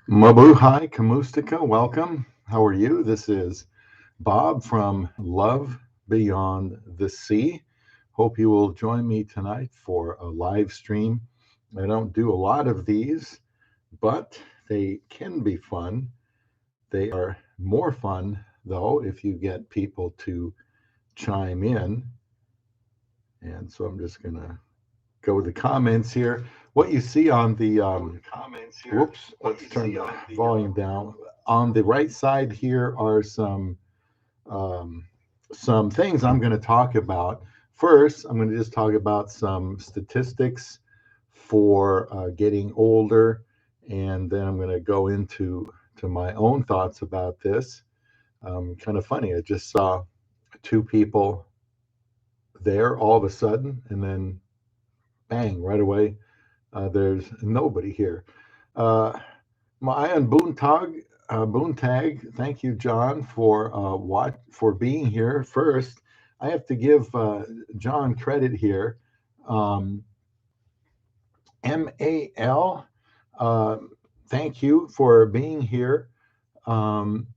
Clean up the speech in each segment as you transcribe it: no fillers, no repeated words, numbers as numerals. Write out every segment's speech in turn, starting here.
Mabuhay Kamustika, welcome. How are you? This is Bob from Love Beyond the Sea. Hope you will join me tonight for a live stream. I don't do a lot of these, but they can be fun. They are more fun, though, if you get people to chime in. And so I'm just going to go with the comments here. What you see on the whoops, let's turn the volume down. On the right side here are um, some things I'm going to talk about. First, I'm going to just talk about some statistics for getting older, and then I'm going to go into my own thoughts about this. Kind of funny. I just saw two people there all of a sudden, and then bang, right away, there's nobody here. Uh, Maayan Boontag, thank you, John, for being here. First, I have to give John credit here. Um, MAL, uh, thank you for being here. Um,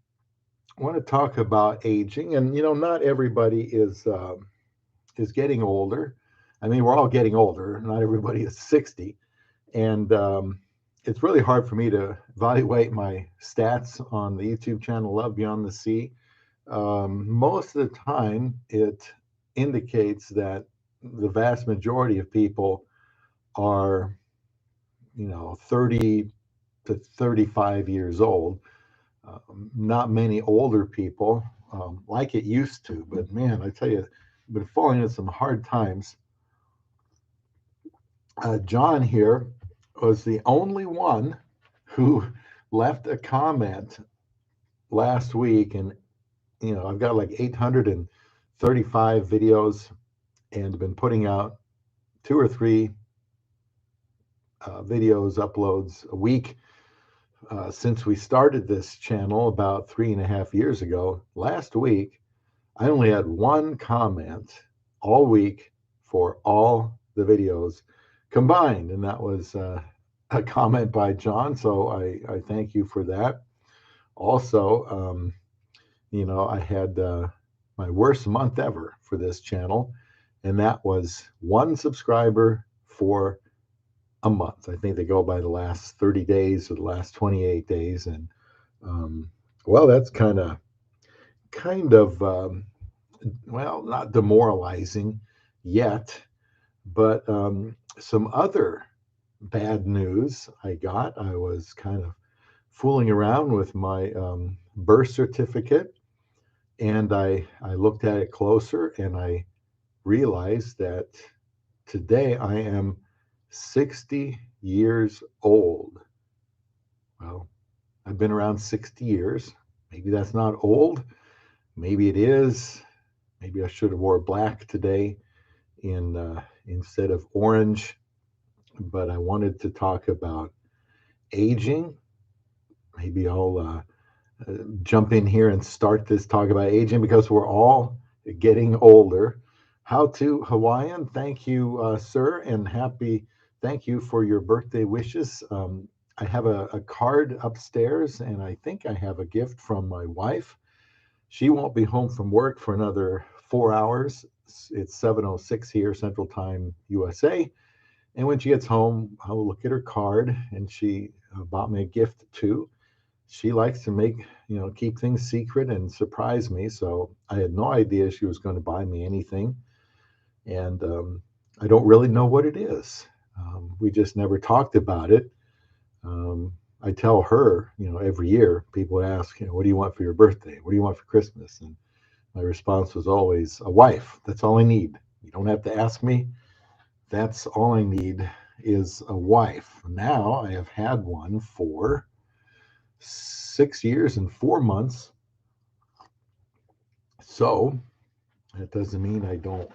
I want to talk about aging, and not everybody is getting older. I mean, we're all getting older. Not everybody is 60, and it's really hard for me to evaluate my stats on the YouTube channel Love Beyond the Sea. Most of the time, it indicates that the vast majority of people are, 30 to 35 years old. Not many older people like it used to, but man, I tell you, I've been falling into some hard times. John here was the only one who left a comment last week, and I've got like 835 videos and been putting out two or three videos uploads a week since we started this channel about 3.5 years ago. Last week I only had one comment all week for all the videos combined, and that was a comment by John. So I thank you for that. Also, I had my worst month ever for this channel, and that was one subscriber for a month. I think they go by the last 30 days or the last 28 days, and well, that's kind of well, not demoralizing yet, but some other bad news I got. I was kind of fooling around with my birth certificate, and I looked at it closer, and I realized that today I am 60 years old. Well, I've been around 60 years. Maybe that's not old. Maybe it is. Maybe I should have wore black today instead of orange. But I wanted to talk about aging. Maybe I'll jump in here and start this talk about aging because we're all getting older. How to Hawaiian? Thank you, sir, and thank you for your birthday wishes. I have a card upstairs, and I think I have a gift from my wife. She won't be home from work for another 4 hours. It's 7:06 here, Central Time, USA. And when she gets home, I'll look at her card, and she bought me a gift too. She likes to keep things secret and surprise me. So I had no idea she was going to buy me anything. And I don't really know what it is. We just never talked about it. I tell her, every year people ask, what do you want for your birthday? What do you want for Christmas? And my response was always a wife. That's all I need. You don't have to ask me. That's all I need is a wife. Now I have had one for 6 years and 4 months. So that doesn't mean I don't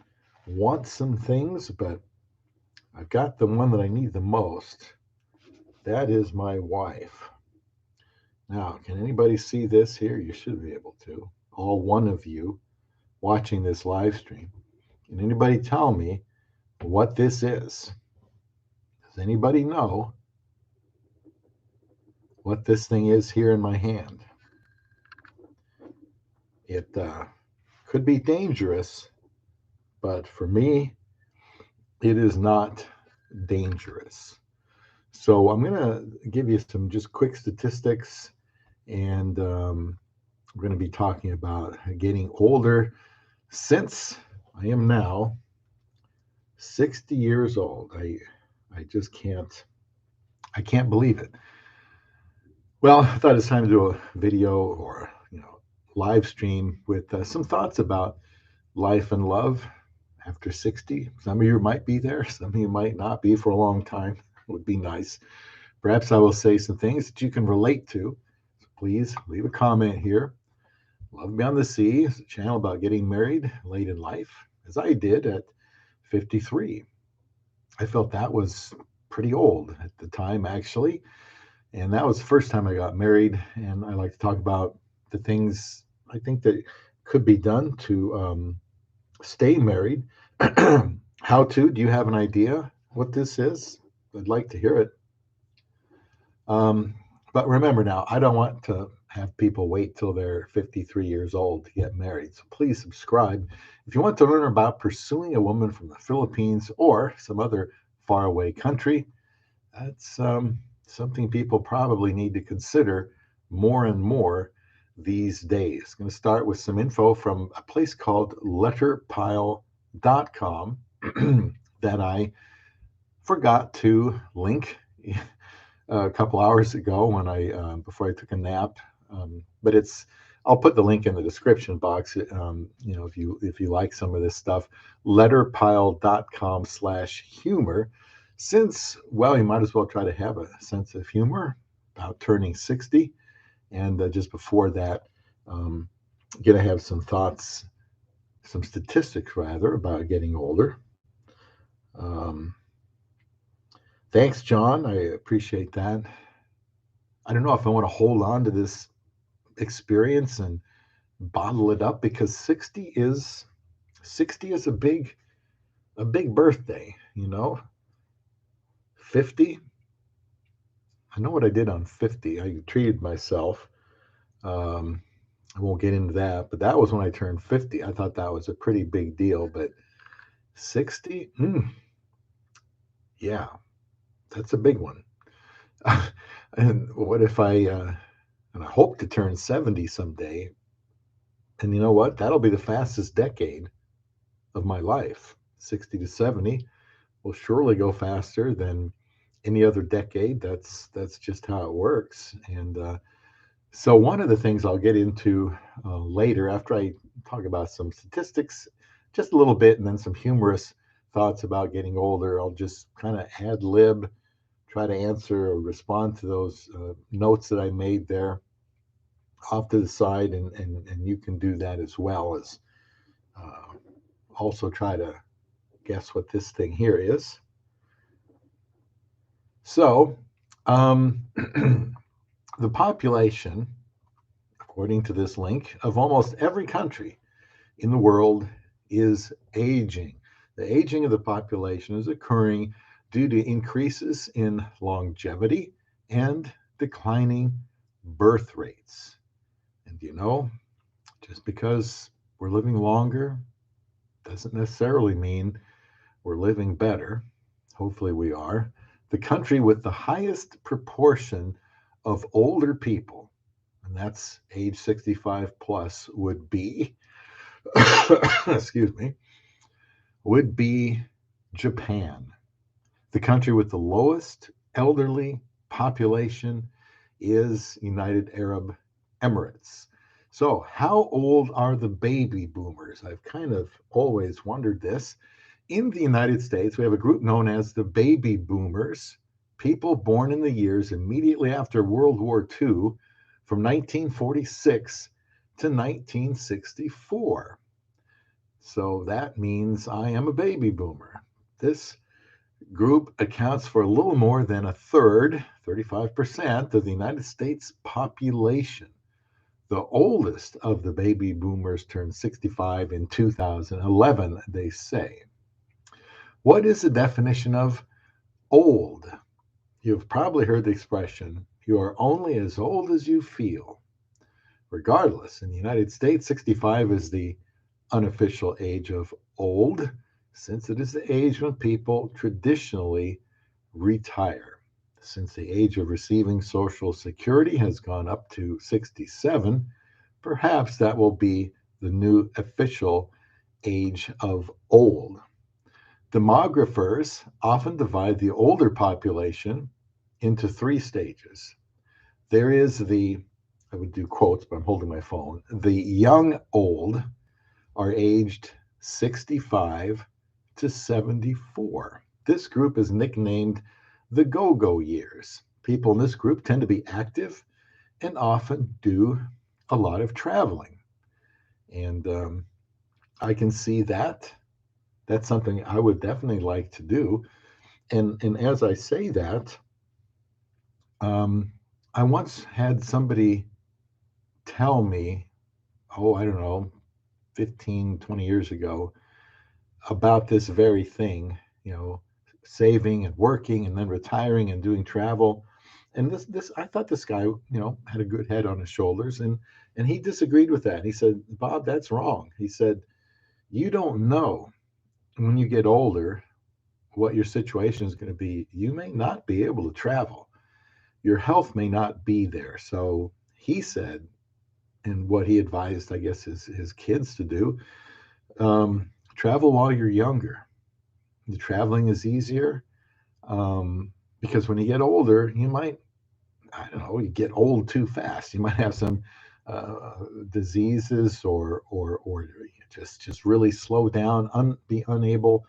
want some things, but I've got the one that I need the most. That is my wife. Now, can anybody see this here? You should be able to. All one of you watching this live stream. Can anybody tell me what this is? Does anybody know what this thing is here in my hand. It could be dangerous, but for me, it is not dangerous. So I'm going to give you some just quick statistics, and we're going to be talking about getting older since I am now 60 years old. I just can't believe it. Well, I thought it's time to do a video or live stream with some thoughts about life and love after 60. Some of you might be there, some of you might not be for a long time. It would be nice. Perhaps I will say some things that you can relate to. So please leave a comment here. Love Beyond the Sea is a channel about getting married late in life, as I did at 53. I felt that was pretty old at the time, actually. And that was the first time I got married. And I like to talk about the things I think that could be done to stay married. How to? Do you have an idea what this is? I'd like to hear it. But remember now, I don't want to have people wait till they're 53 years old to get married. So please subscribe. If you want to learn about pursuing a woman from the Philippines or some other faraway country, that's something people probably need to consider more and more these days. I'm going to start with some info from a place called letterpile.com that I forgot to link a couple hours ago when before I took a nap. But I'll put the link in the description box. If you like some of this stuff, letterpile.com/humor. Since, well, you might as well try to have a sense of humor about turning 60. And just before that, going to have some thoughts, some statistics rather, about getting older. Thanks, John. I appreciate that. I don't know if I want to hold on to this experience and bottle it up, because 60 is a big birthday, 50. I know what I did on 50. I treated myself. I won't get into that, but that was when I turned 50. I thought that was a pretty big deal, but 60, yeah, that's a big one. And what if and I hope to turn 70 someday. And you know what? That'll be the fastest decade of my life. 60 to 70 will surely go faster than any other decade. That's just how it works. And so one of the things I'll get into later, after I talk about some statistics, just a little bit, and then some humorous thoughts about getting older, I'll just kind of ad lib, try to answer or respond to those notes that I made there off to the side, and you can do that as well as also try to guess what this thing here is. So the population, according to this link, of almost every country in the world is aging. The aging of the population is occurring due to increases in longevity and declining birth rates. And just because we're living longer doesn't necessarily mean we're living better. Hopefully we are. The country with the highest proportion of older people, and that's age 65 plus, would be, excuse me, would be Japan. The country with the lowest elderly population is United Arab Emirates. So how old are the baby boomers? I've kind of always wondered this. In the United States, we have a group known as the baby boomers, people born in the years immediately after World War II, from 1946 to 1964. So that means I am a baby boomer. This group accounts for a little more than a third, 35%, of the United States population. The oldest of the baby boomers turned 65 in 2011, they say. What is the definition of old? You've probably heard the expression, You are only as old as you feel. Regardless, in the United States, 65 is the unofficial age of old, since it is the age when people traditionally retire. Since the age of receiving Social Security has gone up to 67, perhaps that will be the new official age of old. Demographers often divide the older population into three stages. There is I would do quotes, but I'm holding my phone. The young old are aged 65 to 74. This group is nicknamed the go go years. People in this group tend to be active and often do a lot of traveling. And I can see that. That's something I would definitely like to do. And as I say that, um, I once had somebody tell me, oh, I don't know, 15, 20 years ago, about this very thing, saving and working and then retiring and doing travel. And this, I thought this guy, had a good head on his shoulders, and he disagreed with that. He said, Bob, that's wrong. He said, you don't know when you get older what your situation is going to be. You may not be able to travel. Your health may not be there. So he said, and what he advised, I guess, his kids to do, travel while you're younger. The traveling is easier, because when you get older, you might, I don't know, you get old too fast. You might have some diseases, or just really slow down, be unable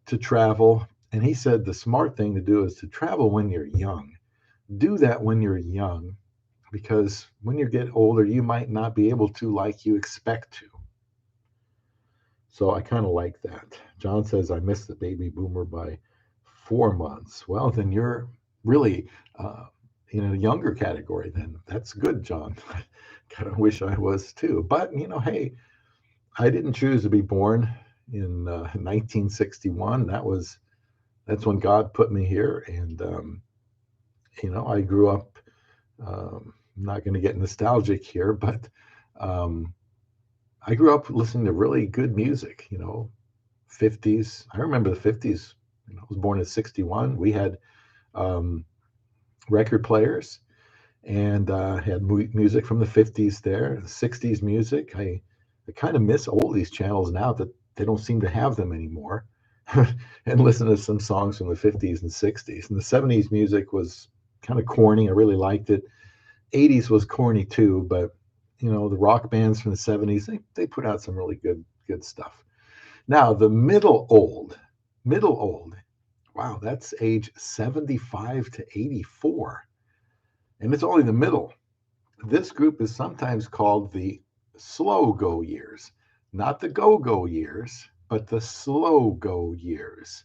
to travel. And he said the smart thing to do is to travel when you're young. Do that when you're young, because when you get older, you might not be able to like you expect to. So I kind of like that. John says, I missed the baby boomer by 4 months. Well, then you're really in a younger category. Then that's good, John. I kind of wish I was too. But, hey, I didn't choose to be born in 1961. That's when God put me here. And, I grew up, I'm not going to get nostalgic here, but I grew up listening to really good music, 50s. I remember the 50s. I was born in 61. We had record players, and had music from the 50s there, the 60s music. I kind of miss oldies channels now that they don't seem to have them anymore, and listen to some songs from the 50s and 60s. And the 70s music was kind of corny. I really liked it. 80s was corny too, but the rock bands from the 70s, they put out some really good stuff. Now, the middle old, wow, that's age 75 to 84. And it's only the middle. This group is sometimes called the slow go years, not the go go years, but the slow go years.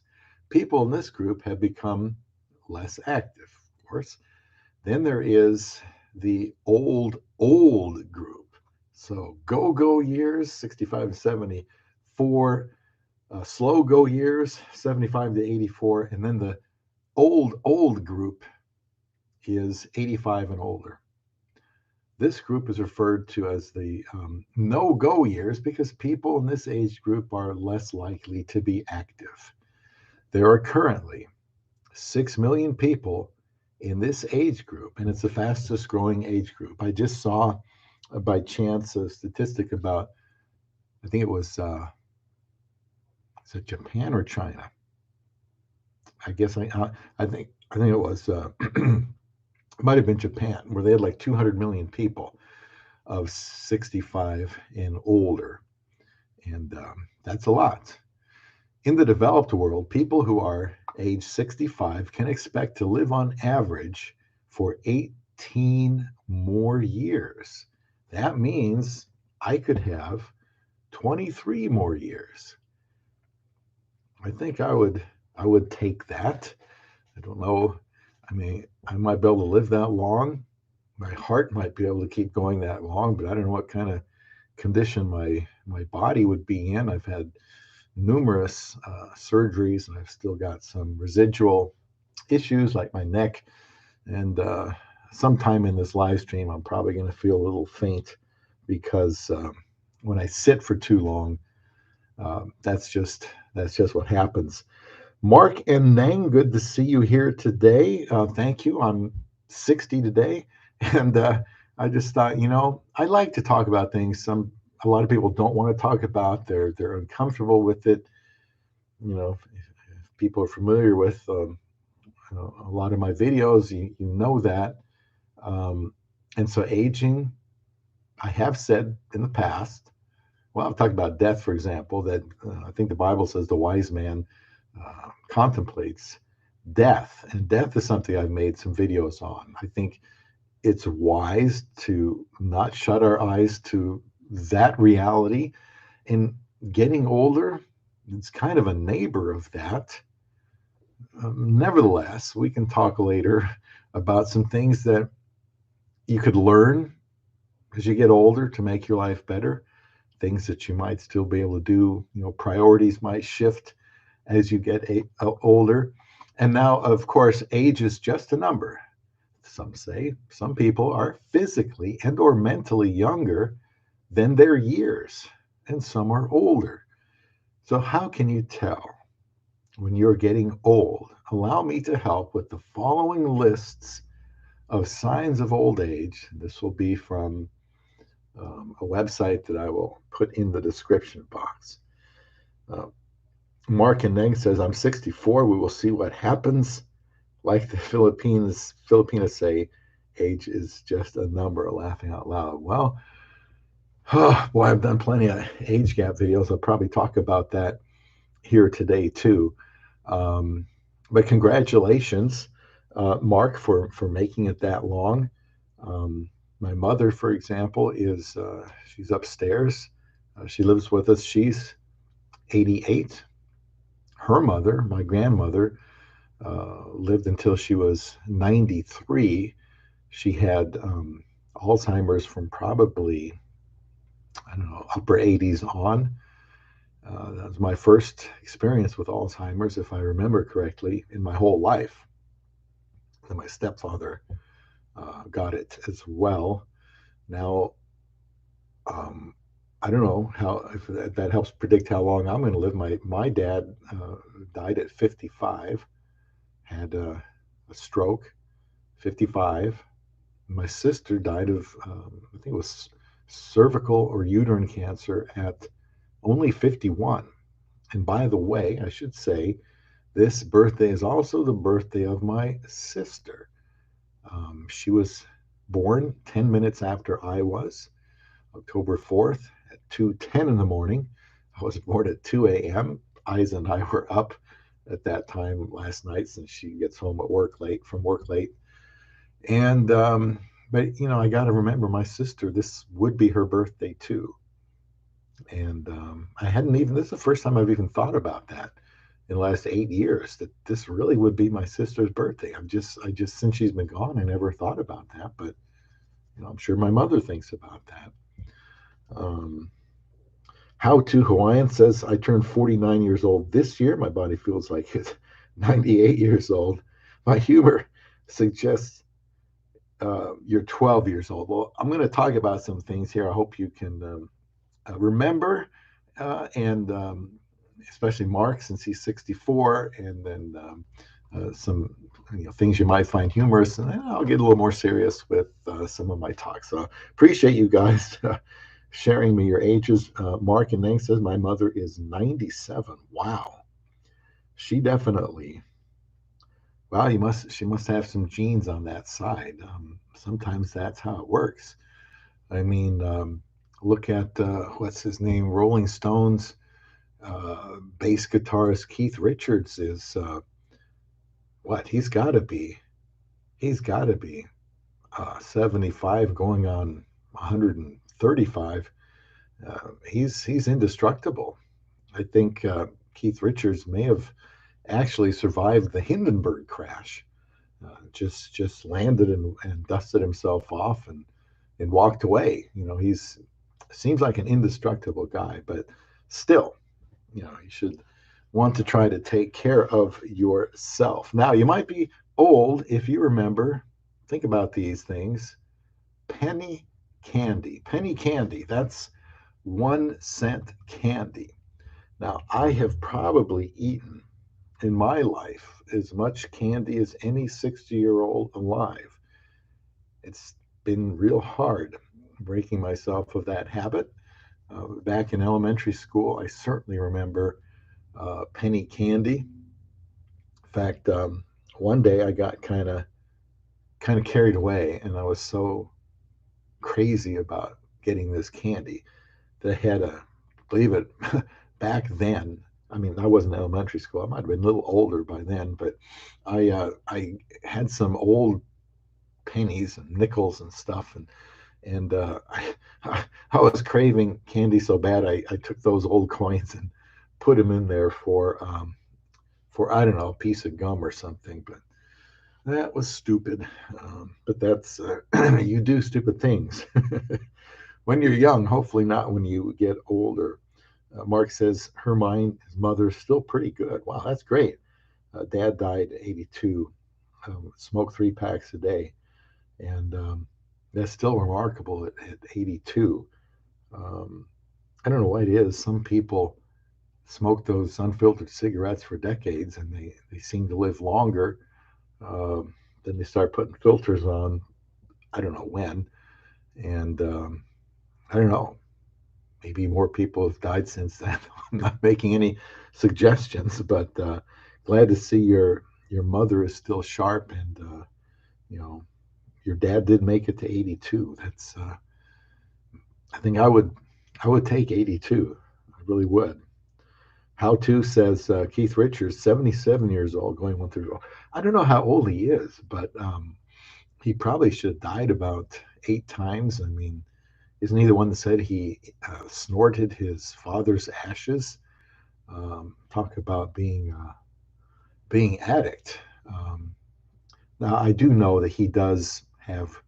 People in this group have become less active, of course. Then there is the old group. So go go years, 65 to 74, slow go years, 75 to 84, and then the old group is 85 and older. This group is referred to as the no-go years, because people in this age group are less likely to be active. There are currently 6 million people in this age group, and it's the fastest growing age group. I just saw, by chance, a statistic about, I think it was, is it Japan or China? I guess I think it was, it might have been Japan, where they had like 200 million people of 65 and older, and that's a lot. In the developed world, people who are age 65 can expect to live on average for 18 more years. That means I could have 23 more years. I think I would take that. I don't know. I mean, I might be able to live that long. My heart might be able to keep going that long, but I don't know what kind of condition my body would be in. I've had numerous surgeries, and I've still got some residual issues like my neck, and sometime in this live stream, I'm probably going to feel a little faint because when I sit for too long, that's just what happens. Mark and Nang, good to see you here today. Thank you. I'm 60 today, and I just thought, I like to talk about things. A lot of people don't want to talk about. They're uncomfortable with it. If people are familiar with a lot of my videos, you know that. And so aging, I have said in the past. Well, I've talked about death, for example, that I think the Bible says the wise man contemplates death. And death is something I've made some videos on. I think it's wise to not shut our eyes to that reality. And getting older, it's kind of a neighbor of that. Nevertheless, we can talk later about some things that you could learn as you get older to make your life better. Things that you might still be able to do. Priorities might shift as you get older. And now, of course, age is just a number. Some people are physically and or mentally younger than their years, and some are older. So how can you tell when you're getting old? Allow me to help with the following lists of signs of old age. This will be from a website that I will put in the description box. Mark and Neng says, I'm 64. We will see what happens. Like the Filipinas say, age is just a number, laughing out loud. Well, boy, I've done plenty of age gap videos. I'll probably talk about that here today too. But congratulations, Mark, for making it that long. My mother, for example, she's upstairs. She lives with us. She's 88. Her mother, my grandmother, lived until she was 93. She had Alzheimer's from probably, I don't know, upper 80s on. That was my first experience with Alzheimer's, if I remember correctly, in my whole life. And my stepfather got it as well. Now, I don't know if that helps predict how long I'm going to live. My dad died at 55, had a stroke, 55. My sister died of, I think it was cervical or uterine cancer at only 51. And by the way, I should say, this birthday is also the birthday of my sister. She was born 10 minutes after I was, October 4th at 2:10 in the morning. I was born at 2 a.m. Isa and I were up at that time last night since she gets home from work late. And, but, I got to remember my sister, this would be her birthday too. And this is the first time I've even thought about that in the last 8 years, that this really would be my sister's birthday. I just, since she's been gone, I never thought about that, but, I'm sure my mother thinks about that. How to Hawaiian says, I turned 49 years old this year. My body feels like it's 98 years old. My humor suggests you're 12 years old. Well, I'm going to talk about some things here. I hope you can remember, and especially Mark, since he's 64, and then some things you might find humorous, and then I'll get a little more serious with some of my talk. So appreciate you guys sharing me your ages. Mark and Nang says my mother is 97. Wow, she definitely. Wow, she must have some genes on that side. Sometimes that's how it works. I mean, look at what's his name, Rolling Stones bass guitarist Keith Richards is he's got to be 75 going on 135. He's indestructible. I think Keith Richards may have actually survived the Hindenburg crash. Just landed and dusted himself off and walked away. He's seems like an indestructible guy, but still, you should want to try to take care of yourself. Now, you might be old if you remember think about these things. Penny candy. Penny candy. That's 1 cent candy. Now, I have probably eaten in my life as much candy as any 60-year-old alive. It's been real hard breaking myself of that habit. Back in elementary school, I certainly remember penny candy. In fact, one day I got kind of carried away, and I was so crazy about getting this candy that I had a, believe it, back then. I mean, I wasn't in elementary school. I might have been a little older by then, but I had some old pennies and nickels and stuff, and I was craving candy so bad. I took those old coins and put them in there for I don't know, a piece of gum or something. But that was stupid. But that's you do stupid things when you're young. Hopefully not when you get older. Mark says her mind, his mother's still pretty good. Wow, that's great. Dad died at 82. Smoked 3 packs a day, and that's still remarkable at 82. Um, I don't know what it is. Some people smoke those unfiltered cigarettes for decades, and they seem to live longer. Then they start putting filters on. I don't know when, and I don't know. Maybe more people have died since then. I'm not making any suggestions, but glad to see your mother is still sharp, and you know your dad did make it to 82. That's I think I would take 82. I really would. How to says Keith Richards, 77 years old, going 1 through. I don't know how old he is, but he probably should have died about 8 times. I mean, isn't he the one that said he snorted his father's ashes? Talk about being addict. Um, Now I do know that he does have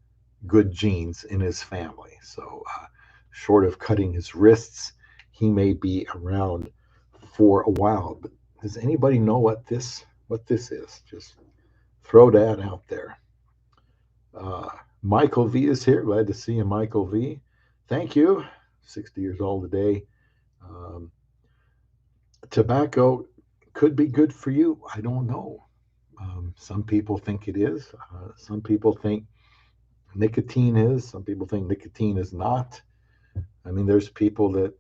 good genes in his family, so short of cutting his wrists, he may be around for a while. But does anybody know what this is? Just throw that out there. Uh, Michael V is here. Glad to see you, Michael V. Thank you. 60 years old today. Um, Tobacco could be good for you. I don't know. Some people think it is. Some people think nicotine is. Some people think nicotine is not. I mean, there's people that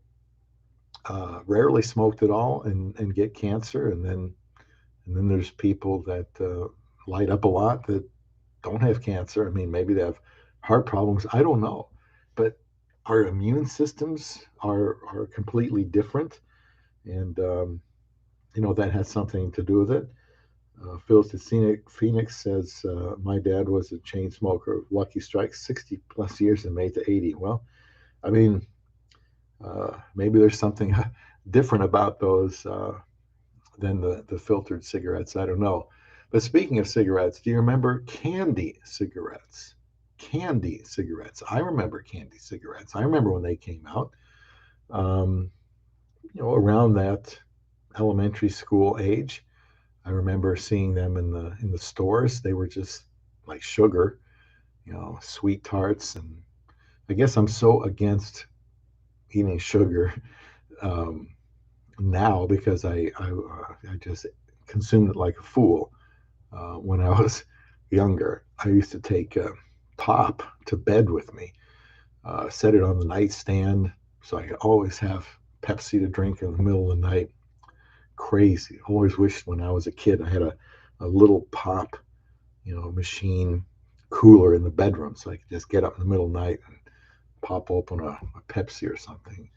rarely smoked at all and get cancer, and then there's people that light up a lot that don't have cancer. I mean, maybe they have heart problems. I don't know, but our immune systems are completely different, and that has something to do with it. Phil Phoenix says, my dad was a chain smoker, Lucky Strike, 60 plus years and made to 80. Well, I mean, maybe there's something different about those than the filtered cigarettes. I don't know. But speaking of cigarettes, do you remember candy cigarettes? Candy cigarettes. I remember candy cigarettes. I remember when they came out. Um, around that elementary school age. I remember seeing them in the stores. They were just like sugar, sweet tarts, and I guess I'm so against eating sugar um, now because I just consumed it like a fool. When I was younger, I used to take pop to bed with me, set it on the nightstand so I could always have Pepsi to drink in the middle of the night. Crazy. Always wished when I was a kid I had a little pop, machine cooler in the bedroom so I could just get up in the middle of the night and pop open a Pepsi or something.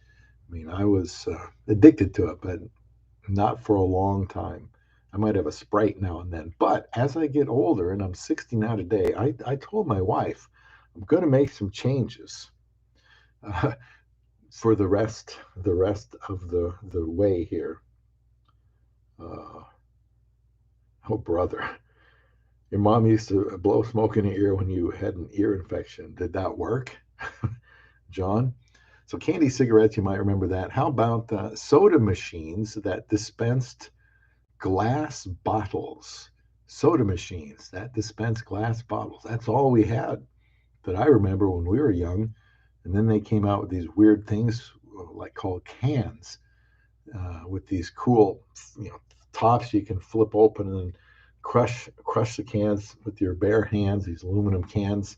I mean, I was addicted to it, but not for a long time. I might have a Sprite now and then. But as I get older, and I'm 60 now today, I told my wife I'm going to make some changes uh, for the rest of the way here. Uh, oh, brother. Your mom used to blow smoke in your ear when you had an ear infection. Did that work, John? So candy cigarettes, you might remember that. How about soda machines that dispensed glass bottles? soda machines that dispense glass bottles. That's all we had that I remember when we were young. And then they came out with these weird things like called cans with these cool, you know, tops you can flip open and then crush the cans with your bare hands. These aluminum cans.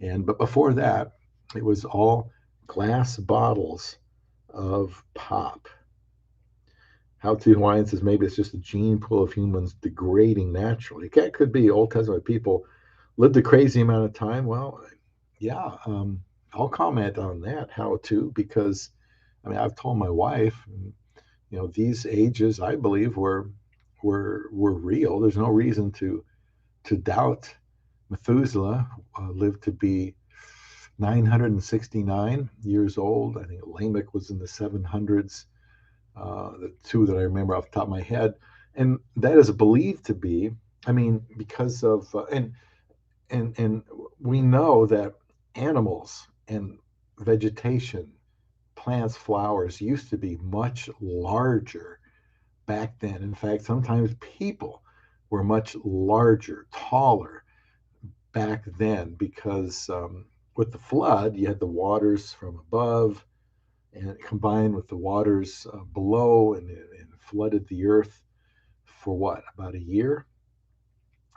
And but before that, it was all glass bottles of pop. How to Hawaiian says maybe it's just a gene pool of humans degrading naturally. It could be Old Testament people lived a crazy amount of time. Well, yeah, I'll comment on that. How to, because I mean, I've told my wife, you know, these ages I believe were real. There's no reason to doubt. Methuselah lived to be 969 years old. I think Lamech was in the 700s. The two that I remember off the top of my head, and that is believed to be. I mean, because of and we know that animals and vegetation, plants, flowers used to be much larger back then. In fact, sometimes people were much larger, taller back then because with the flood, you had the waters from above and it combined with the waters below and flooded the earth for what, about a year?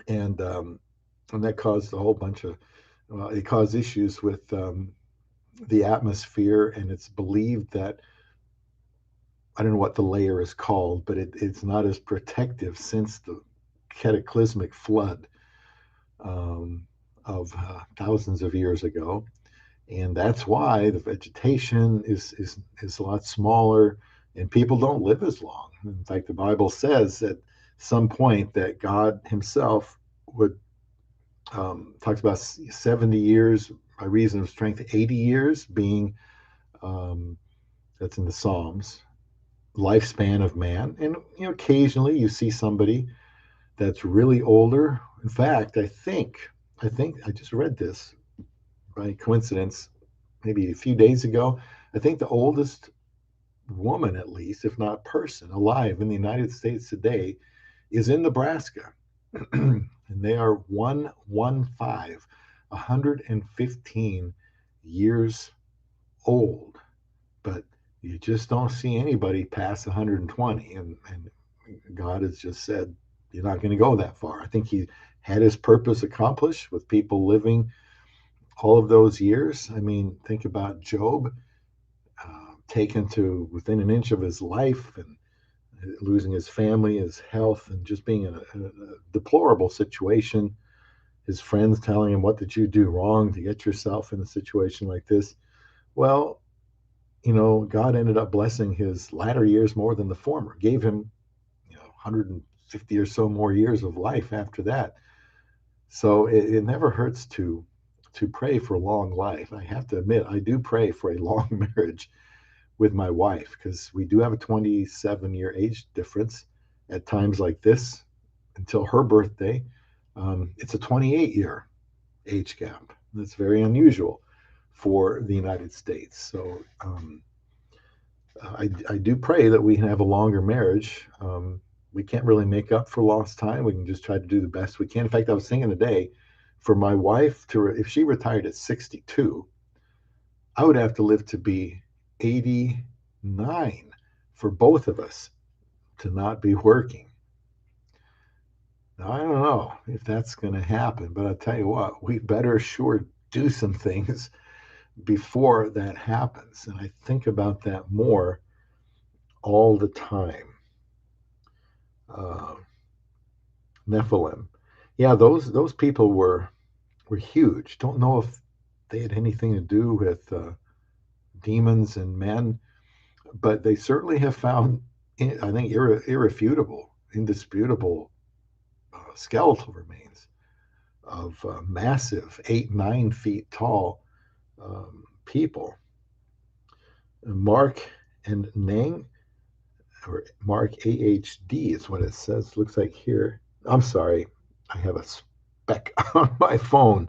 And, um, and that caused a whole bunch of, it caused issues with the atmosphere. And it's believed that, I don't know what the layer is called, but it's not as protective since the cataclysmic flood um, of thousands of years ago. And that's why the vegetation is a lot smaller, and people don't live as long. In fact, the Bible says at some point that God Himself would talks about 70 years by reason of strength, 80 years being um, that's in the Psalms, lifespan of man. And you know, occasionally you see somebody that's really older. In fact, I think I just read this by coincidence maybe a few days ago. I think the oldest woman, at least, if not person, alive in the United States today is in Nebraska. And they are 115 years old. But you just don't see anybody past 120. And God has just said, you're not going to go that far. I think He had His purpose accomplished with people living all of those years. I mean, think about Job, taken to within an inch of his life and losing his family, his health, and just being in a deplorable situation. His friends telling him, "What did you do wrong to get yourself in a situation like this?" Well, you know, God ended up blessing his latter years more than the former, gave him, you know, 150 or so more years of life after that. So it never hurts to pray for long life. I have to admit, I do pray for a long marriage with my wife because we do have a 27-year age difference at times like this until her birthday. It's a 28-year age gap. That's very unusual for the United States. So I do pray that we can have a longer marriage. We can't really make up for lost time. We can just try to do the best we can. In fact, I was thinking today, for my wife to, if she retired at 62, I would have to live to be 89 for both of us to not be working. Now, I don't know if that's going to happen, but I'll tell you what, we better sure do some things before that happens. And I think about that more all the time. Uh, Nephilim. Yeah, those people were huge. Don't know if they had anything to do with demons and men, but they certainly have found, I think, irrefutable, indisputable skeletal remains of massive 8, 9 feet tall people. Mark and Nang, or Mark AHD is what it says. Looks like here. I'm sorry, I have a speck on my phone.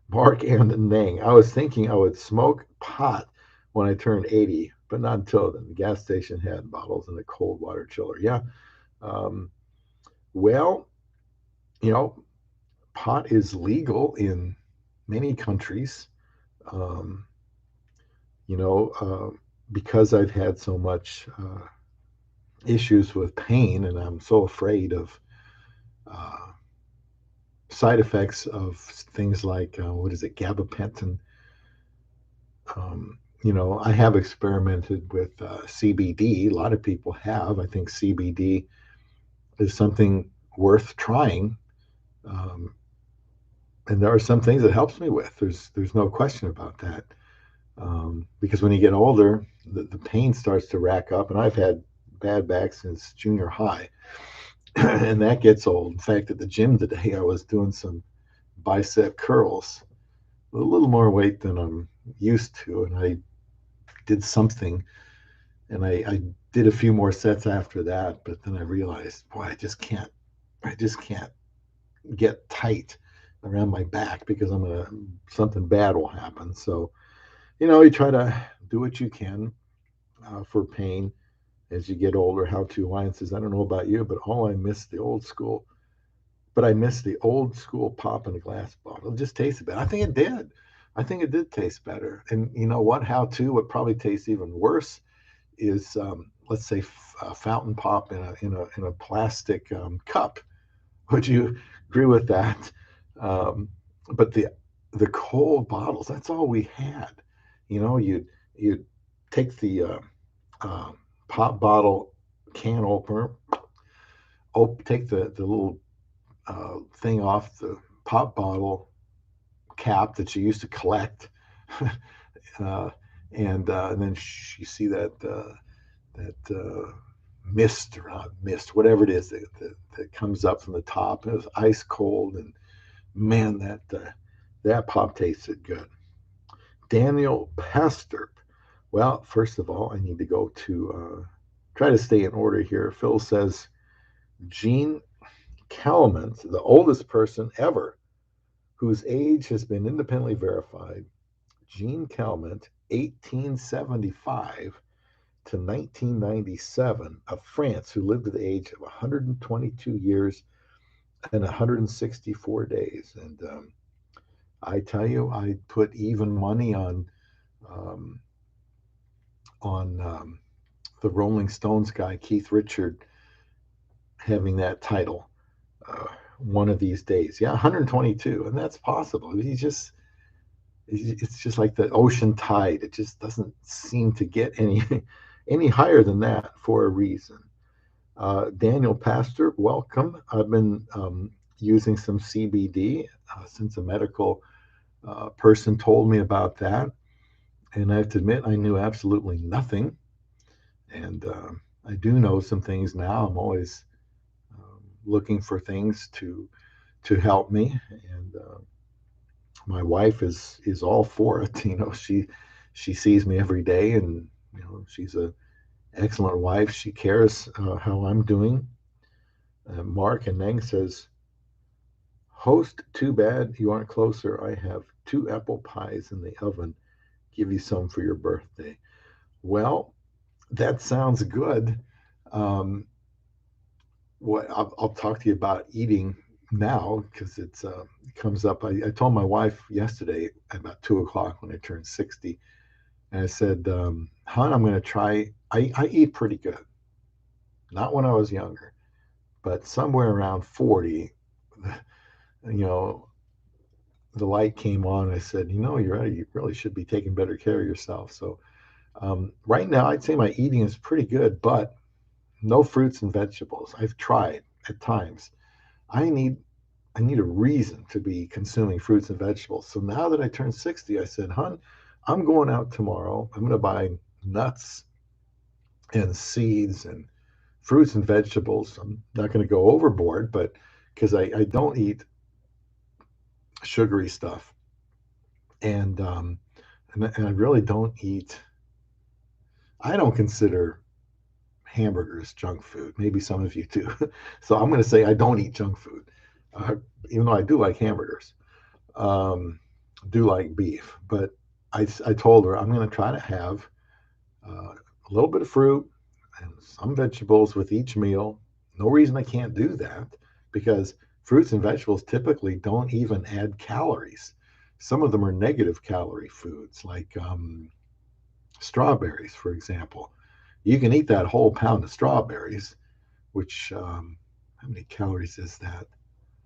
Mark and Nang. I was thinking I would smoke pot when I turned 80, but not until then. The gas station had bottles in a cold water chiller. Yeah. Um, well, you know, pot is legal in many countries. Um, you know, because I've had so much issues with pain, and I'm so afraid of uh, side effects of things like what is it, gabapentin. I have experimented with CBD. A lot of people have. I think CBD is something worth trying, um, and there are some things it helps me with. There's no question about that. Because when you get older, the pain starts to rack up, and I've had bad back since junior high, and that gets old. In fact, at the gym today, I was doing some bicep curls, a little more weight than I'm used to, and I did something, and I did a few more sets after that, but then I realized, boy, I just can't get tight around my back because something bad will happen. So, you try to do what you can for pain as you get older. How to Lion says, I don't know about you, but I miss the old school. But I miss the old school pop in a glass bottle. It just tasted better. I think it did. I think it did taste better. And you know what? What probably tastes even worse is, let's say, fountain pop in a plastic cup. Would you agree with that? Um, but the cold bottles, that's all we had. You take the uh, pop bottle can opener, take the little thing off the pop bottle cap that you used to collect, uh, and then you see that mist or not mist, whatever it is that comes up from the top. It was ice cold, and man, that pop tasted good. Daniel Pastor. Well, first of all, I need to go to try to stay in order here. Phil says Gene Calment, the oldest person ever whose age has been independently verified. Gene Calment, 1875 to 1997, of France, who lived to the age of 122 years and 164 days. And I tell you, I put even money um, on the Rolling Stones guy, Keith Richard, having that title uh, one of these days. Yeah, 122, and that's possible. It's just like the ocean tide. It just doesn't seem to get any higher than that for a reason. Daniel Pastor, welcome. I've been using some CBD since a medical person told me about that, and I have to admit I knew absolutely nothing. And I do know some things now. I'm always looking for things to help me, and my wife is all for it. She sees me every day, and she's a excellent wife. She cares how I'm doing. Mark and Neng says, host, too bad you aren't closer. I have 2 apple pies in the oven. Give you some for your birthday. Well, that sounds good. Um, what I'll talk to you about eating now because it comes up. I told my wife yesterday at about 2 o'clock when I turned 60, and I said, "Hon, I'm going to try. I eat pretty good. Not when I was younger, but somewhere around 40, you know, the light came on. I said, you're right. You really should be taking better care of yourself. So right now, I'd say my eating is pretty good, but no fruits and vegetables. I've tried at times. I need I need a reason to be consuming fruits and vegetables. So now that I turned 60, I said, "Hun, I'm going out tomorrow. I'm going to buy nuts and seeds and fruits and vegetables. I'm not going to go overboard, but because I don't eat sugary stuff, and and I really don't eat. I don't consider hamburgers junk food. Maybe some of you do. So I'm going to say I don't eat junk food, uh, even though I do like hamburgers. Do like beef, but I told her I'm going to try to have a little bit of fruit and some vegetables with each meal. No reason I can't do that because Fruits and vegetables typically don't even add calories. Some of them are negative calorie foods, like strawberries, for example. You can eat that whole pound of strawberries, which, how many calories is that?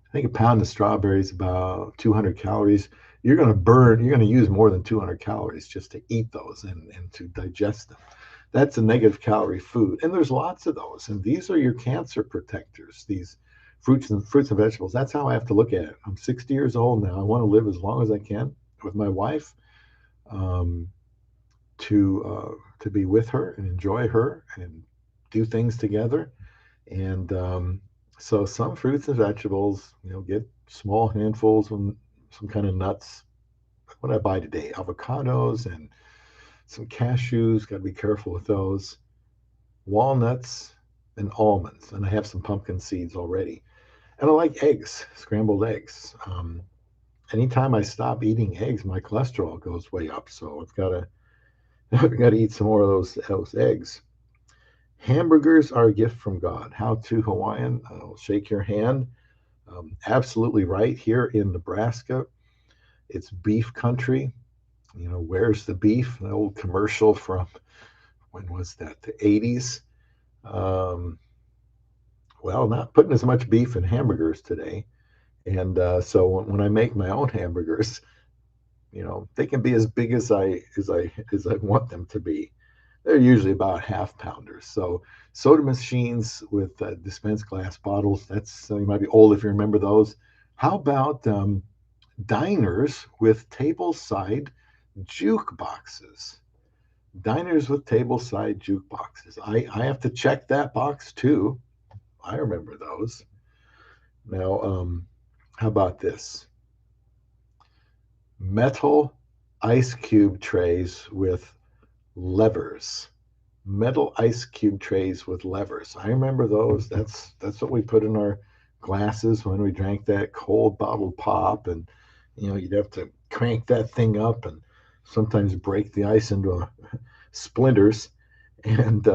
I think a pound of strawberries about 200 calories. You're going to use more than 200 calories just to eat those and to digest them. That's a negative calorie food. And there's lots of those. And these are your cancer protectors, these fruits and vegetables. That's how I have to look at it. I'm 60 years old now. I want to live as long as I can with my wife, um, to be with her and enjoy her and do things together. And so some fruits and vegetables, get small handfuls of some kind of nuts. What did I buy today? Avocados and some cashews. Got to be careful with those. Walnuts and almonds. And I have some pumpkin seeds already. And I like eggs, scrambled eggs. Anytime I stop eating eggs, my cholesterol goes way up. So I've got to eat some more of those eggs. Hamburgers are a gift from God. How to Hawaiian? I'll shake your hand. Absolutely right. Here in Nebraska, it's beef country. Where's the beef? An old commercial from, when was that? The 80s. Um, well, not putting as much beef in hamburgers today. And so when I make my own hamburgers, they can be as big as I want them to be. They're usually about half pounders. So soda machines with dispensed glass bottles. That's you might be old if you remember those. How about diners with tableside jukeboxes? Diners with tableside jukeboxes. I have to check that box too. I remember those. Now, how about this? Metal ice cube trays with levers. Metal ice cube trays with levers. I remember those. That's what we put in our glasses when we drank that cold bottled pop, and you'd have to crank that thing up and sometimes break the ice into splinters, and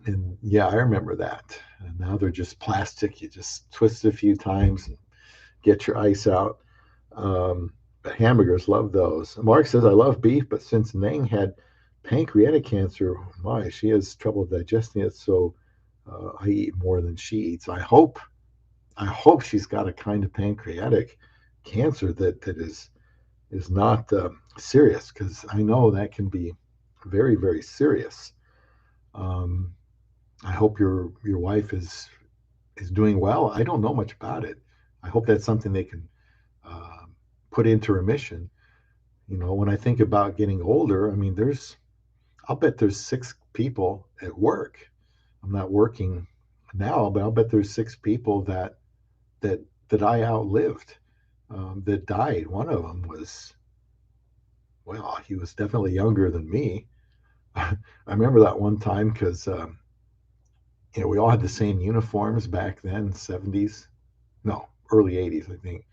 and yeah, I remember that. And now they're just plastic. You just twist it a few times and get your ice out. But hamburgers, love those. Mark says, I love beef, but since Nang had pancreatic cancer, my, she has trouble digesting it, so I eat more than she eats. I hope she's got a kind of pancreatic cancer that is not serious, because I know that can be very, very serious. Um, I hope your wife is doing well. I don't know much about it. I hope that's something they can uh, put into remission. When I think about getting older, I mean, I'll bet there's 6 people at work. I'm not working now, but I'll bet there's 6 people that that I outlived, that died. One of them was, well, he was definitely younger than me. I remember that one time because we all had the same uniforms back then, 70s, no, early 80s, I think.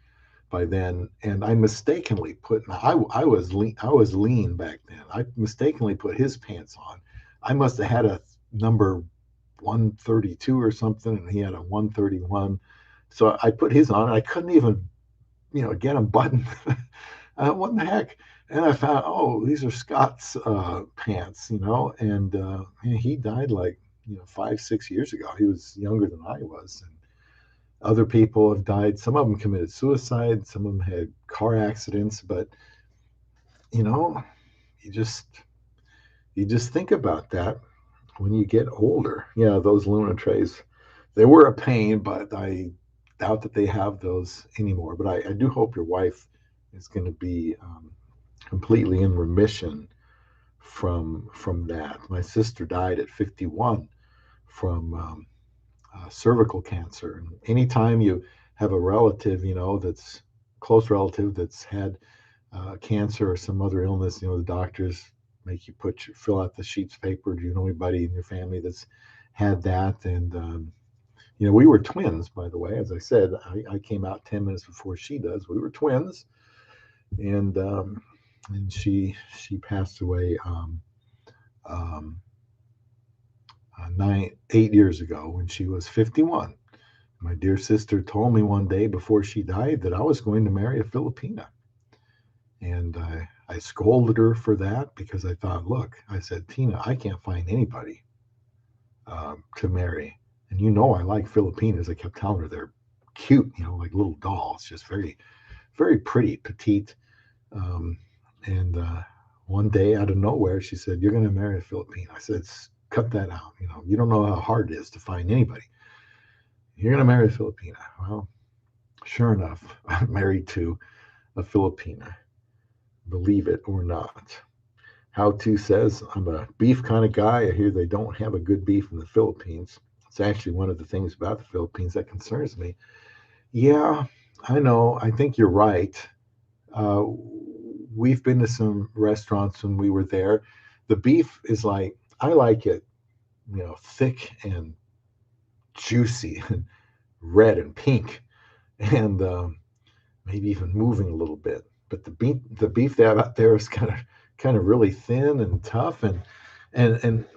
By then, and I mistakenly put. I was lean. I was lean back then. I mistakenly put his pants on. I must have had a number 132 or something, and he had a 131. So I put his on, and I couldn't even, get him buttoned. What the heck? And I found, oh, these are Scott's pants, and he died like 5, 6 years ago. He was younger than I was, and other people have died. Some of them committed suicide. Some of them had car accidents. But you know, you just you just think about that when you get older. Yeah, those Luna trays, they were a pain, but I doubt that they have those anymore. But I do hope your wife is going to be completely in remission from that. My sister died at 51 from cervical cancer. And anytime you have a relative, that's close relative that's had cancer or some other illness, the doctors make you fill out the sheets of paper. Do you know anybody in your family that's had that? And we were twins, by the way. As I said, I came out 10 minutes before she does. We were twins, and she passed away um, 8 years ago when she was 51. My dear sister told me one day before she died that I was going to marry a Filipina. And I scolded her for that because I thought, look, I said, Tina, I can't find anybody to marry. And you know, I like Filipinas. I kept telling her they're cute, you know, like little dolls, just very, very pretty, petite. Um, and one day out of nowhere, she said, "You're going to marry a Filipino." I said, "Cut that out. You know, you don't know how hard it is to find anybody. You're going to marry a Filipina." Well, sure enough, I'm married to a Filipina, believe it or not. How To says, I'm a beef kind of guy. I hear they don't have a good beef in the Philippines. It's actually one of the things about the Philippines that concerns me. Yeah, I know. I think you're right. Uh, we've been to some restaurants when we were there. The beef is like, I like it, you know, thick and juicy and red and pink and maybe even moving a little bit. But the beef that out there is kind of really thin and tough, and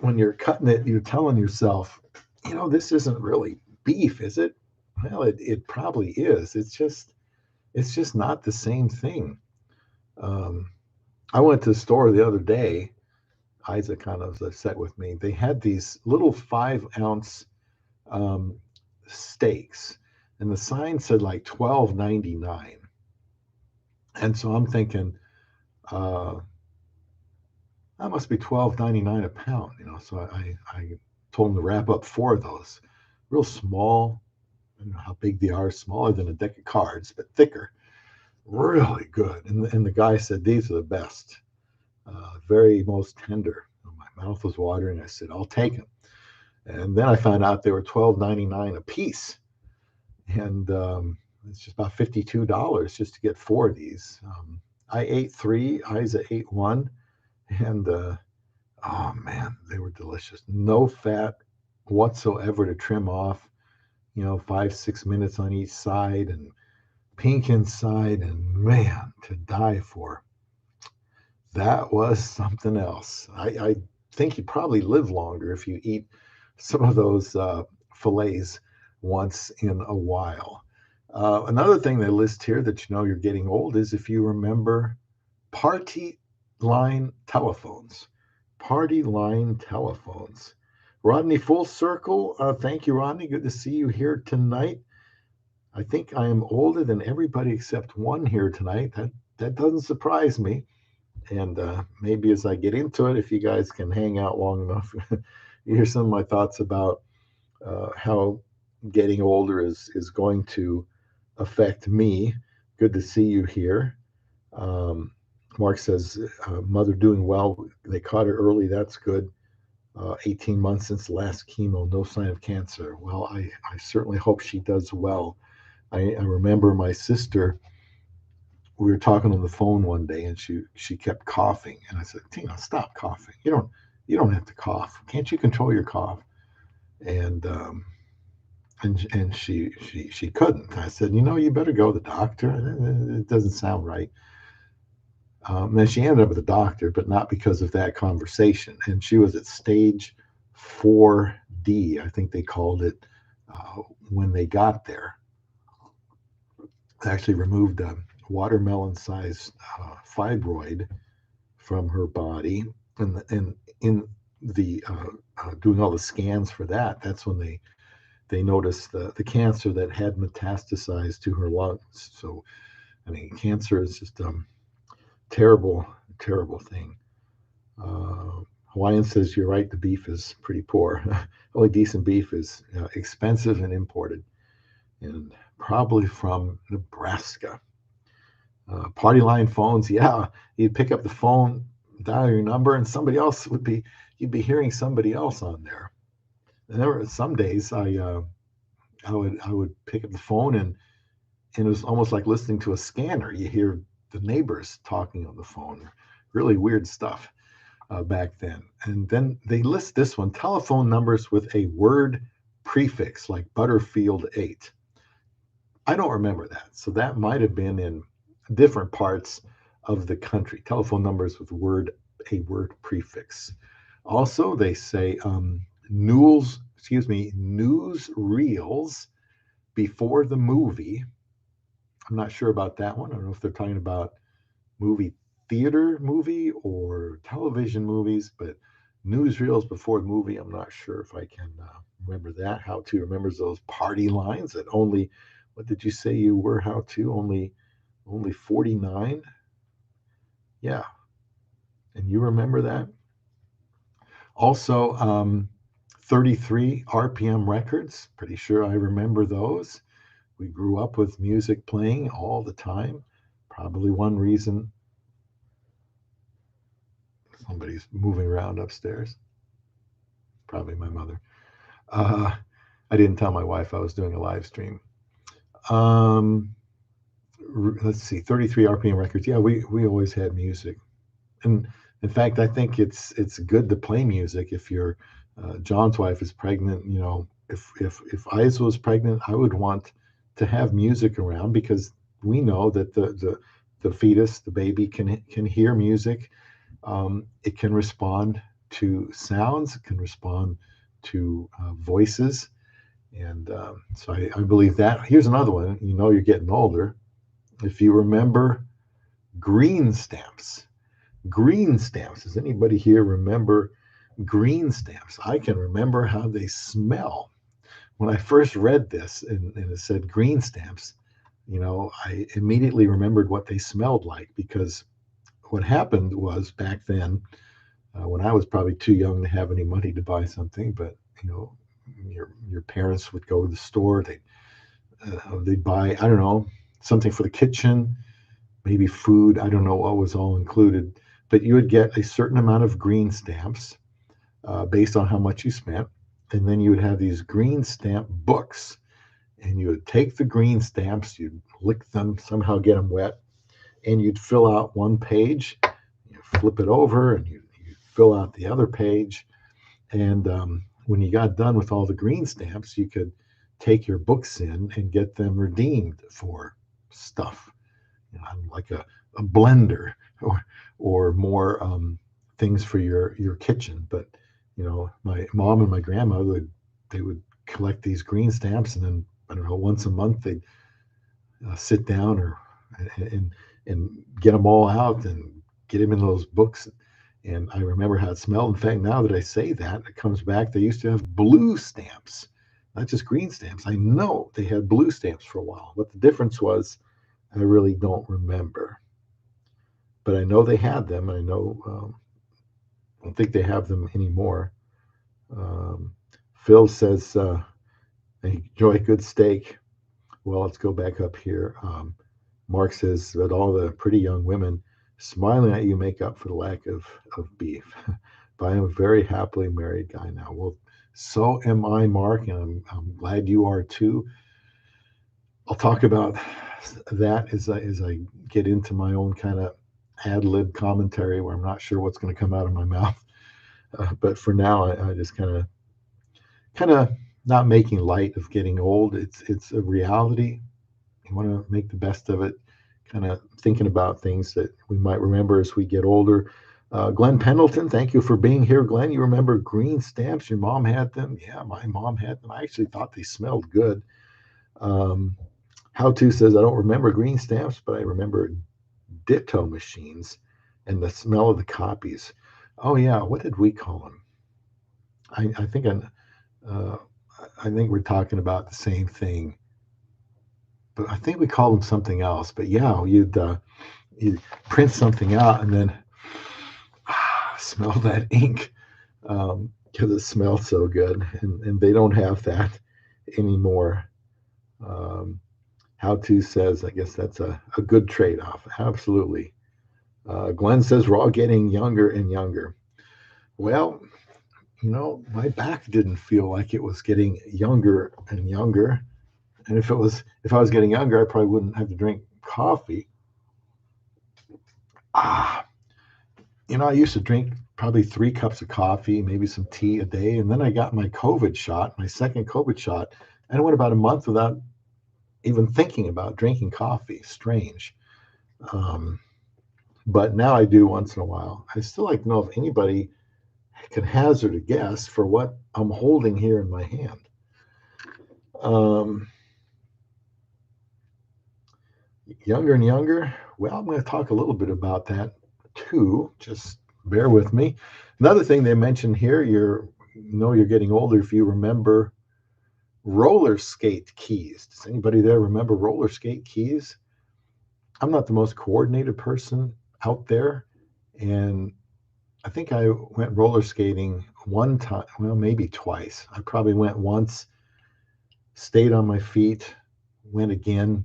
when you're cutting it, you're telling yourself, you know, this isn't really beef, is it? Well, it probably is. It's just not the same thing. Um, I went to the store the other day. Isaac kind of was upset with me. They had these little 5 ounce um, steaks, and the sign said like 12.99. And so I'm thinking, uh, that must be 12.99 a pound, you know. So I told him to wrap up 4 of those, real small. I don't know how big they are, smaller than a deck of cards, but thicker. Really good. And the guy said these are the best, very most tender. My mouth was watering. I said, I'll take them. And then I found out they were 12.99 a piece, and it's just about $52 just to get 4 of these. I ate 3. Isa ate 1, and oh man, they were delicious. No fat whatsoever to trim off. You know, 5 6 minutes on each side, and pink inside, and man, to die for. That was something else. I think you probably live longer if you eat some of those fillets once in a while. Another thing they list here that you know you're getting old is if you remember party line telephones. Party line telephones. Rodney, full circle. Thank you, Rodney. Good to see you here tonight. I think I am older than everybody except one here tonight. That doesn't surprise me. And maybe as I get into it, if you guys can hang out long enough, you hear some of my thoughts about how getting older is going to affect me. Good to see you here. Um, Mark says, mother doing well. They caught her early. That's good. 18 months since the last chemo, no sign of cancer. Well, I certainly hope she does well. I remember my sister, we were talking on the phone one day, and she kept coughing, and I said, Tina, stop coughing. You don't have to cough. Can't you control your cough? And and she couldn't. I said, you know, you better go to the doctor. It doesn't sound right. And she ended up with a doctor, but not because of that conversation. And she was at stage 4D, I think they called it, when they got there. They actually removed a watermelon-sized fibroid from her body, and in the doing all the scans for that, that's when they noticed the cancer that had metastasized to her lungs. So, I mean, cancer is just terrible, terrible thing. Hawaiian says you're right. The beef is pretty poor. Only decent beef is expensive and imported, and probably from Nebraska. Party line phones, yeah, you'd pick up the phone, dial your number, and somebody else you'd be hearing somebody else on there. And there were some days I would pick up the phone, and it was almost like listening to a scanner. You hear the neighbors talking on the phone, really weird stuff back then. And then they list this one: telephone numbers with a word prefix like Butterfield 8. I don't remember that, so that might have been in different parts of the country. Telephone numbers with a word prefix. Also, they say news reels before the movie. I'm not sure about that one. I don't know if they're talking about movie theater movie or television movies, but newsreels before the movie. I'm not sure if I can remember that. How to remembers those party lines that only, what did you say you were? How to only 49? Yeah, and you remember that? Also, 33 RPM records. Pretty sure I remember those. We grew up with music playing all the time. Probably one reason. Somebody's moving around upstairs. Probably my mother. Uh, I didn't tell my wife I was doing a live stream. Um, let's see, 33 RPM records. Yeah, we always had music, and in fact, I think it's good to play music if you're John's wife is pregnant. You know, if Isa was pregnant, I would want to have music around because we know that the fetus, the baby, can hear music. It can respond to sounds. It can respond to voices. And so I believe that. Here's another one. You know, you're getting older. If you remember green stamps, green stamps. Does anybody here remember green stamps? I can remember how they smell. When I first read this and it said green stamps, you know, I immediately remembered what they smelled like because what happened was back then, when I was probably too young to have any money to buy something, but you know, your parents would go to the store. They'd buy, I don't know, something for the kitchen, maybe food. I don't know what was all included, but you would get a certain amount of green stamps based on how much you spent, and then you would have these green stamp books, and you would take the green stamps, you'd lick them, somehow get them wet, and you'd fill out one page, you flip it over, and you fill out the other page. And when you got done with all the green stamps, you could take your books in and get them redeemed for stuff, you know, like a blender or more things for your kitchen. But you know, my mom and my grandmother, they would collect these green stamps, and then I don't know, once a month they'd sit down and and get them all out and get them in those books. And I remember how it smelled. In fact, now that I say that, it comes back. They used to have blue stamps, not just green stamps. I know they had blue stamps for a while. What the difference was, I really don't remember. But I know they had them. I know, I don't think they have them anymore. Um, Phil says, enjoy good steak. Well, let's go back up here. Mark says that all the pretty young women smiling at you make up for the lack of beef. But I am a very happily married guy now. Well, so am I, Mark, and I'm glad you are too. I'll talk about that as I get into my own kind of ad lib commentary where I'm not sure what's going to come out of my mouth. But for now, I just kind of not making light of getting old. It's a reality. You want to make the best of it, kind of thinking about things that we might remember as we get older. Glenn Pendleton, thank you for being here. Glenn, you remember green stamps? Your mom had them? Yeah, my mom had them. I actually thought they smelled good. Um, How To says, I don't remember green stamps, but I remember ditto machines and the smell of the copies. Oh, yeah, what did we call them? I think uh, I think we're talking about the same thing, but I think we called them something else. But yeah, you'd print something out and then smell that ink because it smells so good, and they don't have that anymore. Um, How To says, I guess that's a good trade off. Absolutely. Glenn says we're all getting younger and younger. Well, you know, my back didn't feel like it was getting younger and younger. And if I was getting younger, I probably wouldn't have to drink coffee. Ah, you know, I used to drink probably 3 cups of coffee, maybe some tea a day. And then I got my COVID shot, my second COVID shot, and I went about a month without even thinking about drinking coffee. Strange. Um, but now I do once in a while. I still like to know if anybody can hazard a guess for what I'm holding here in my hand. Um, Younger and younger. Well, I'm going to talk a little bit about that too. Just bear with me. Another thing they mentioned here, you're getting older if you remember roller skate keys. Does anybody there remember roller skate keys? I'm not the most coordinated person out there, and I think I went roller skating one time, well, maybe twice. I probably went once, stayed on my feet, went again.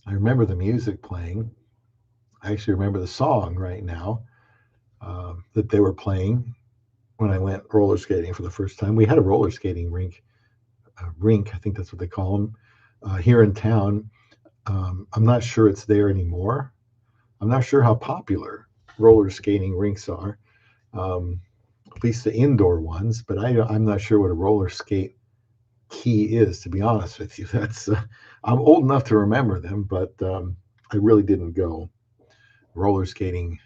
I remember the music playing. I actually remember the song right now that they were playing when I went roller skating for the first time. We had a roller skating rink, I think that's what they call them, here in town. I'm not sure it's there anymore. I'm not sure how popular roller skating rinks are, at least the indoor ones, but I'm not sure what a roller skate key is, to be honest with you. That's I'm old enough to remember them, but I really didn't go roller skating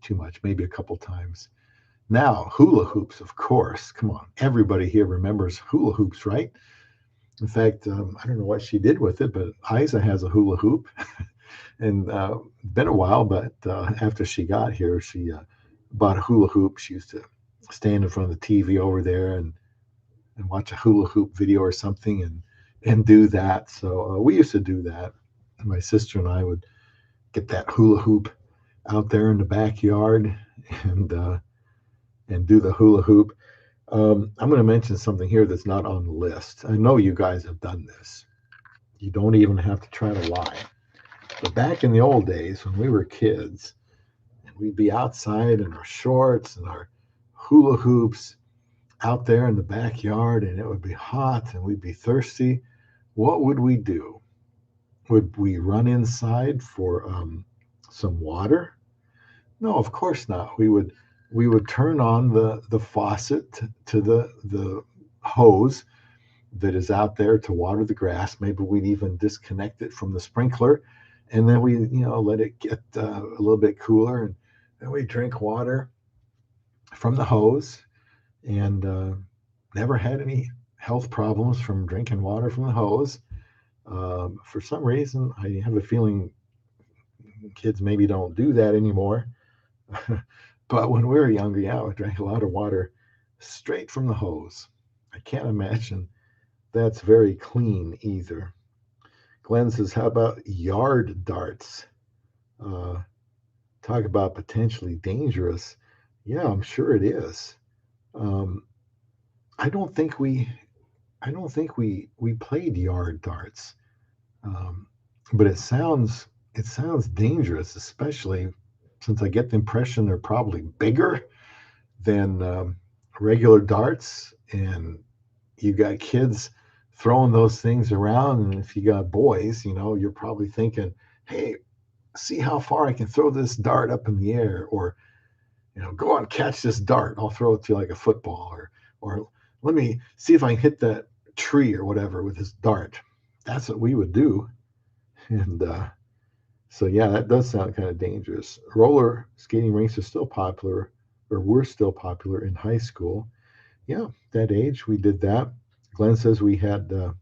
too much, maybe a couple times. Now, hula hoops, of course. Come on, everybody here remembers hula hoops, right? In fact, I don't know what she did with it, but Isa has a hula hoop, and been a while. But after she got here, she bought a hula hoop. She used to stand in front of the TV over there and watch a hula hoop video or something, and do that. So we used to do that. My sister and I would get that hula hoop out there in the backyard and uh, and do the hula hoop. I'm going to mention something here that's not on the list. I know you guys have done this. You don't even have to try to lie. But back in the old days when we were kids, and we'd be outside in our shorts and our hula hoops out there in the backyard, and it would be hot and we'd be thirsty. What would we do? Would we run inside for some water? No, of course not. We would turn on the faucet to the hose that is out there to water the grass. Maybe we'd even disconnect it from the sprinkler, and then we let it get a little bit cooler, and then we drink water from the hose, and never had any health problems from drinking water from the hose. For some reason, I have a feeling kids maybe don't do that anymore. But when we were younger, yeah, we drank a lot of water straight from the hose. I can't imagine that's very clean either. Glenn says, how about yard darts? Uh, Talk about potentially dangerous. Yeah, I'm sure it is. Um, I don't think we, I don't think we played yard darts, um, but it sounds dangerous, especially since I get the impression they're probably bigger than regular darts, and you got kids throwing those things around. And if you got boys, you're probably thinking, hey, see how far I can throw this dart up in the air, or go on, catch this dart. I'll throw it to you like a football, or let me see if I can hit that tree or whatever with this dart. That's what we would do. And so, yeah, that does sound kind of dangerous. Roller skating rinks are still popular, or were still popular in high school. Yeah, that age we did that. Glenn says we had a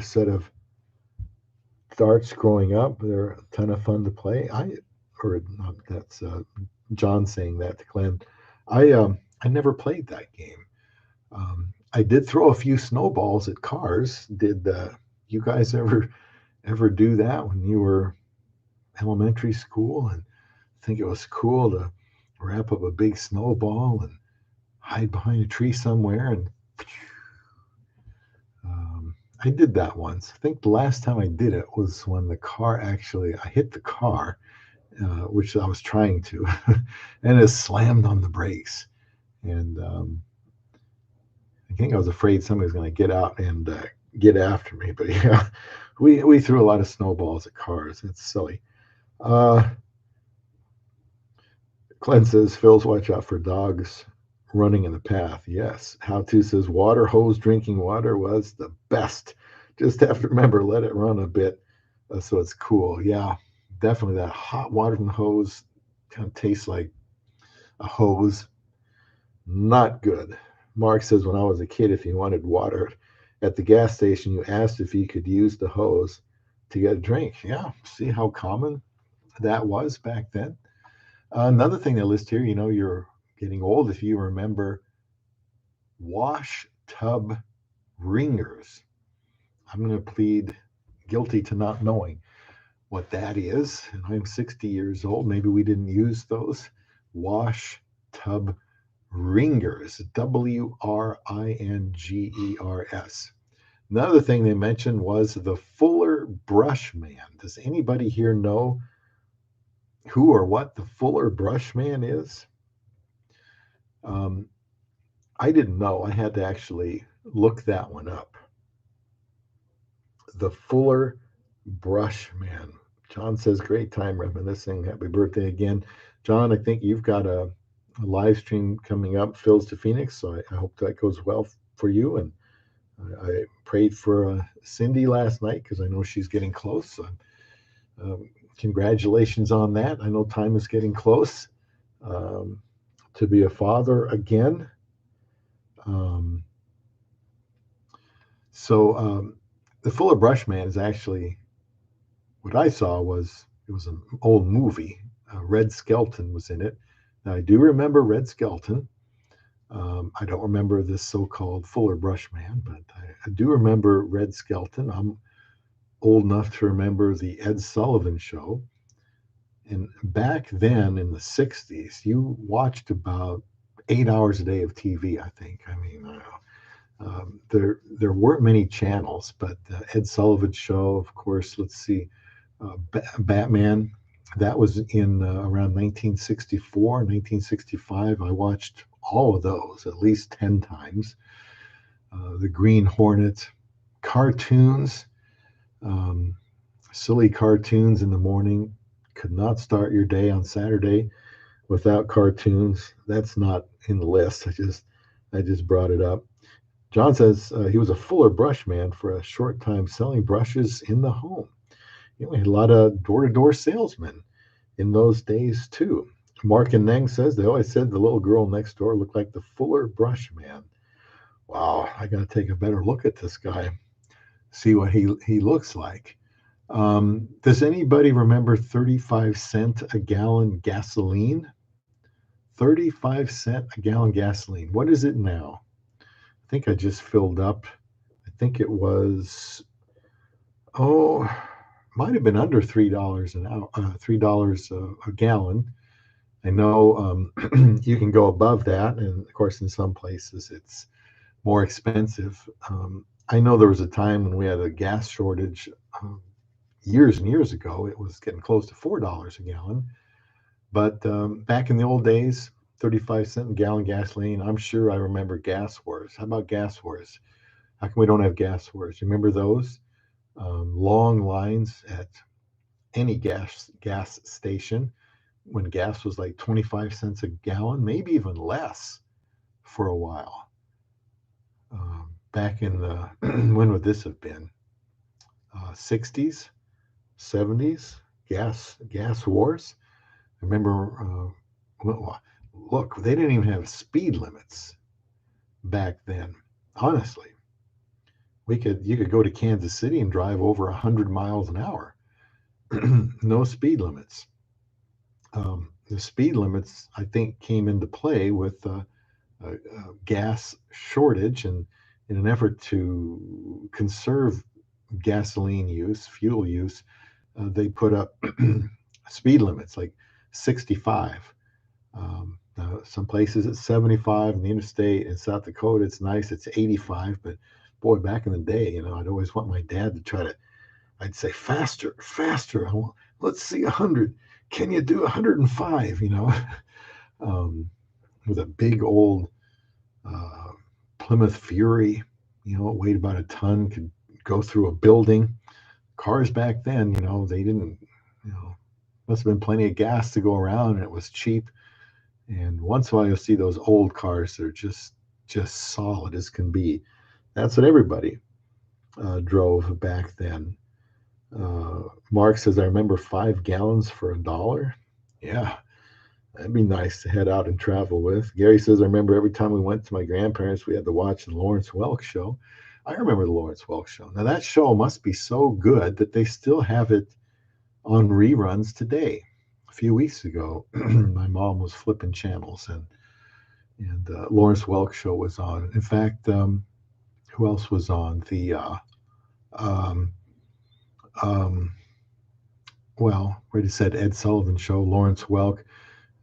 set of darts growing up. They're a ton of fun to play. Or not, that's John saying that to Glenn. I never played that game. I did throw a few snowballs at cars. Did you guys ever do that when you were elementary school? And think it was cool to wrap up a big snowball and hide behind a tree somewhere. And I did that once. I think the last time I did it was when I hit the car, which I was trying to, and it slammed on the brakes. And I think I was afraid somebody was going to get out and get after me. But yeah, we threw a lot of snowballs at cars. It's silly. Uh, Glenn says, Phil's watch out for dogs running in the path. Yes. How to says, water hose drinking water was the best. Just have to remember, let it run a bit so it's cool. Yeah, definitely that hot water from the hose kind of tastes like a hose. Not good. Mark says, when I was a kid, if you wanted water at the gas station, you asked if you could use the hose. to get a drink. Yeah, see how common that was back then. Another thing they list here, you're getting old if you remember wash tub ringers. I'm going to plead guilty to not knowing what that is. And I'm 60 years old. Maybe we didn't use those. Wash tub ringers, Wringers. Another thing they mentioned was the Fuller Brush Man. Does anybody here know who or what the Fuller Brush Man is? I didn't know. I had to actually look that one up. The Fuller Brush Man. John says, great time reminiscing. Happy birthday again. John, I think you've got a live stream coming up, Phil's to Phoenix. So I hope that goes well for you. And I prayed for Cindy last night because I know she's getting close. So, congratulations on that. I know time is getting close to be a father again. The Fuller Brush Man is actually, what I saw was, it was an old movie. Red Skelton was in it. Now, I do remember Red Skelton. I don't remember this so-called Fuller Brush Man, but I do remember Red Skelton. I'm old enough to remember the Ed Sullivan Show. And back then in the 60s, you watched about 8 hours a day of TV, I think. I mean, there weren't many channels, but Ed Sullivan Show, of course, let's see, Batman, that was in around 1964, 1965. I watched all of those at least 10 times. The Green Hornet, cartoons, silly cartoons in the morning. Could not start your day on Saturday without cartoons. That's not in the list. I just brought it up. John says he was a Fuller Brush Man for a short time selling brushes in the home. We had a lot of door-to-door salesmen in those days too. Mark and Neng says they always said the little girl next door looked like the Fuller Brush Man. Wow, I got to take a better look at this guy, see what he looks like. Does anybody remember 35 cent a gallon gasoline? 35 cent a gallon gasoline. What is it now? I think I just filled up. I think it was, might have been under $3 an hour, $3 a gallon. I know you can go above that, and of course, in some places it's more expensive. I know there was a time when we had a gas shortage years and years ago. It was getting close to $4 a gallon. But back in the old days, 35 cent a gallon gasoline. I'm sure I remember gas wars. How about gas wars? How come we don't have gas wars? You remember those? Long lines at any gas station when gas was like 25 cents a gallon, maybe even less for a while. Back in the, when would this have been? 60s, 70s, gas wars. I remember, look, they didn't even have speed limits back then. Honestly, you could go to Kansas City and drive over 100 miles an hour. No speed limits. The speed limits, I think, came into play with a gas shortage, and in an effort to conserve gasoline use, fuel use, they put up speed limits like 65. Some places it's 75 in the interstate. In South Dakota, it's nice, it's 85. But boy, back in the day, I'd always want my dad to try to, I'd say, faster. Let's see 100. Can you do 105? With a big old Plymouth Fury, it weighed about a ton, could go through a building. Cars back then, they didn't, must have been plenty of gas to go around, and it was cheap. And once in a while, you'll see those old cars that are just solid as can be. That's what everybody drove back then. Mark says, I remember 5 gallons for $1. Yeah, that'd be nice to head out and travel with. Gary says, I remember every time we went to my grandparents, we had to watch the Lawrence Welk show. I remember the Lawrence Welk Show. Now that show must be so good that they still have it on reruns today. A few weeks ago, my mom was flipping channels, and Lawrence Welk Show was on. In fact, who else was on? Um, um, well, already said Ed Sullivan Show, Lawrence Welk.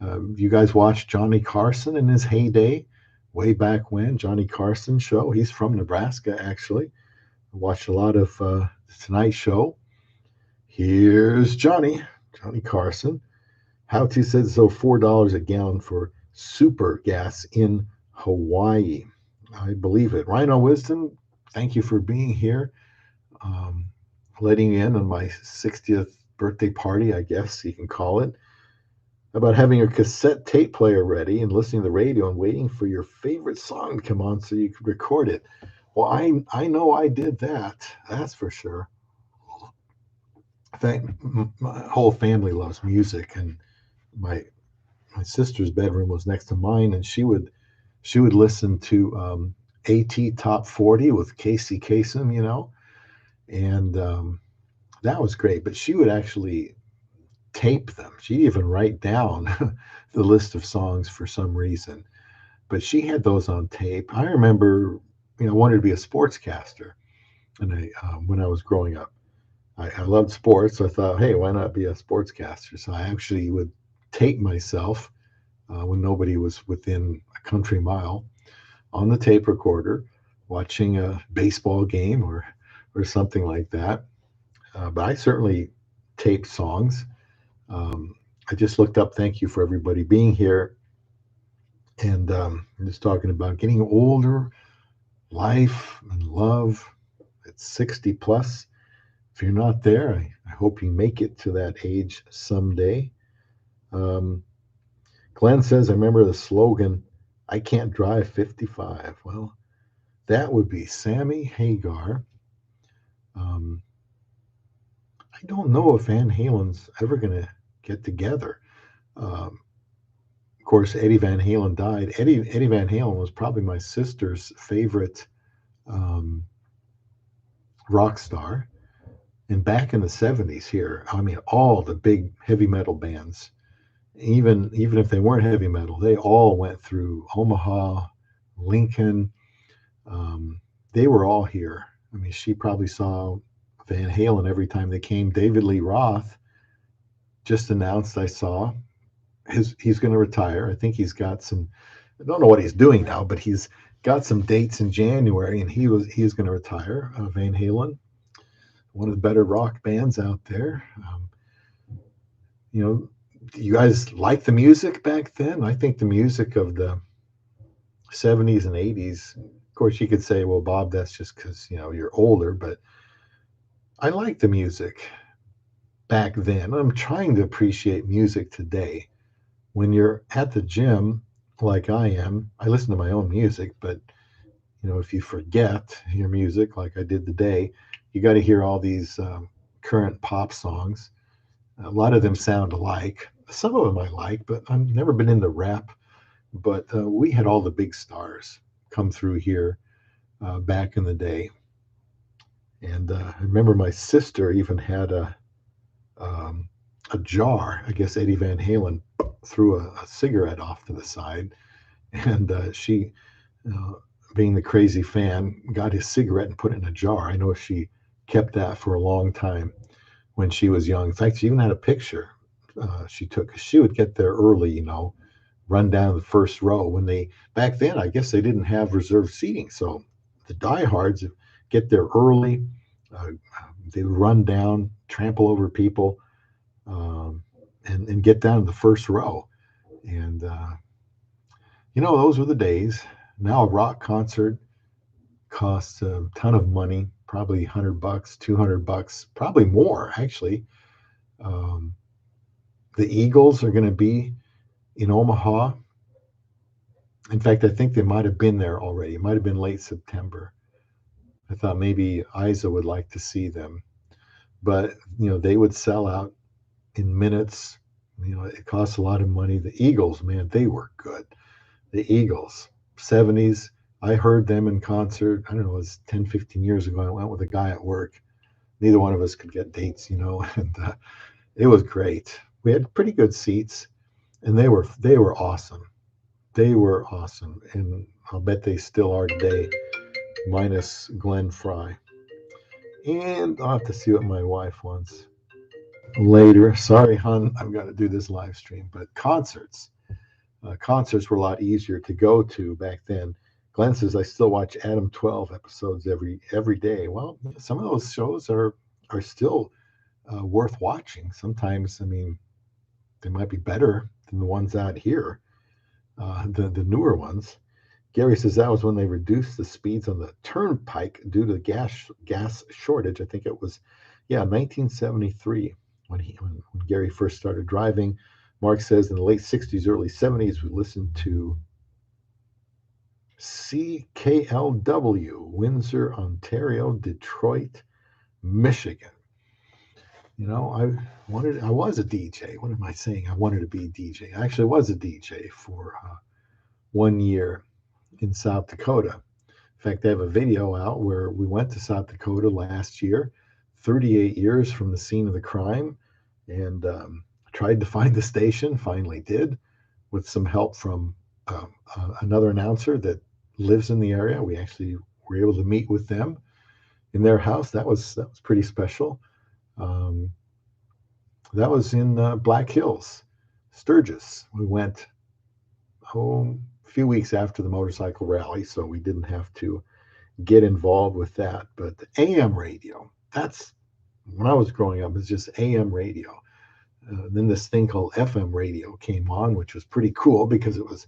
You guys watched Johnny Carson in his heyday, way back when? Johnny Carson Show. He's from Nebraska, actually. I watched a lot of The Tonight Show. Here's Johnny Carson. How to said so $4 a gallon for super gas in Hawaii. I believe it. Rhino Wisdom, thank you for being here. Um, letting in on my 60th birthday party, I guess you can call it, about having a cassette tape player ready and listening to the radio and waiting for your favorite song to come on so you could record it. Well, I know I did that. That's for sure. In fact, my whole family loves music, and my my sister's bedroom was next to mine, and she would listen to AT Top 40 with Casey Kasem, and that was great. But she would actually tape them. She'd even write down the list of songs for some reason. But she had those on tape. I remember, I wanted to be a sportscaster, and when I was growing up, I loved sports. So I thought, hey, why not be a sportscaster? So I actually would tape myself when nobody was within a country mile on the tape recorder, watching a baseball game or something like that. But I certainly taped songs. I just looked up. Thank you for everybody being here. And I'm just talking about getting older, life and love at 60 plus. If you're not there, I hope you make it to that age someday. Glenn says, I remember the slogan, I can't drive 55. Well, that would be Sammy Hagar. I don't know if Van Halen's ever going to get together. Of course, Eddie Van Halen died. Eddie Van Halen was probably my sister's favorite rock star. And back in the 70s here, I mean, all the big heavy metal bands, even if they weren't heavy metal, they all went through Omaha, Lincoln. They were all here. I mean, she probably saw Van Halen every time they came. David Lee Roth just announced, I saw, he's going to retire. I think he's got some, I don't know what he's doing now, but he's got some dates in January, and he's going to retire. Van Halen, one of the better rock bands out there. You guys like the music back then? I think the music of the 70s and 80s, of course, you could say, well, Bob, that's just because, you're older, but I like the music back then. I'm trying to appreciate music today. When you're at the gym, like I am, I listen to my own music, but, if you forget your music, like I did today, you got to hear all these current pop songs. A lot of them sound alike. Some of them I like, but I've never been into rap. But we had all the big stars come through here back in the day. And I remember my sister even had a jar. I guess Eddie Van Halen threw a cigarette off to the side. And she, being the crazy fan, got his cigarette and put it in a jar. I know she kept that for a long time when she was young. In fact, she even had a picture she took. She would get there early, run down the first row. Back then, I guess they didn't have reserved seating. So the diehards get there early. They would run down, trample over people, and get down to the first row. And, those were the days. Now a rock concert costs a ton of money, probably $100, $200, probably more, actually. The Eagles are going to be in Omaha. In fact, I think they might have been there already. It might have been late September. I thought maybe Isa would like to see them. But, they would sell out in minutes. It costs a lot of money. The Eagles, man, they were good. The Eagles, 70s. I heard them in concert. I don't know, it was 10, 15 years ago. I went with a guy at work. Neither one of us could get dates, and it was great. We had pretty good seats, and they were awesome. They were awesome, and I'll bet they still are today, minus Glenn Fry. And I'll have to see what my wife wants later. Sorry, hon, I've got to do this live stream. But concerts were a lot easier to go to back then. Glenn says I still watch Adam 12 episodes every day. Well, some of those shows are still worth watching. Sometimes, I mean, they might be better than the ones out here, the newer ones. Gary says that was when they reduced the speeds on the turnpike due to the gas shortage. I think it was, yeah, 1973 when Gary first started driving. Mark says in the late 60s, early 70s, we listened to CKLW, Windsor, Ontario, Detroit, Michigan. I was a DJ. What am I saying? I wanted to be a DJ. I actually was a DJ for 1 year in South Dakota. In fact, I have a video out where we went to South Dakota last year, 38 years from the scene of the crime, and tried to find the station, finally did, with some help from another announcer that lives in the area. We actually were able to meet with them in their house. That was pretty special. That was in Black Hills, Sturgis. We went home a few weeks after the motorcycle rally, so we didn't have to get involved with that. But the AM radio, that's when I was growing up, it was just AM radio. Then this thing called FM radio came on, which was pretty cool because it was,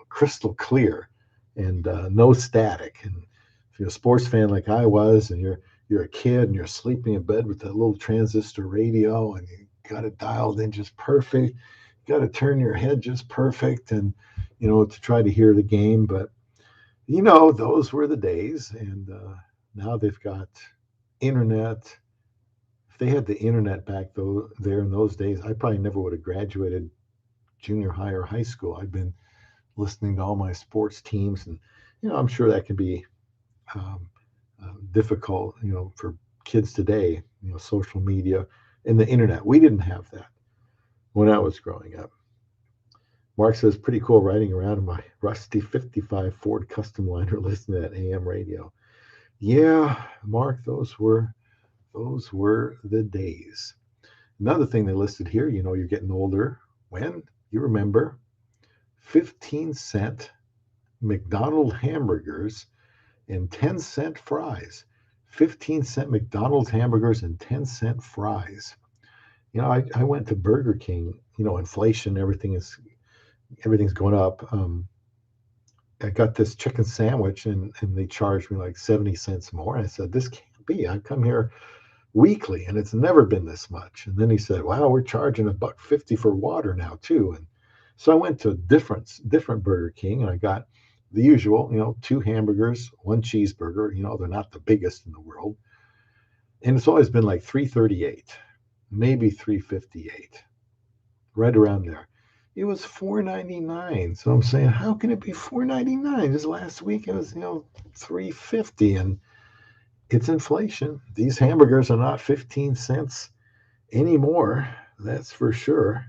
crystal clear and no static. And if you're a sports fan like I was, and you're a kid and you're sleeping in bed with that little transistor radio, and you got it dialed in just perfect, you got to turn your head just perfect, and to try to hear the game. But those were the days, and now they've got internet. If they had the internet back there in those days, I probably never would have graduated junior high or high school. I've been listening to all my sports teams, and I'm sure that can be difficult, for kids today. Social media and the internet. We didn't have that when I was growing up. Mark says, pretty cool riding around in my rusty 55 Ford Custom Liner listening to that AM radio. Yeah, Mark, those were the days. Another thing they listed here, you're getting older when you remember 15-cent McDonald's hamburgers and 10-cent fries. 15-cent McDonald's hamburgers and 10-cent fries. I went to Burger King. Inflation, everything's going up. I got this chicken sandwich and they charged me like 70 cents more. And I said, this can't be. I come here weekly and it's never been this much. And then he said, wow, we're charging $1.50 for water now too. And so I went to a different Burger King, and I got the usual, 2 hamburgers, 1 cheeseburger. They're not the biggest in the world. And it's always been like $3.38, maybe $3.58, right around there. It was $4.99. So I'm saying, how can it be $4.99? Just last week it was, $3.50, and it's inflation. These hamburgers are not 15 cents anymore. That's for sure.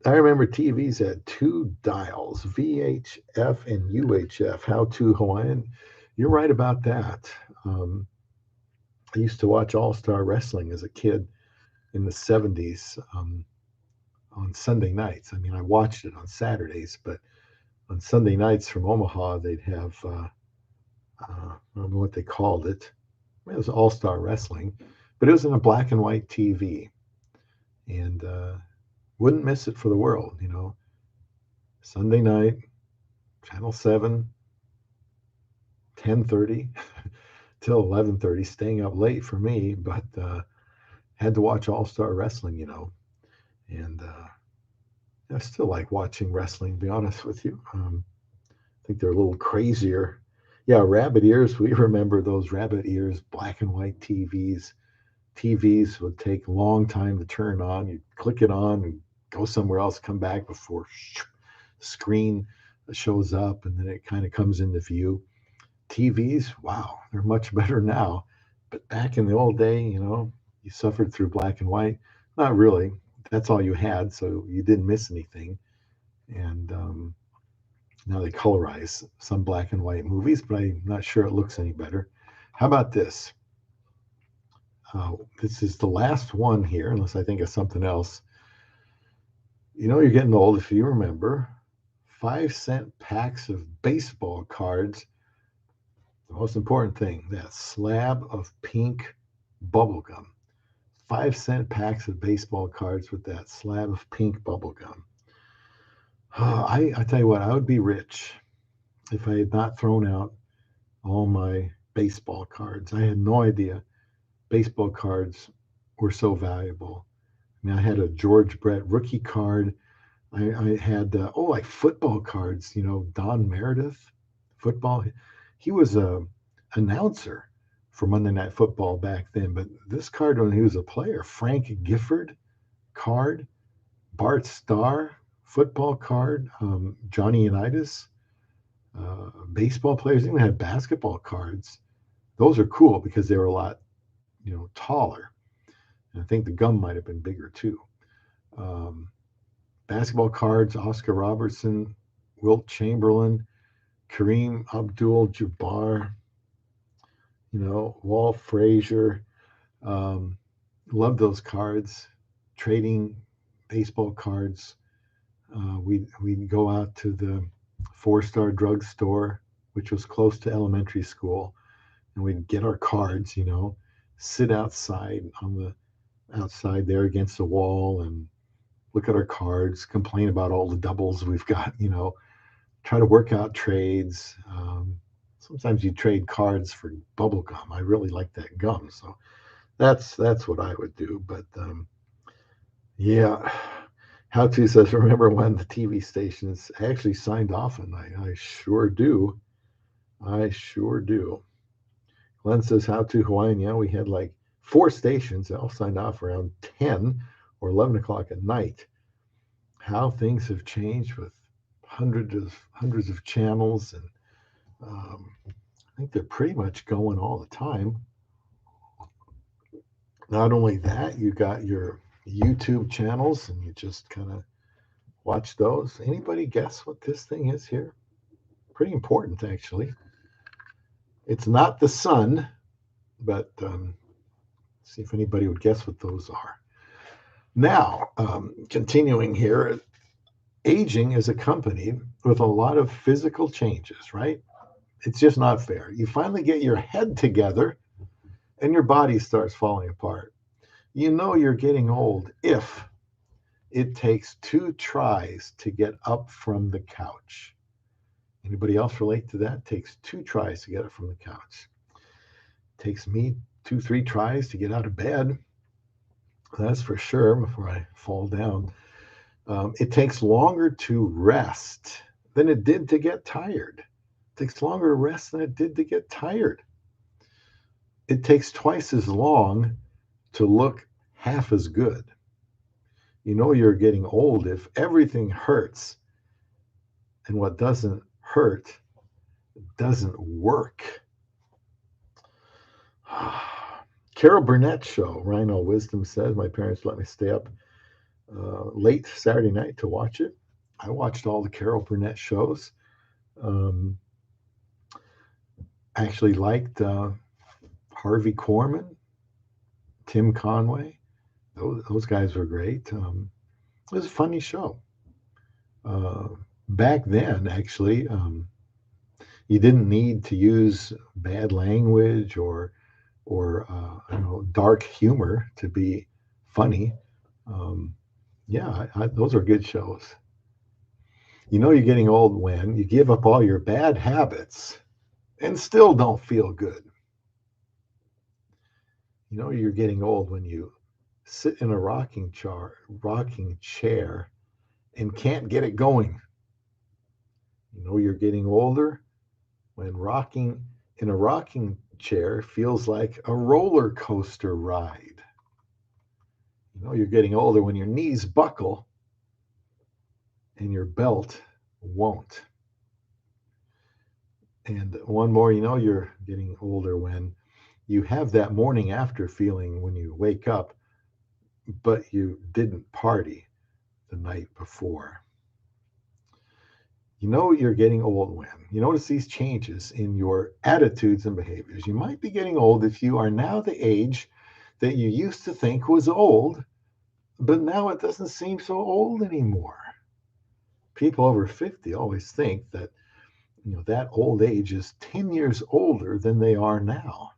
I remember TVs had 2 dials, VHF and UHF, How to Hawaiian. You're right about that. I used to watch All-Star Wrestling as a kid in the 70s on Sunday nights. I mean, I watched it on Saturdays, but on Sunday nights from Omaha, they'd have, I don't know what they called it. It was All-Star Wrestling, but it was in a black and white TV. And wouldn't miss it for the world, Sunday night, Channel 7, 10:30 till 11:30, staying up late for me, but had to watch All-Star Wrestling, and I still like watching wrestling, to be honest with you. I think they're a little crazier. Yeah, rabbit ears. We remember those rabbit ears, black and white TVs. TVs would take a long time to turn on. You'd click it on and go somewhere else, come back before screen shows up and then it kind of comes into view. TVs, wow, they're much better now. But back in the old day, you suffered through black and white. Not really. That's all you had, so you didn't miss anything. And now they colorize some black and white movies, but I'm not sure it looks any better. How about this? This is the last one here, unless I think of something else. You're getting old if you remember 5-cent packs of baseball cards. The most important thing, that slab of pink bubble gum. 5-cent packs of baseball cards with that slab of pink bubble gum. I tell you what, I would be rich if I had not thrown out all my baseball cards. I had no idea baseball cards were so valuable. I mean, I had a George Brett rookie card. I had like football cards. Don Meredith, football. He was a announcer for Monday Night Football back then. But this card when he was a player, Frank Gifford card, Bart Starr football card, Johnny Unitas, baseball players even had basketball cards. Those are cool because they were a lot, taller. And I think the gum might have been bigger too. Basketball cards, Oscar Robertson, Wilt Chamberlain, Kareem Abdul-Jabbar, Walt Frazier. Loved those cards. Trading baseball cards. We'd go out to the 4-Star drugstore, which was close to elementary school, and we'd get our cards, sit outside outside there against the wall and look at our cards, complain about all the doubles we've got, try to work out trades. Sometimes you trade cards for bubble gum. I really like that gum, so that's what I would do. But yeah, How To says, remember when the TV stations actually signed off at night? I sure do. I sure do. Glenn says, How To Hawaiian. Yeah, we had like 4 stations. They all signed off around 10 or 11 o'clock at night. How things have changed with hundreds of channels, and I think they're pretty much going all the time. Not only that, you got your YouTube channels, and you just kind of watch those. Anybody guess what this thing is here? Pretty important, actually. It's not the sun, but see if anybody would guess what those are. Now, continuing here, aging is accompanied with a lot of physical changes, right? It's just not fair. You finally get your head together and your body starts falling apart. You're getting old if it takes 2 tries to get up from the couch. Anybody else relate to that? It takes 2 tries to get up from the couch. It takes me 2-3 tries to get out of bed. That's for sure, before I fall down. It takes longer to rest than it did to get tired. It takes longer to rest than it did to get tired. It takes twice as long to look half as good. You're getting old if everything hurts, and what doesn't hurt doesn't work. Carol Burnett show, Rhino Wisdom says, my parents let me stay up late Saturday night to watch it. I watched all the Carol Burnett shows. Actually liked Harvey Korman, Tim Conway. Those guys were great. It was a funny show. Back then, actually, you didn't need to use bad language or dark humor to be funny. Those are good shows. You're getting old when you give up all your bad habits and still don't feel good. You're getting old when you sit in a rocking chair and can't get it going. You're getting older when rocking in a rocking chair feels like a roller coaster ride. You're getting older when your knees buckle and your belt won't. And one more, you're getting older when you have that morning after feeling when you wake up, but you didn't party the night before. You're getting old when you notice these changes in your attitudes and behaviors. You might be getting old if you are now the age that you used to think was old, but now it doesn't seem so old anymore. People over 50 always think that that old age is 10 years older than they are now.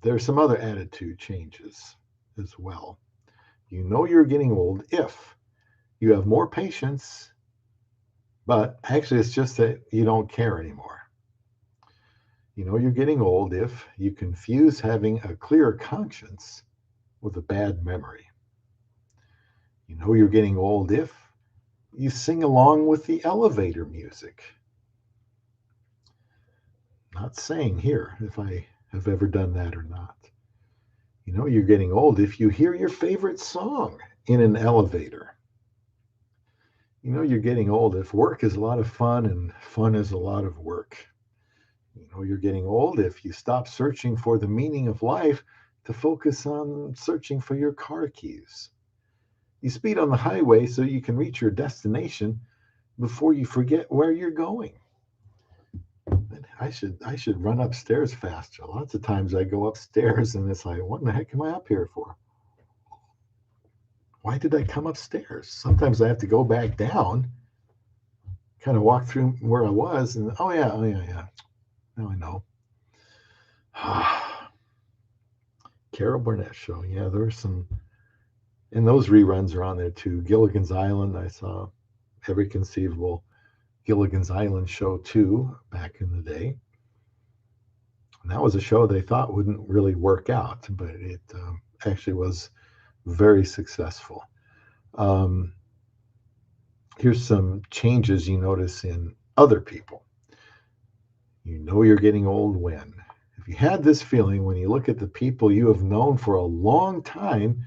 There are some other attitude changes as well. You're getting old if you have more patience, but actually it's just that you don't care anymore. You're getting old if you confuse having a clear conscience with a bad memory. You're getting old if you sing along with the elevator music. Not saying here if I have ever done that or not. You're getting old if you hear your favorite song in an elevator. You're getting old if work is a lot of fun and fun is a lot of work. You're getting old if you stop searching for the meaning of life to focus on searching for your car keys. You speed on the highway so you can reach your destination before you forget where you're going. I should run upstairs faster. Lots of times I go upstairs and it's like, what in the heck am I up here for? Why did I come upstairs? Sometimes I have to go back down, kind of walk through where I was, and oh yeah. Now I know. Carol Burnett show. Yeah, there's some, and those reruns are on there too. Gilligan's Island. I saw every conceivable Gilligan's Island show too back in the day. And that was a show they thought wouldn't really work out, but it actually was very successful. Um, Here's some changes you notice in other people. You're getting old when. If you had this feeling when you look at the people you have known for a long time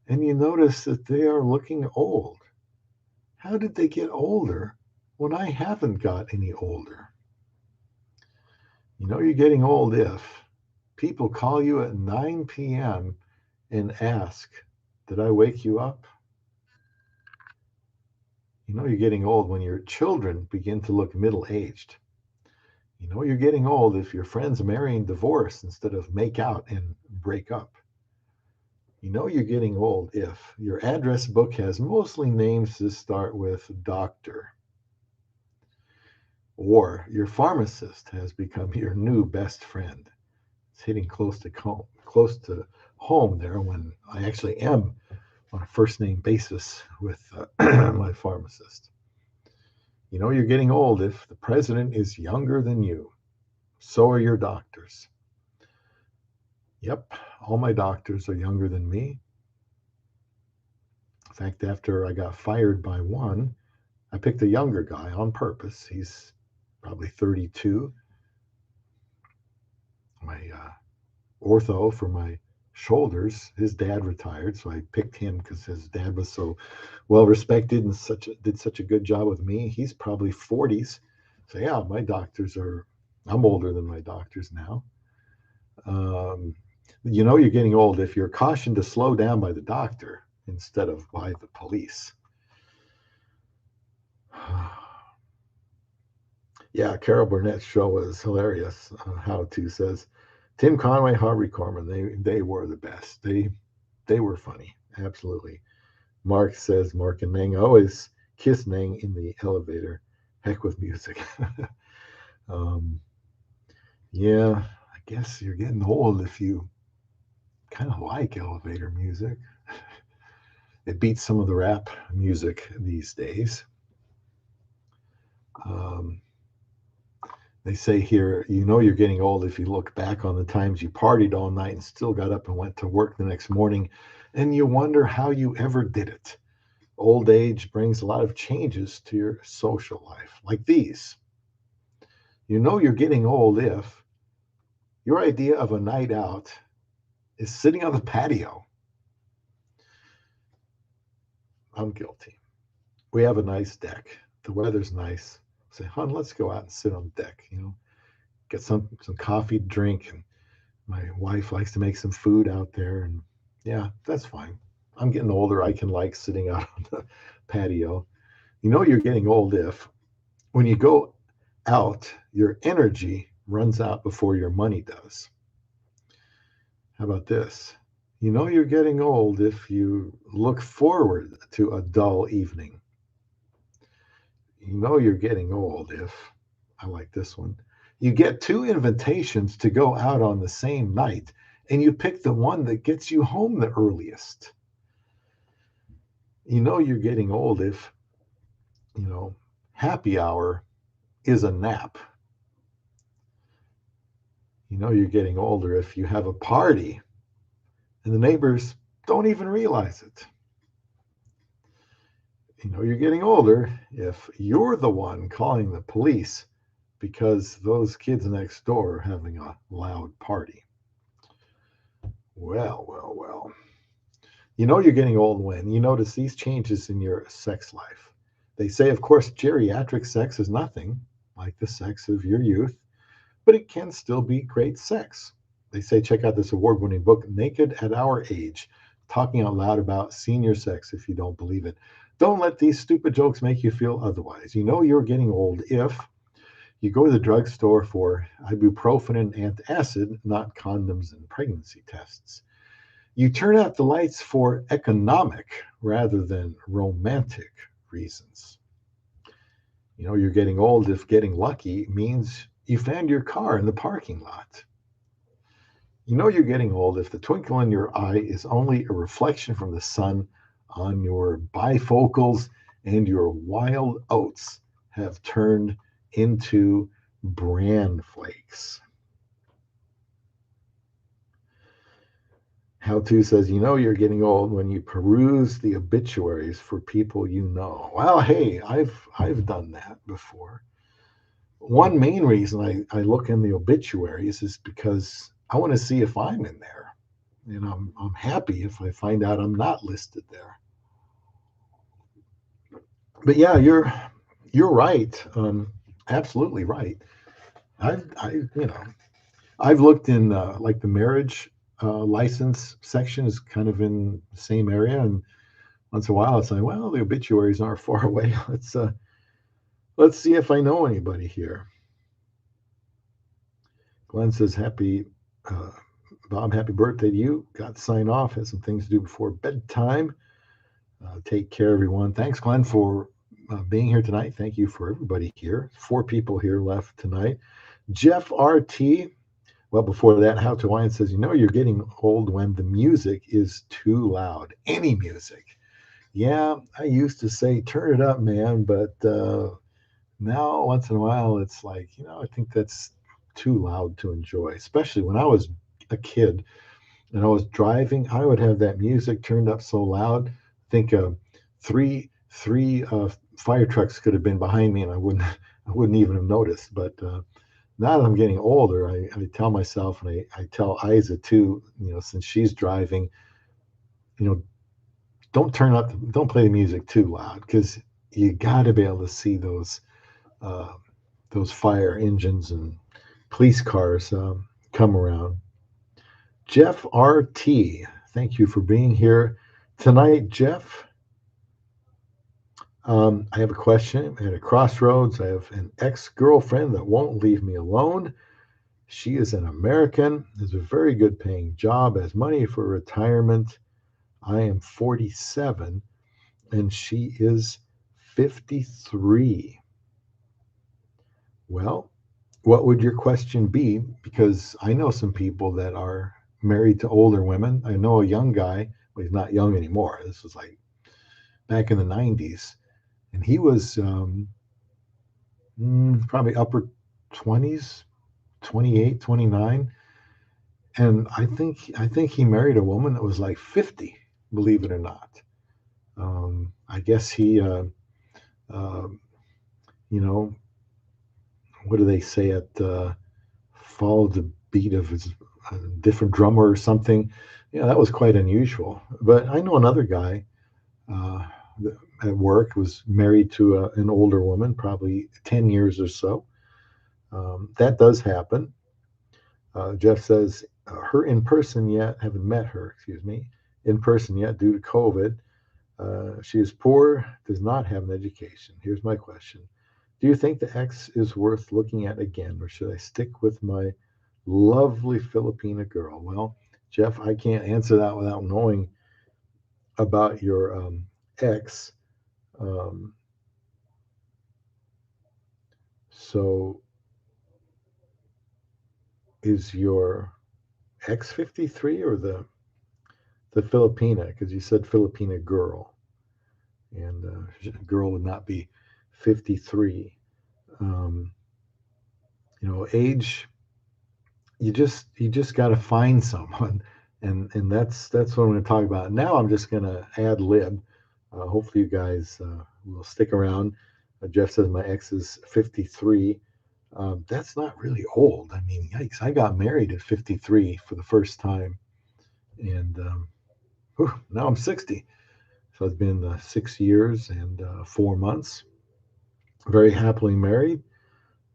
and you notice that they are looking old. How did they get older when I haven't got any older? You're getting old if people call you at 9 p.m. and ask, did I wake you up? You're getting old when your children begin to look middle-aged. You're getting old if your friends marry and divorce instead of make out and break up. You're getting old if your address book has mostly names that start with doctor. Or your pharmacist has become your new best friend. It's hitting close to home there when I actually am on a first name basis with my pharmacist. You're getting old if the president is younger than you. So are your doctors. Yep, all my doctors are younger than me. In fact, after I got fired by one, I picked a younger guy on purpose. He's probably 32. My ortho for my shoulders, his dad retired, so I picked him because his dad was so well respected and did such a good job with me. He's probably 40s. So yeah, I'm older than my doctors now. You're getting old if you're cautioned to slow down by the doctor instead of by the police. Yeah, Carol Burnett's show was hilarious. How to says Tim Conway, Harvey Korman, they were the best. They were funny, absolutely. Mark says Mark and Nang always kiss Nang in the elevator. Heck with music. Yeah, I guess you're getting old if you kind of like elevator music. It beats some of the rap music these days. They say here, you're getting old if you look back on the times you partied all night and still got up and went to work the next morning, and you wonder how you ever did it. Old age brings a lot of changes to your social life, like these. You're getting old if your idea of a night out is sitting on the patio. I'm guilty. We have a nice deck. The weather's nice. Say, hon, let's go out and sit on the deck. get some coffee to drink, and my wife likes to make some food out there, and yeah, that's fine. I'm getting older. I can like sitting out on the patio. You're getting old if when you go out, your energy runs out before your money does. How about this? You're getting old if you look forward to a dull evening. You're getting old if, I like this one, you get two invitations to go out on the same night and you pick the one that gets you home the earliest. You're getting old if, you know, happy hour is a nap. You're getting older if you have a party and the neighbors don't even realize it. You're getting older if you're the one calling the police because those kids next door are having a loud party. Well, well, well. You're getting old when you notice these changes in your sex life. They say, of course, geriatric sex is nothing like the sex of your youth, but it can still be great sex. They say, check out this award winning book, Naked at Our Age, talking out loud about senior sex if you don't believe it. Don't let these stupid jokes make you feel otherwise. You're getting old if you go to the drugstore for ibuprofen and antacid, not condoms and pregnancy tests. You turn out the lights for economic rather than romantic reasons. You're getting old if getting lucky means you found your car in the parking lot. You're getting old if the twinkle in your eye is only a reflection from the sun on your bifocals and your wild oats have turned into bran flakes. How to says, you're getting old when you peruse the obituaries for people you know. Well, hey, I've done that before. One main reason I look in the obituaries is because I want to see if I'm in there. And I'm happy if I find out I'm not listed there. But yeah, you're right. Absolutely right. I've looked in like the marriage license section is kind of in the same area, and once in a while it's like, well, the obituaries aren't far away. Let's see if I know anybody here. Glenn says, "Happy Bob, happy birthday to you. Got to sign off. Had some things to do before bedtime. Take care, everyone. Thanks, Glenn, for being here tonight. Thank you for everybody here. 4 people here left tonight. Jeff RT. Well, before that, How to Wine says, you're getting old when the music is too loud. Any music. Yeah, I used to say, turn it up, man. But now, once in a while, it's like, I think that's too loud to enjoy. Especially when I was a kid and I was driving, I would have that music turned up so loud. I think three fire trucks could have been behind me and I wouldn't even have noticed. But now that I'm getting older, I tell myself, and I tell Isa too, since she's driving, don't play the music too loud, because you got to be able to see those fire engines and police cars come around. Jeff RT, thank you for being here tonight, Jeff. I have a question. At a crossroads, I have an ex-girlfriend that won't leave me alone. She is an American, has a very good paying job, has money for retirement. I am 47 and she is 53. Well, what would your question be? Because I know some people that are married to older women. I know a young guy, well, he's not young anymore. This was like back in the 90s. And he was probably upper 20s, 28, 29. And I think he married a woman that was like 50, believe it or not. I guess he, what do they say followed the beat of his different drummer or something. That was quite unusual. But I know another guy at work was married to an older woman, probably 10 years or so. That does happen. Jeff says, her in person yet, haven't met her, excuse me, in person yet due to COVID. She is poor, does not have an education. Here's my question. Do you think the ex is worth looking at again, or should I stick with my lovely Filipina girl? Well, Jeff, I can't answer that without knowing about your ex. Um, so, is your ex 53 or the Filipina? Because you said Filipina girl, and girl would not be 53. Um, age, you just got to find someone, and that's what I'm going to talk about. Now I'm just going to ad lib. Hopefully you guys will stick around. Jeff says my ex is 53. That's not really old. I mean, yikes! I got married at 53 for the first time, and whew, now I'm 60. So it's been 6 years and 4 months. Very happily married.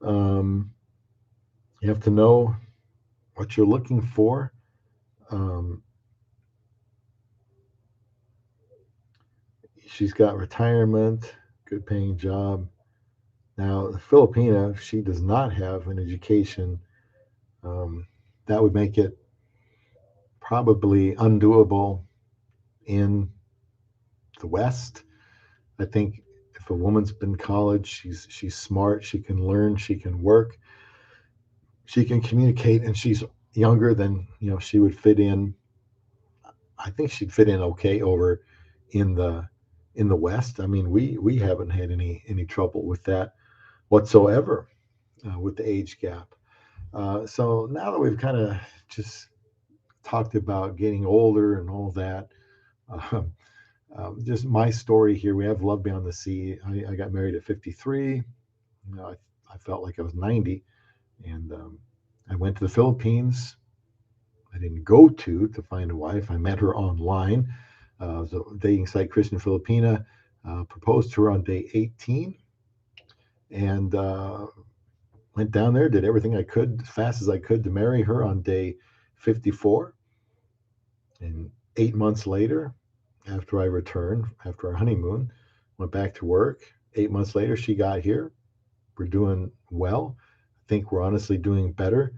Um, you have to know what you're looking for. Um, she's got retirement, good paying job. Now, the Filipina, she does not have an education. Um, that would make it probably undoable in the West. I think if a woman's been in college, she's smart, she can learn, she can work, she can communicate, and she's younger than she would fit in. I think she'd fit in okay over in the West. I mean, we haven't had any trouble with that whatsoever with the age gap. So now that we've kind of just talked about getting older and all that, um, just my story here. We have love beyond the sea. I got married at 53. I felt like I was 90, and I went to the Philippines. I didn't go to find a wife. I met her online. So dating site Christian Filipina, proposed to her on day 18, and went down there, did everything I could as fast as I could to marry her on day 54. And 8 months later, after I returned, after our honeymoon, went back to work. 8 months later, she got here. We're doing well. I think we're honestly doing better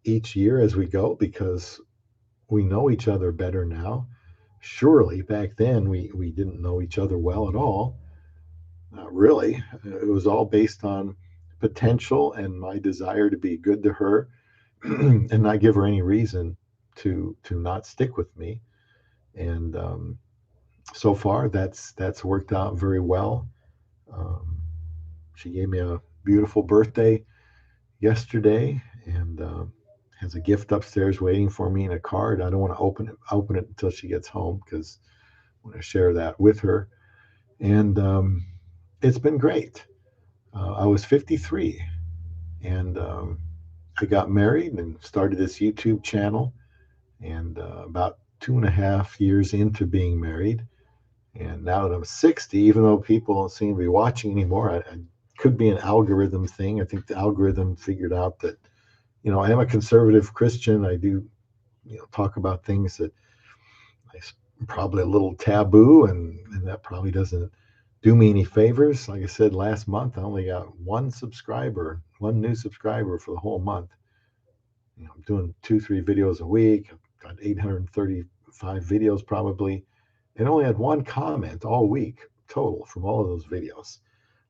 each year as we go because we know each other better now. Surely back then we didn't know each other well at all. Not really. It was all based on potential and my desire to be good to her and not give her any reason to not stick with me. And so far, that's worked out very well. Um, she gave me a beautiful birthday yesterday, and has a gift upstairs waiting for me in a card. I don't want to open it until she gets home because I want to share that with her. And it's been great. I was 53, and I got married and started this YouTube channel. And about 2.5 years into being married, and now that I'm 60, even though people don't seem to be watching anymore, I could be an algorithm thing. I think the algorithm figured out that, I am a conservative Christian. I do, talk about things that probably a little taboo, and that probably doesn't do me any favors. Like I said, last month, I only got one new subscriber for the whole month. I'm doing 2, 3 videos a week. I've got 835 videos probably, and only had one comment all week total from all of those videos.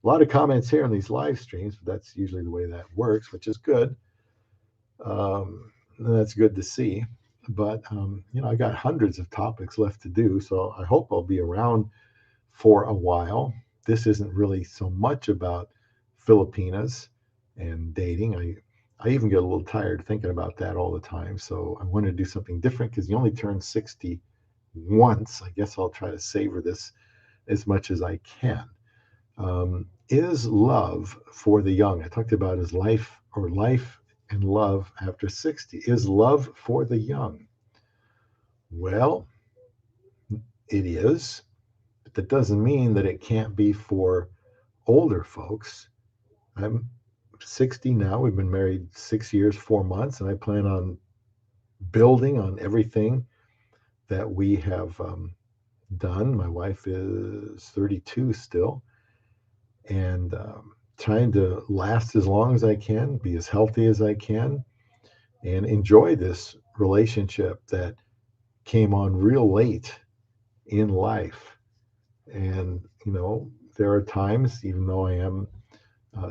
A lot of comments here on these live streams, but that's usually the way that works, which is good. That's good to see. But I got hundreds of topics left to do, so I hope I'll be around for a while. This isn't really so much about Filipinas and dating. I even get a little tired thinking about that all the time. So I want to do something different because you only turn 60 once. I guess I'll try to savor this as much as I can. Is love for the young? I talked about his life and love after 60. Is love for the young? Well, it is, but that doesn't mean that it can't be for older folks. I'm 60 now. We've been married 6 years, 4 months, and I plan on building on everything that we have done. My wife is 32 still, and trying to last as long as I can, be as healthy as I can, and enjoy this relationship that came on real late in life. And, there are times, even though I am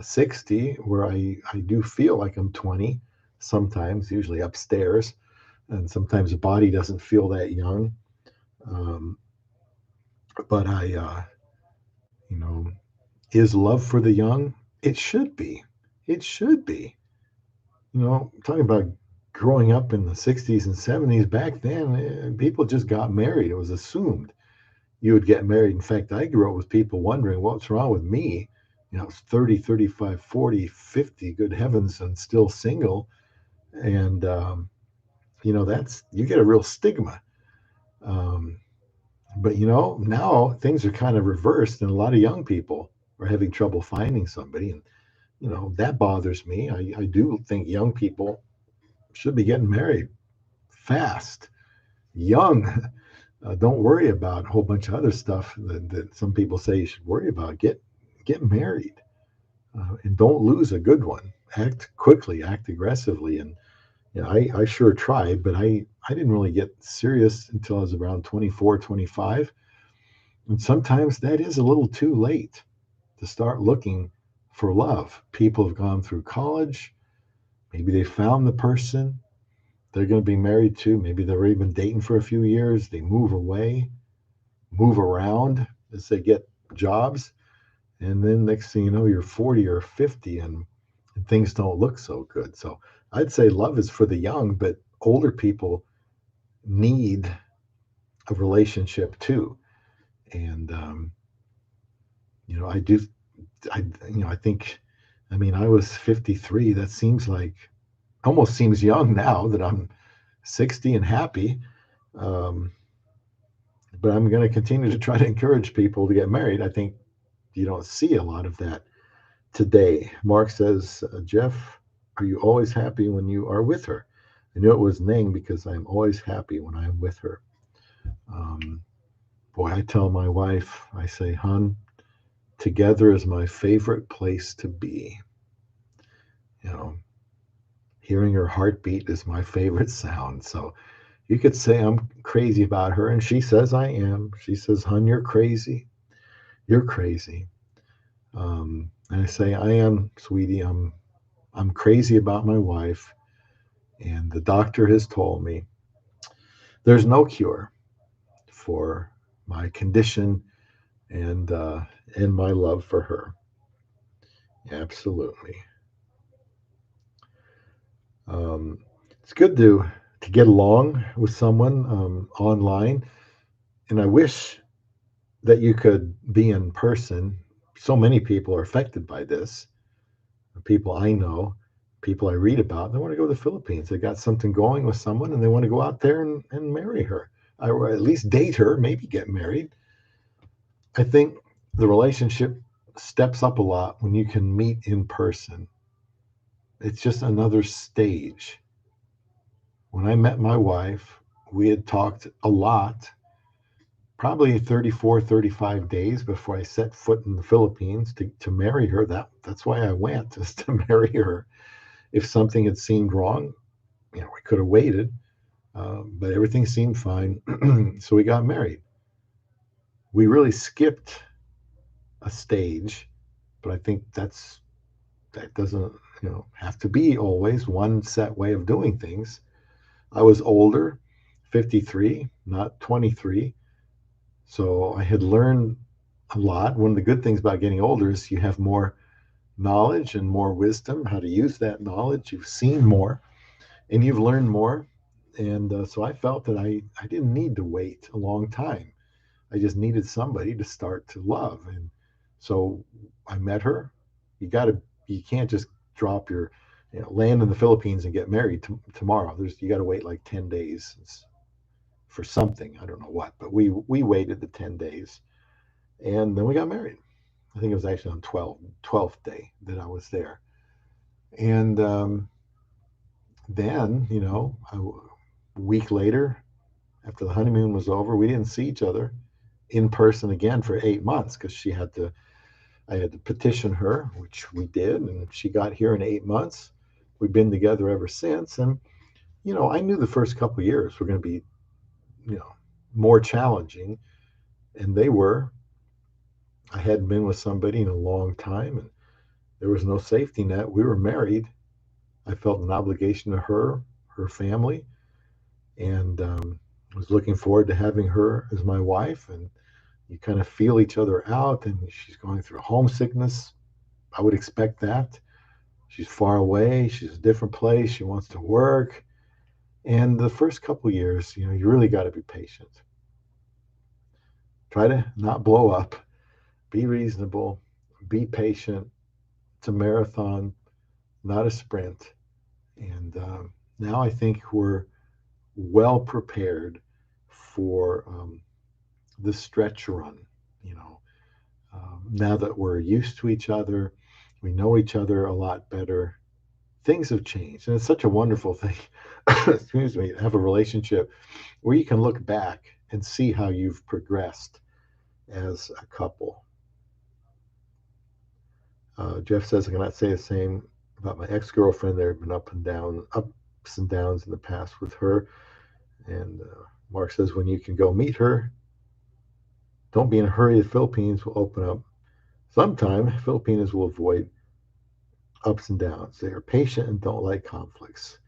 60, where I do feel like I'm 20 sometimes, usually upstairs, and sometimes the body doesn't feel that young. Um, but you know, is love for the young? It should be. It should be. Talking about growing up in the 60s and 70s, back then, people just got married. It was assumed you would get married. In fact, I grew up with people wondering what's wrong with me. It's 30, 35, 40, 50, good heavens, and still single. And, you get a real stigma. Um, but, now things are kind of reversed, and a lot of young people are having trouble finding somebody. And, that bothers me. I do think young people should be getting married fast, young. Don't worry about a whole bunch of other stuff that some people say you should worry about. Get married, and don't lose a good one. Act quickly, act aggressively, and I sure tried, but I didn't really get serious until I was around 24, 25, and sometimes that is a little too late to start looking for love. People have gone through college, maybe they found the person they're going to be married to. Maybe they've already been dating for a few years. They move away, move around as they get jobs. And then next thing you know, you're 40 or 50 and things don't look so good. So I'd say love is for the young, but older people need a relationship too. And, I do, I think, I was 53. That seems like, almost seems young now that I'm 60 and happy. Um, but I'm going to continue to try to encourage people to get married. I think you don't see a lot of that today. Mark says, Jeff, are you always happy when you are with her? I knew it was Ning because I'm always happy when I'm with her. Um, Boy, I tell my wife, I say, hon, together is my favorite place to be. You know, hearing her heartbeat is my favorite sound. So you could say I'm crazy about her, and she says I am. She says, hon, you're crazy. You're crazy. And I say, I am, sweetie. I'm crazy about my wife, and the doctor has told me there's no cure for my condition and my love for her. Absolutely. Um, it's good to get along with someone online, and I wish that you could be in person. So many people are affected by this. People I know, people I read about, they want to go to the Philippines. They got something going with someone and they want to go out there and marry her, or at least date her, maybe get married. I think the relationship steps up a lot when you can meet in person. It's just another stage. When I met my wife, we had talked a lot, probably 34, 35 days before I set foot in the Philippines to marry her. That's why I went, is to marry her. If something had seemed wrong, we could have waited, but everything seemed fine. So we got married. We really skipped a stage, but I think that doesn't have to be always one set way of doing things. I was older, 53, not 23, so I had learned a lot. One of the good things about getting older is you have more knowledge and more wisdom, how to use that knowledge. You've seen more and you've learned more. And so I felt that I didn't need to wait a long time. I just needed somebody to start to love. And so I met her. You can't just drop your, land in the Philippines and get married tomorrow. You got to wait like 10 days for something. I don't know what, but we waited the 10 days and then we got married. I think it was actually on 12th day that I was there. And then, a week later, after the honeymoon was over, we didn't see each other in person again for 8 months because I had to petition her, which we did, and she got here in 8 months. We've been together ever since. And, I knew the first couple of years were going to be, you know, more challenging, and they were. I hadn't been with somebody in a long time, and there was no safety net. We were married. I felt an obligation to her family, and was looking forward to having her as my wife. And you kind of feel each other out, and she's going through homesickness. I would expect that. She's far away. She's a different place. She wants to work. And the first couple of years, you really got to be patient. Try to not blow up. Be reasonable. Be patient. It's a marathon, not a sprint. And now I think we're well prepared for the stretch run. You know, now that we're used to each other, we know each other a lot better. Things have changed, and it's such a wonderful thing. Excuse me, to have a relationship where you can look back and see how you've progressed as a couple. Jeff says I cannot say the same about my ex-girlfriend. There have been ups and downs in the past with her. And Mark says when you can go meet her, don't be in a hurry. The Philippines will open up sometime. Filipinos will avoid ups and downs. They are patient and don't like conflicts.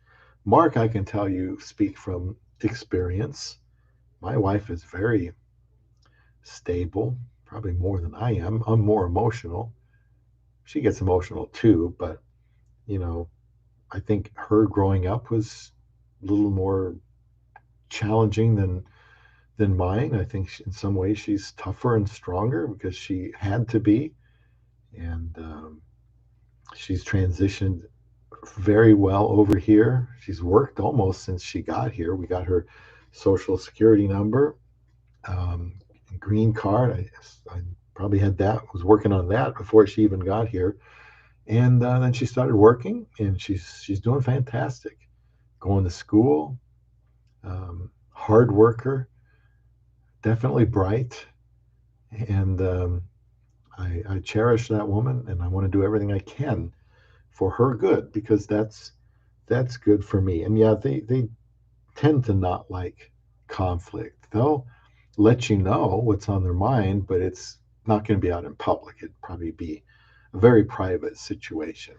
Mark, I can tell you, speak from experience. My wife is very stable, probably more than I am. I'm more emotional. She gets emotional too, but you know, I think her growing up was a little more challenging than mine. I think in some ways she's tougher and stronger because she had to be, and she's transitioned very well over here. She's worked almost since she got here. We got her social security number, um, green card. I probably had that. Was working on that before she even got here, and then she started working, and she's doing fantastic. Going to school, hard worker, definitely bright, and I cherish that woman, and I want to do everything I can for her good because that's good for me. And yeah, they tend to not like conflict. They'll let you know what's on their mind, but it's not going to be out in public. It'd probably be a very private situation.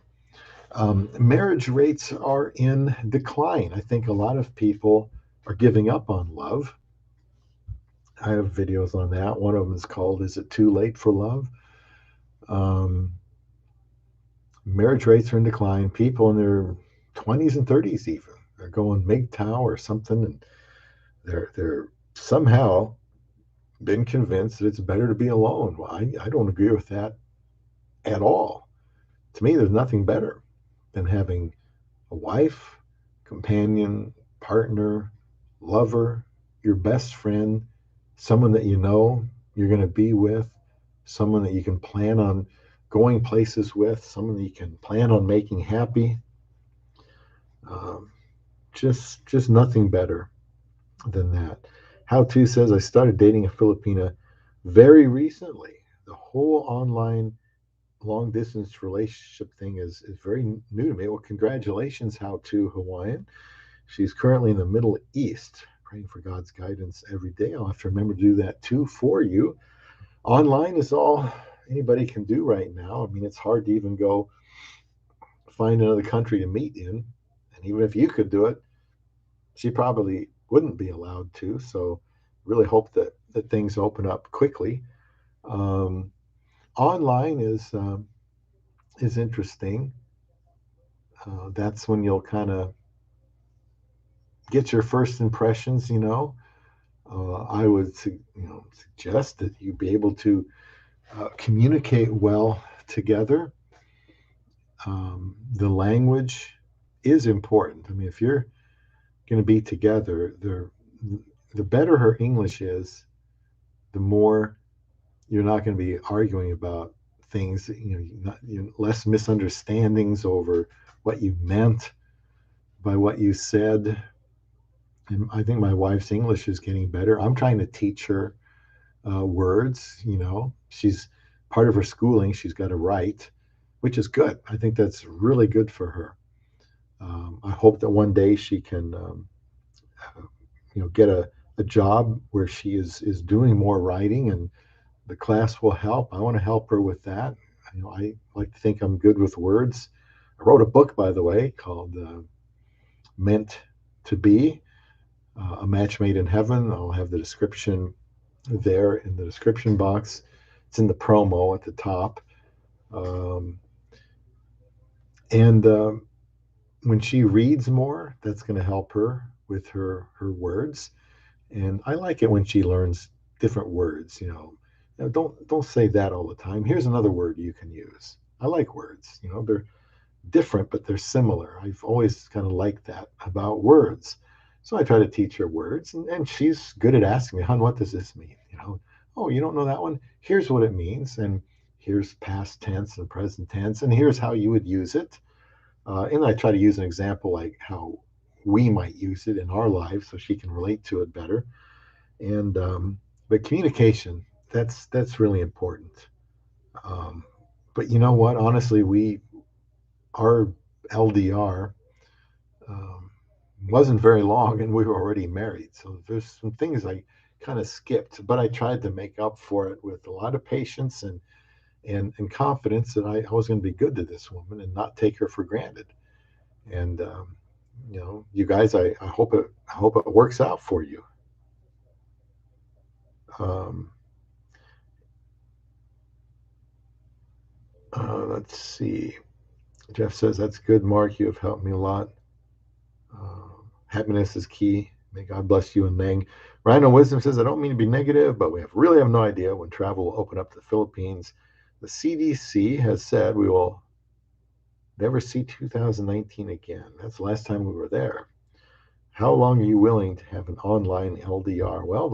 Marriage rates are in decline. I think a lot of people are giving up on love. I have videos on that. One of them is called "Is It Too Late for Love?" Um, Marriage rates are in decline. People in their 20s and 30s even are going MGTOW or something, and they're somehow been convinced that it's better to be alone. Well, I don't agree with that at all. To me, there's nothing better than having a wife, companion, partner, lover, your best friend, someone that you know you're going to be with, someone that you can plan on going places with, someone that you can plan on making happy. Um, just nothing better than that. How to says I started dating a Filipina very recently. The whole online long distance relationship thing is very new to me. Well, congratulations, How to Hawaiian. She's currently in the Middle East, praying for God's guidance every day. I'll have to remember to do that too for you. Online is all anybody can do right now. I mean, it's hard to even go find another country to meet in. And even if you could do it, she probably wouldn't be allowed to. So, really hope that things open up quickly. Um, Online is interesting. That's when you'll kind of get your first impressions. I would suggest that you be able to communicate well together. The language is important. I mean, if you're going to be together, the better her English is, the more you're not going to be arguing about things. Less misunderstandings over what you meant by what you said. And I think my wife's English is getting better. I'm trying to teach her words. She's part of her schooling. She's got to write, which is good. I think that's really good for her. I hope that one day she can, get a job where she is doing more writing, and the class will help. I want to help her with that. I like to think I'm good with words. I wrote a book, by the way, called Meant to Be, A Match Made in Heaven. I'll have the description there in the description box. It's in the promo at the top. Um, and when she reads more, that's going to help her with her words. And I like it when she learns different words. Don't say that all the time. Here's another word you can use. I like words. They're different, but they're similar. I've always kind of liked that about words. So I try to teach her words, and she's good at asking me, "Hon, what does this mean?" Oh, you don't know that one? Here's what it means, and here's past tense and present tense, and here's how you would use it. And I try to use an example like how we might use it in our lives, so she can relate to it better. And but communication, that's really important. Um, but you know what? Honestly, our LDR um, wasn't very long, and we were already married. So there's some things I kind of skipped, but I tried to make up for it with a lot of patience and confidence that I was going to be good to this woman and not take her for granted. And you guys, I hope it works out for you. Um, let's see. Jeff says, that's good, Mark. You have helped me a lot. Happiness is key. May God bless you and Meng. Rhino Wisdom says, I don't mean to be negative, but we really have no idea when travel will open up to the Philippines. The CDC has said we will never see 2019 again. That's the last time we were there. How long are you willing to have an online LDR? Well,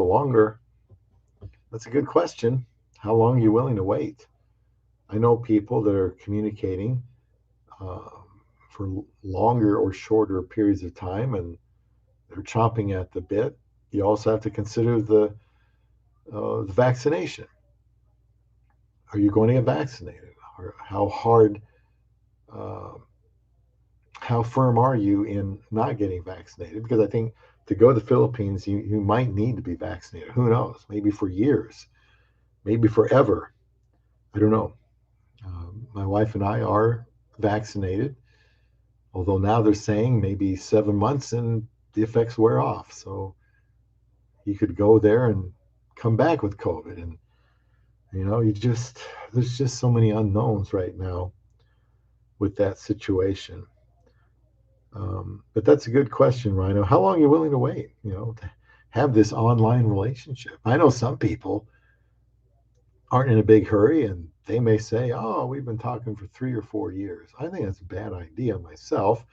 that's a good question. How long are you willing to wait? I know people that are communicating uh, for longer or shorter periods of time, and they're chomping at the bit. You also have to consider the vaccination. Are you going to get vaccinated? Or uh, how firm are you in not getting vaccinated? Because I think to go to the Philippines, you might need to be vaccinated. Who knows? Maybe for years, maybe forever. I don't know. My wife and I are vaccinated, although now they're saying maybe 7 months and the effects wear off. So you could go there and come back with COVID. And, there's just so many unknowns right now with that situation. But that's a good question, Rhino. How long are you willing to wait, to have this online relationship? I know some people aren't in a big hurry and they may say, oh, we've been talking for 3 or 4 years. I think that's a bad idea myself.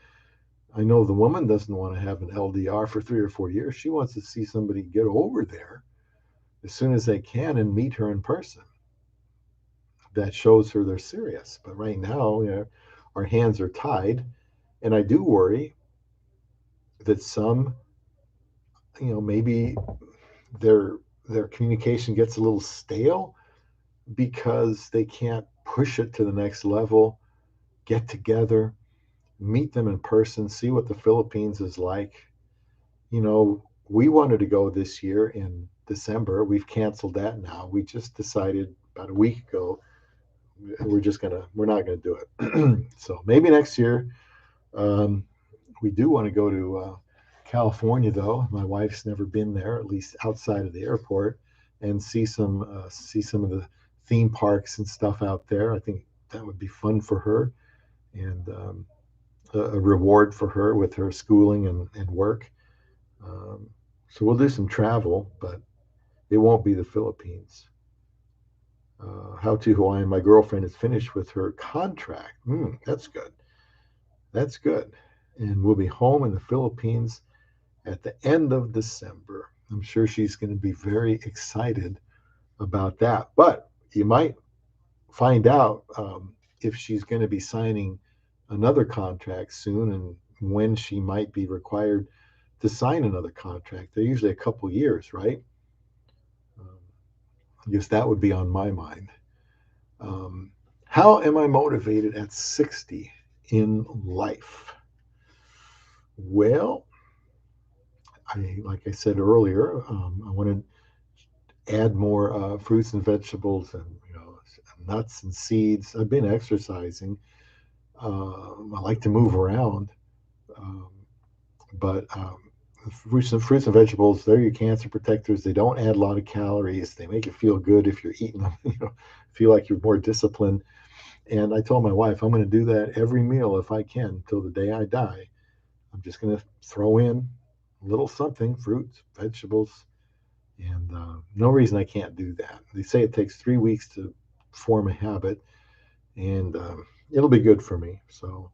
I know the woman doesn't want to have an LDR for 3 or 4 years. She wants to see somebody get over there as soon as they can and meet her in person. That shows her they're serious. But right now, our hands are tied. And I do worry that some, maybe their communication gets a little stale because they can't push it to the next level, get together, meet them in person, see what the Philippines is like. We wanted to go this year in December. We've canceled that now. We just decided about a week ago we're not gonna do it. So maybe next year. Um, we do want to go to California, though. My wife's never been there, at least outside of the airport, and see some of the theme parks and stuff out there. I think that would be fun for her, and a reward for her with her schooling and work. Um, so we'll do some travel, but it won't be the Philippines. How to Hawaiian. My girlfriend is finished with her contract. That's good. That's good. And we'll be home in the Philippines at the end of December. I'm sure she's going to be very excited about that. But you might find out if she's going to be signing another contract soon and when she might be required to sign another contract. They're usually a couple years, right? Um, I guess that would be on my mind. Um, how am I motivated at 60 in life? Well, like I said earlier, I want to add more fruits and vegetables and nuts and seeds. I've been exercising. I like to move around, um, but fruits and vegetables, they're your cancer protectors. They don't add a lot of calories. They make you feel good if you're eating them. Feel like you're more disciplined. And I told my wife I'm going to do that every meal if I can until the day I die. I'm just going to throw in a little something, fruits, vegetables, and no reason I can't do that. They say it takes 3 weeks to form a habit, and it'll be good for me. So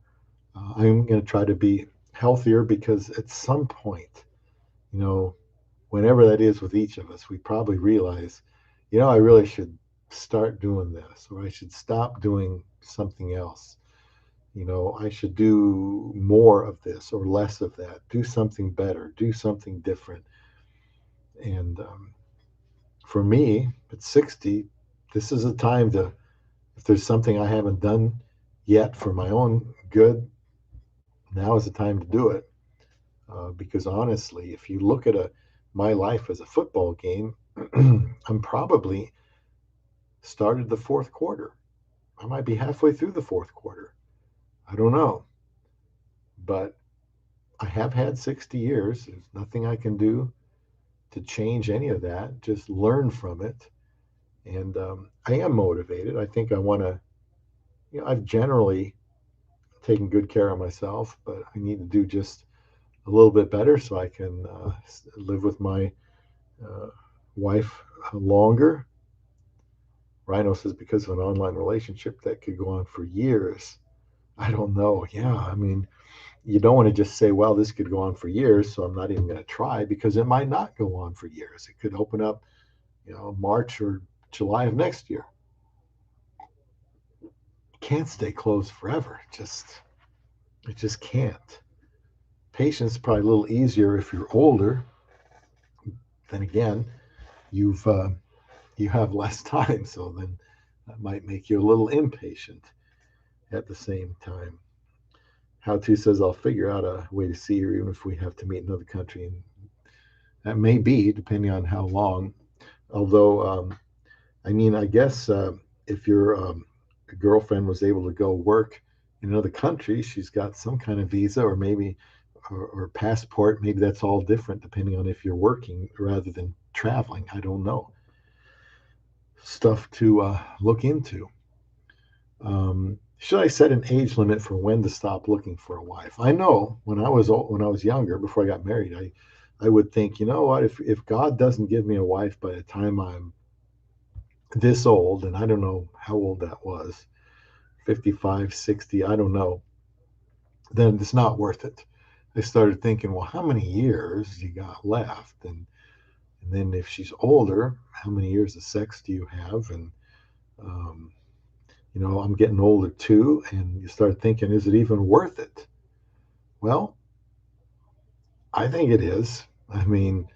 I'm going to try to be healthier because at some point, you know, whenever that is with each of us, we probably realize, I really should start doing this, or I should stop doing something else. I should do more of this or less of that, do something better, do something different. And for me, at 60, this is a time to, if there's something I haven't done yet for my own good, now is the time to do it. Because honestly, if you look at my life as a football game, I'm probably started the fourth quarter. I might be halfway through the fourth quarter. I don't know. But I have had 60 years. There's nothing I can do to change any of that. Just learn from it. And I am motivated. I think I want to, I've generally taken good care of myself, but I need to do just a little bit better so I can live with my uh, wife longer. Rhino says because of an online relationship that could go on for years. I don't know. Yeah, I mean, you don't want to just say, well, this could go on for years, so I'm not even going to try because it might not go on for years. It could open up, March or July of next year. You can't stay closed forever. It just can't. Patience is probably a little easier if you're older. Then again, you've you have less time, so then that might make you a little impatient at the same time. How to says I'll figure out a way to see her even if we have to meet in another country, and that may be depending on how long. Although, I mean, I guess if your girlfriend was able to go work in another country, she's got some kind of visa or maybe or passport. Maybe that's all different depending on if you're working rather than traveling. I don't know. Stuff to look into. Should I set an age limit for when to stop looking for a wife? I know when I was younger, before I got married, I would think, you know what, if God doesn't give me a wife by the time I'm this old, and I don't know how old that was, 55, 60, I don't know, then it's not worth it. I started thinking, well, how many years you got left? And then if she's older, how many years of sex do you have? And um, I'm getting older too, and you start thinking, is it even worth it? Well, I think it is. I mean,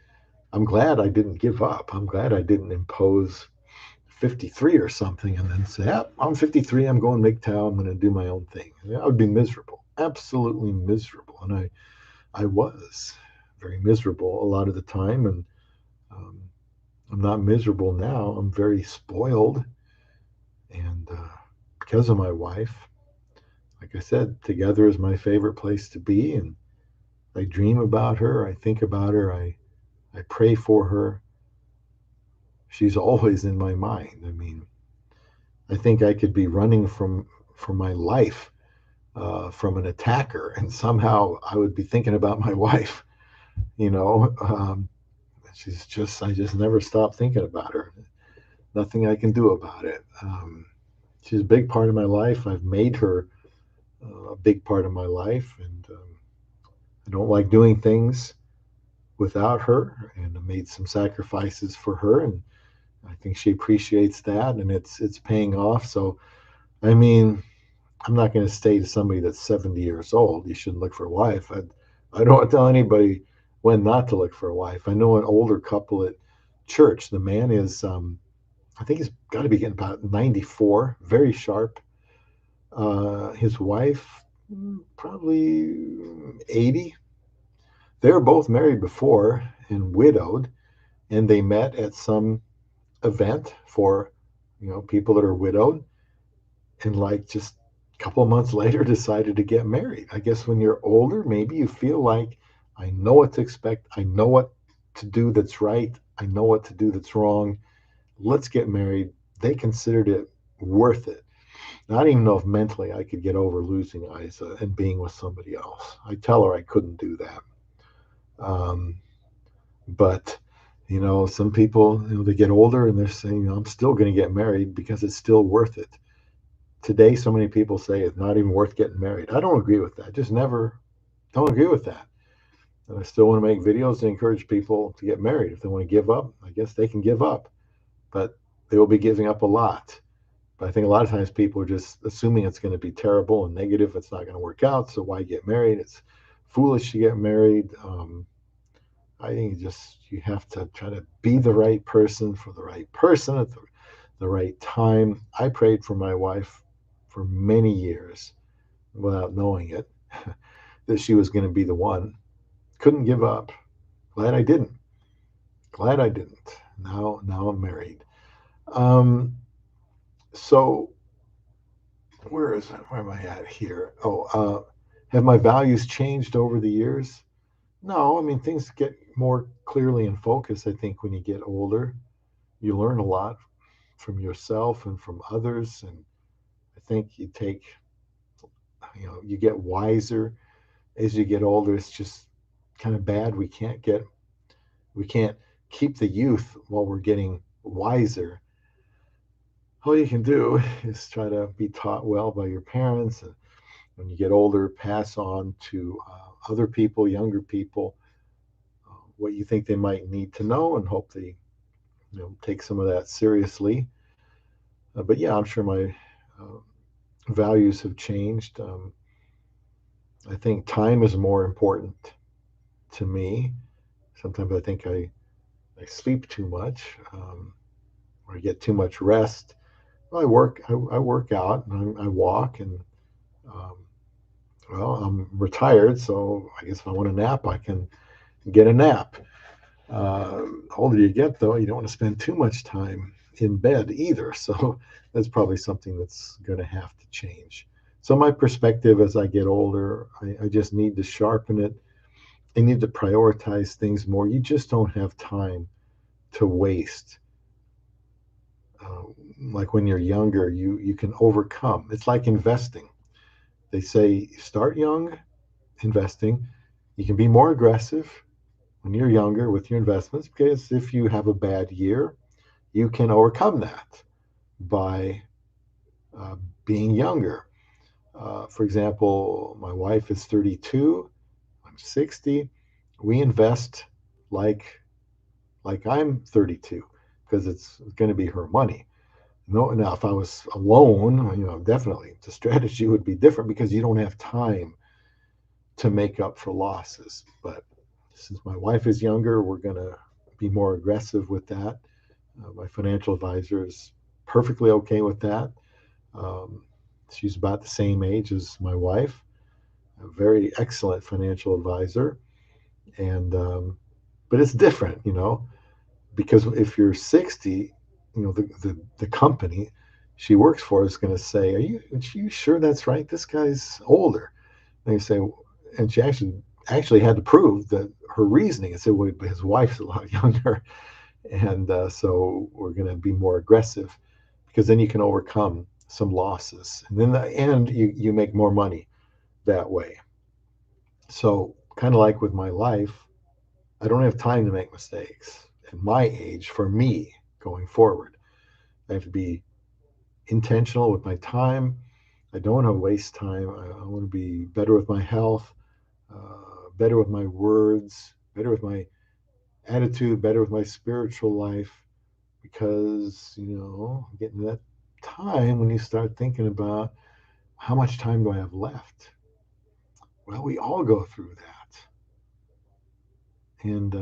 I'm glad I didn't give up. I'm glad I didn't impose 53 or something and then say, yeah, I'm 53, I'm going MGTOW, I'm going to do my own thing. I would be miserable, absolutely miserable. And I was very miserable a lot of the time. And um, I'm not miserable now. I'm very spoiled. And because of my wife, like I said, together is my favorite place to be. And I dream about her. I think about her. I pray for her. She's always in my mind. I mean, I think I could be running from my life from an attacker, and somehow I would be thinking about my wife. You know, I just never stop thinking about her. Nothing I can do about it. She's a big part of my life. I've made her a big part of my life, and I don't like doing things without her. And I made some sacrifices for her, and I think she appreciates that, and it's paying off. So, I mean, I'm not going to say to somebody that's 70 years old, you shouldn't look for a wife. I don't tell anybody when not to look for a wife. I know an older couple at church. The man is, I think he's got to be getting about 94, very sharp. His wife, probably 80. They were both married before and widowed, and they met at some event for, people that are widowed, and like just a couple of months later decided to get married. I guess when you're older, maybe you feel like, I know what to expect. I know what to do that's right. I know what to do that's wrong. Let's get married. They considered it worth it. I don't even know if mentally I could get over losing Isa and being with somebody else. I tell her I couldn't do that. Um, but some people, they get older and they're saying, I'm still going to get married because it's still worth it. Today, so many people say it's not even worth getting married. I don't agree with that. Just never don't agree with that. And I still want to make videos to encourage people to get married. If they want to give up, I guess they can give up, but they will be giving up a lot. But I think a lot of times people are just assuming it's going to be terrible and negative. It's not going to work out. So why get married? It's foolish to get married. I think you have to try to be the right person for the right person at the right time. I prayed for my wife for many years without knowing it that she was going to be the one. Couldn't give up. Glad I didn't. Glad I didn't. Now I'm married. Um, so where am I at here? Have my values changed over the years? No, I mean things get more clearly in focus. I think when you get older, you learn a lot from yourself and from others, and I think you get wiser as you get older. It's just kind of bad. We can't keep the youth while we're getting wiser. All you can do is try to be taught well by your parents, and when you get older, pass on to other people, younger people, what you think they might need to know, and hope they take some of that seriously. But yeah, I'm sure my uh, values have changed. I think time is more important to me. Sometimes I think I sleep too much, or I get too much rest. Well, I work out and I walk, and um, well, I'm retired, so I guess if I want a nap, I can get a nap. The older you get, though, you don't want to spend too much time in bed either. So that's probably something that's going to have to change. So my perspective as I get older, I just need to sharpen it. I need to prioritize things more. You just don't have time to waste. Uh, like when you're younger, you can overcome. It's like investing. They say start young investing. You can be more aggressive when you're younger with your investments, because if you have a bad year, you can overcome that by uh, being younger. For example, my wife is 32, I'm 60. We invest like I'm 32 because it's going to be her money. No, now if I was alone, definitely the strategy would be different because you don't have time to make up for losses. But since my wife is younger, we're going to be more aggressive with that. My financial advisor is perfectly okay with that. Um, she's about the same age as my wife, a very excellent financial advisor. And, but it's different, because if you're 60, the company she works for is going to say, are you sure that's right? This guy's older. And they say, and she actually had to prove that her reasoning. And said, well, his wife's a lot younger. And so we're going to be more aggressive because then you can overcome some losses. And in the end, you make more money that way. So, kind of like with my life, I don't have time to make mistakes at my age for me going forward. I have to be intentional with my time. I don't want to waste time. I want to be better with my health, better with my words, better with my attitude, better with my spiritual life, because getting to that time when you start thinking about, how much time do I have left? Well, we all go through that. And,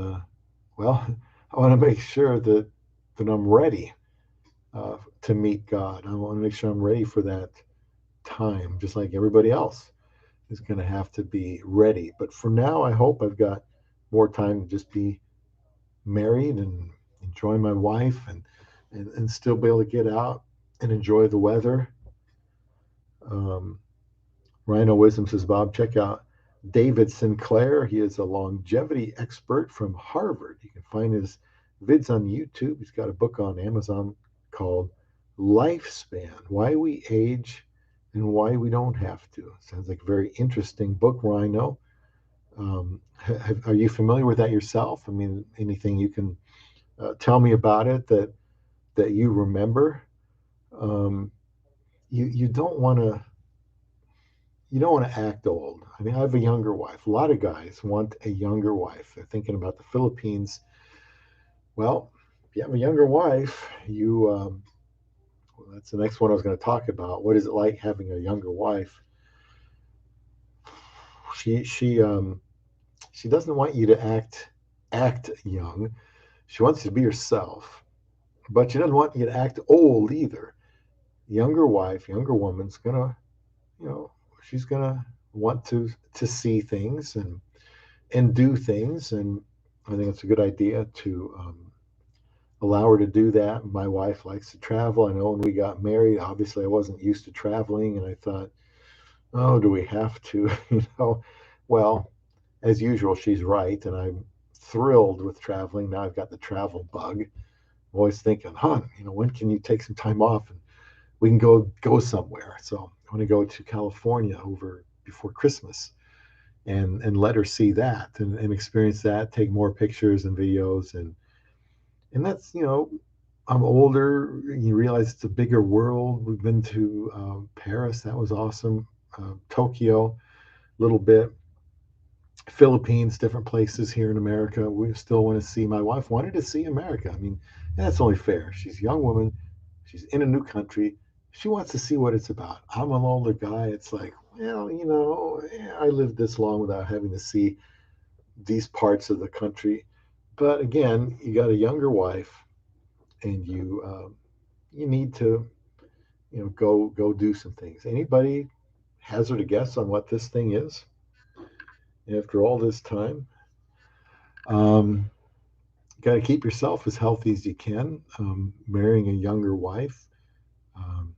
well, I want to make sure that I'm ready to meet God. I want to make sure I'm ready for that time, just like everybody else is going to have to be ready. But for now, I hope I've got more time to just be married and enjoy my wife and still be able to get out and enjoy the weather. Um, Rhino Wisdom says, Bob, check out David Sinclair. He is a longevity expert from Harvard. You can find his vids on YouTube. He's got a book on Amazon called Lifespan: Why We Age and Why We Don't Have to. Sounds like a very interesting book, Rhino. Are you familiar with that yourself? I mean, anything you can tell me about it that you remember? Um, you don't want to act old. I mean, I have a younger wife. A lot of guys want a younger wife. They're thinking about the Philippines. Well, if you have a younger wife, well, that's the next one I was going to talk about. What is it like having a younger wife? She she um, she doesn't want you to act young. She wants you to be yourself, but she doesn't want you to act old either. Younger wife, younger woman's gonna, you know, she's gonna want to see things and do things, and I think it's a good idea to allow her to do that. My wife likes to travel. I know when we got married, obviously I wasn't used to traveling, and I thought, oh, do we have to? Well, as usual, she's right, and I'm thrilled with traveling. Now I've got the travel bug. I'm always thinking, hon, when can you take some time off and we can go somewhere? So I want to go to California over before Christmas and let her see that and experience that, take more pictures and videos, and that's, I'm older. You realize it's a bigger world. We've been to Paris. That was awesome. Tokyo, a little bit. Philippines, different places here in America. We still want to see. My wife wanted to see America. I mean, that's only fair. She's a young woman. She's in a new country. She wants to see what it's about. I'm an older guy. It's like, well, I lived this long without having to see these parts of the country. But again, you got a younger wife, and you need to go do some things. Anybody hazard a guess on what this thing is after all this time? Um, got to keep yourself as healthy as you can. Marrying a younger wife, um,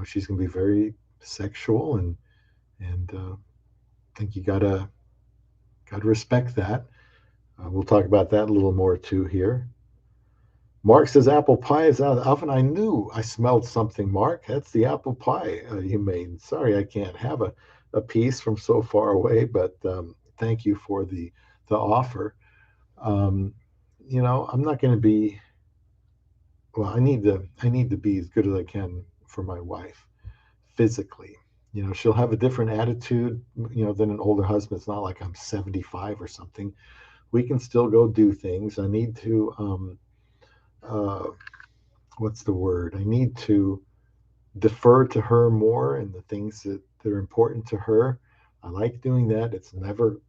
she's going to be very sexual, and I think you gotta respect that. We'll talk about that a little more too here. Mark says apple pie is out of the oven. I knew I smelled something, Mark. That's the apple pie you made. Sorry, I can't have a piece from so far away, but thank you for the offer. Um, I'm not going to be. Well, I need to be as good as I can for my wife physically. She'll have a different attitude, than an older husband. It's not like I'm 75 or something. We can still go do things. I need to. Uh, what's the word? I need to defer to her more and the things that are important to her. I like doing that. It's never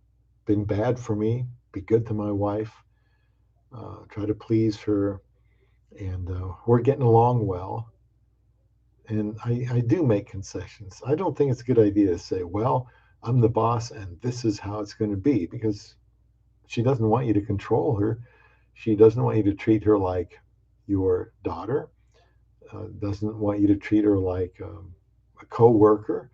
been bad for me. Be good to my wife. Try to please her, and we're getting along well. And I do make concessions. I don't think it's a good idea to say, well, I'm the boss and this is how it's going to be, because she doesn't want you to control her. She doesn't want you to treat her like your daughter, doesn't want you to treat her like a co-worker.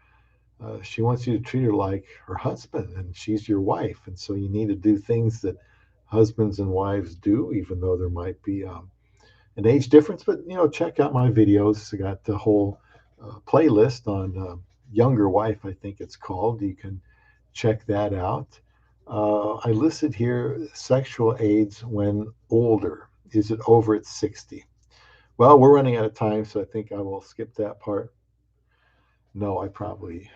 She wants you to treat her like her husband, and she's your wife. And so you need to do things that husbands and wives do, even though there might be an age difference. But check out my videos. I got the whole playlist on Younger Wife, I think it's called. You can check that out. I listed here sexual AIDS when older. Is it over at 60? Well, we're running out of time, so I think I will skip that part. No, you probably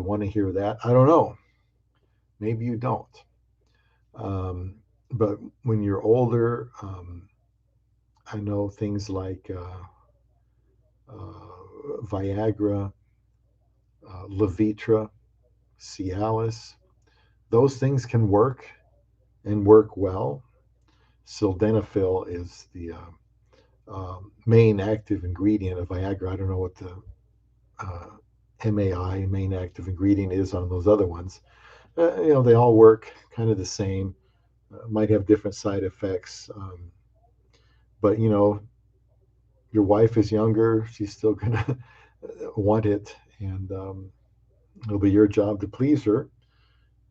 want to hear that. I don't know. Maybe you don't. Um, but when you're older, I know things like Viagra, Levitra, Cialis. Those things can work and work well. Sildenafil is the main active ingredient of Viagra. I don't know what the uh, MAI, main active ingredient, is on those other ones. They all work kind of the same. Might have different side effects, but your wife is younger. She's still gonna want it, and it'll be your job to please her.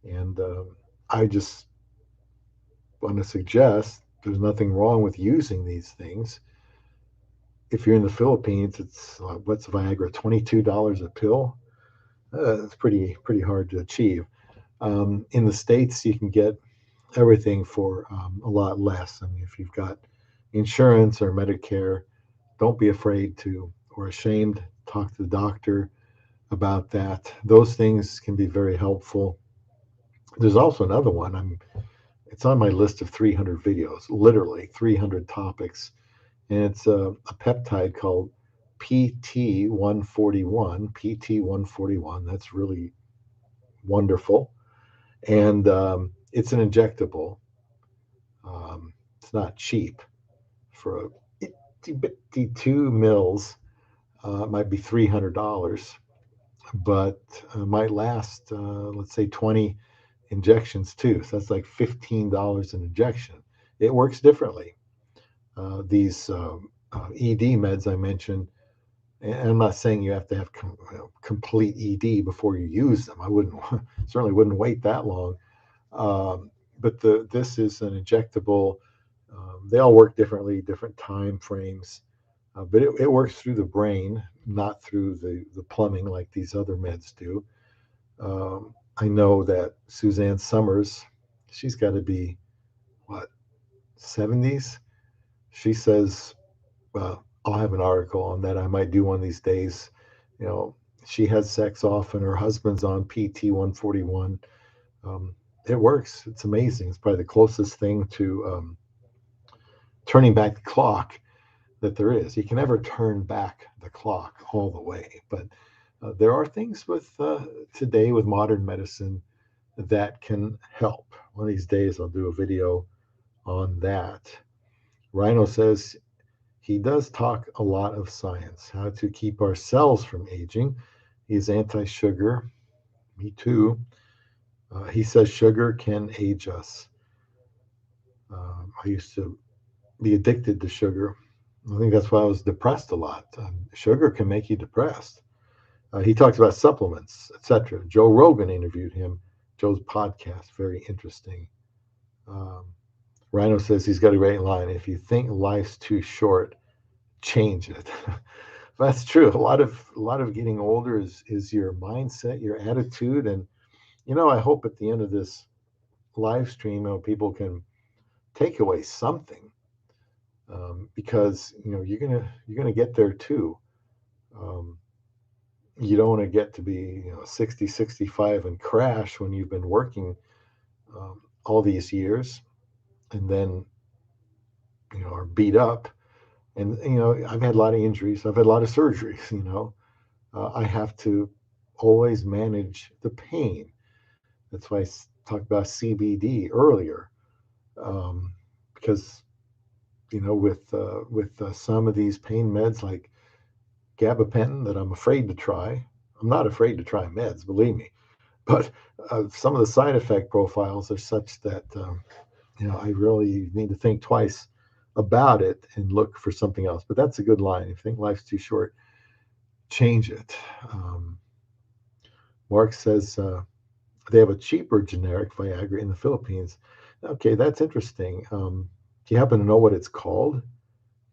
And I just want to suggest there's nothing wrong with using these things. If you're in the Philippines, it's what's Viagra, $22 a pill. It's pretty hard to achieve. In the States, you can get everything for a lot less. I mean, if you've got insurance or Medicare, don't be afraid to or ashamed. Talk to the doctor about that. Those things can be very helpful. There's also another one. It's on my list of 300 videos, literally 300 topics, and it's a peptide called PT141. PT141. That's really wonderful, and it's an injectable. It's not cheap for a itty bitty 2 mils. It might be $300, but might last, let's say, 20 injections too. So that's like $15 an injection. It works differently. These ED meds I mentioned, and I'm not saying you have to have complete ED before you use them. I wouldn't certainly wouldn't wait that long. But this is an injectable. They all work differently, different time frames, but it works through the brain, not through the plumbing like these other meds do. I know that Suzanne Summers, she's got to be, what, 70s? She says, I'll have an article on that. I might do one of these days. You know, she has sex often. Her husband's on PT 141. It works. It's amazing. It's probably the closest thing to turning back the clock that there is. You can never turn back the clock all the way, but there are things with today with modern medicine that can help. One of these days, I'll do a video on that. Rhino says he does talk a lot of science, how to keep our cells from aging. He's anti-sugar. Me too. He says sugar can age us. I used to be addicted to sugar. I think that's why I was depressed a lot. Sugar can make you depressed. He talks about supplements, etc. Joe Rogan interviewed him. Joe's podcast, very interesting. Um, Rhino says he's got a great line. If you think life's too short, change it. That's true. A lot of getting older is your mindset, your attitude, and I hope at the end of this live stream, people can take away something, because you're gonna get there too. Um, you don't want to get to be 60, 65 and crash when you've been working all these years, and then are beat up. And I've had a lot of injuries. I've had a lot of surgeries. I have to always manage the pain. That's why I talked about CBD earlier, because with some of these pain meds like gabapentin that I'm afraid to try. I'm not afraid to try meds, believe me, but some of the side effect profiles are such that I really need to think twice about it and look for something else. But that's a good line. If you think life's too short, change it. Mark says they have a cheaper generic Viagra in the Philippines. Okay, that's interesting. Do you happen to know what it's called?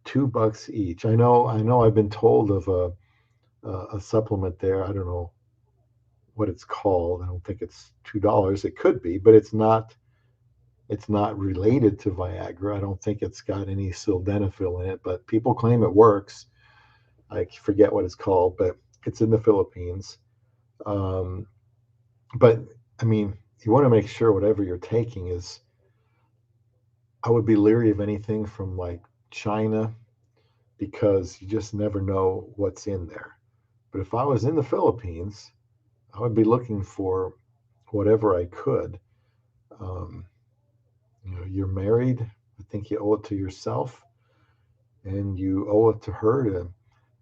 $2 each. I know. I've been told of a supplement there. I don't know what it's called. I don't think it's $2. It could be, but it's not. It's not related to Viagra. I don't think it's got any sildenafil in it, but people claim it works. I forget what it's called, but it's in the Philippines. Um, but I mean, you want to make sure whatever you're taking is. I would be leery of anything from like China, because you just never know what's in there. But if I was in the Philippines, I would be looking for whatever I could. Um, you're married. I think you owe it to yourself, and you owe it to her to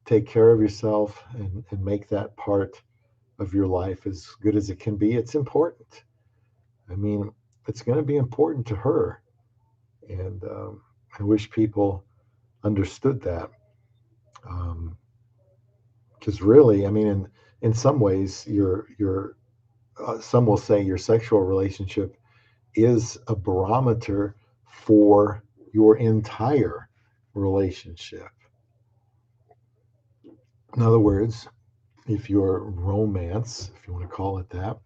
take care of yourself and make that part of your life as good as it can be. It's important. I mean, it's going to be important to her, and I wish people understood that. Because really, I mean, in some ways, your some will say your sexual relationship is a barometer for your entire relationship. In other words, if your romance, if you want to call it that,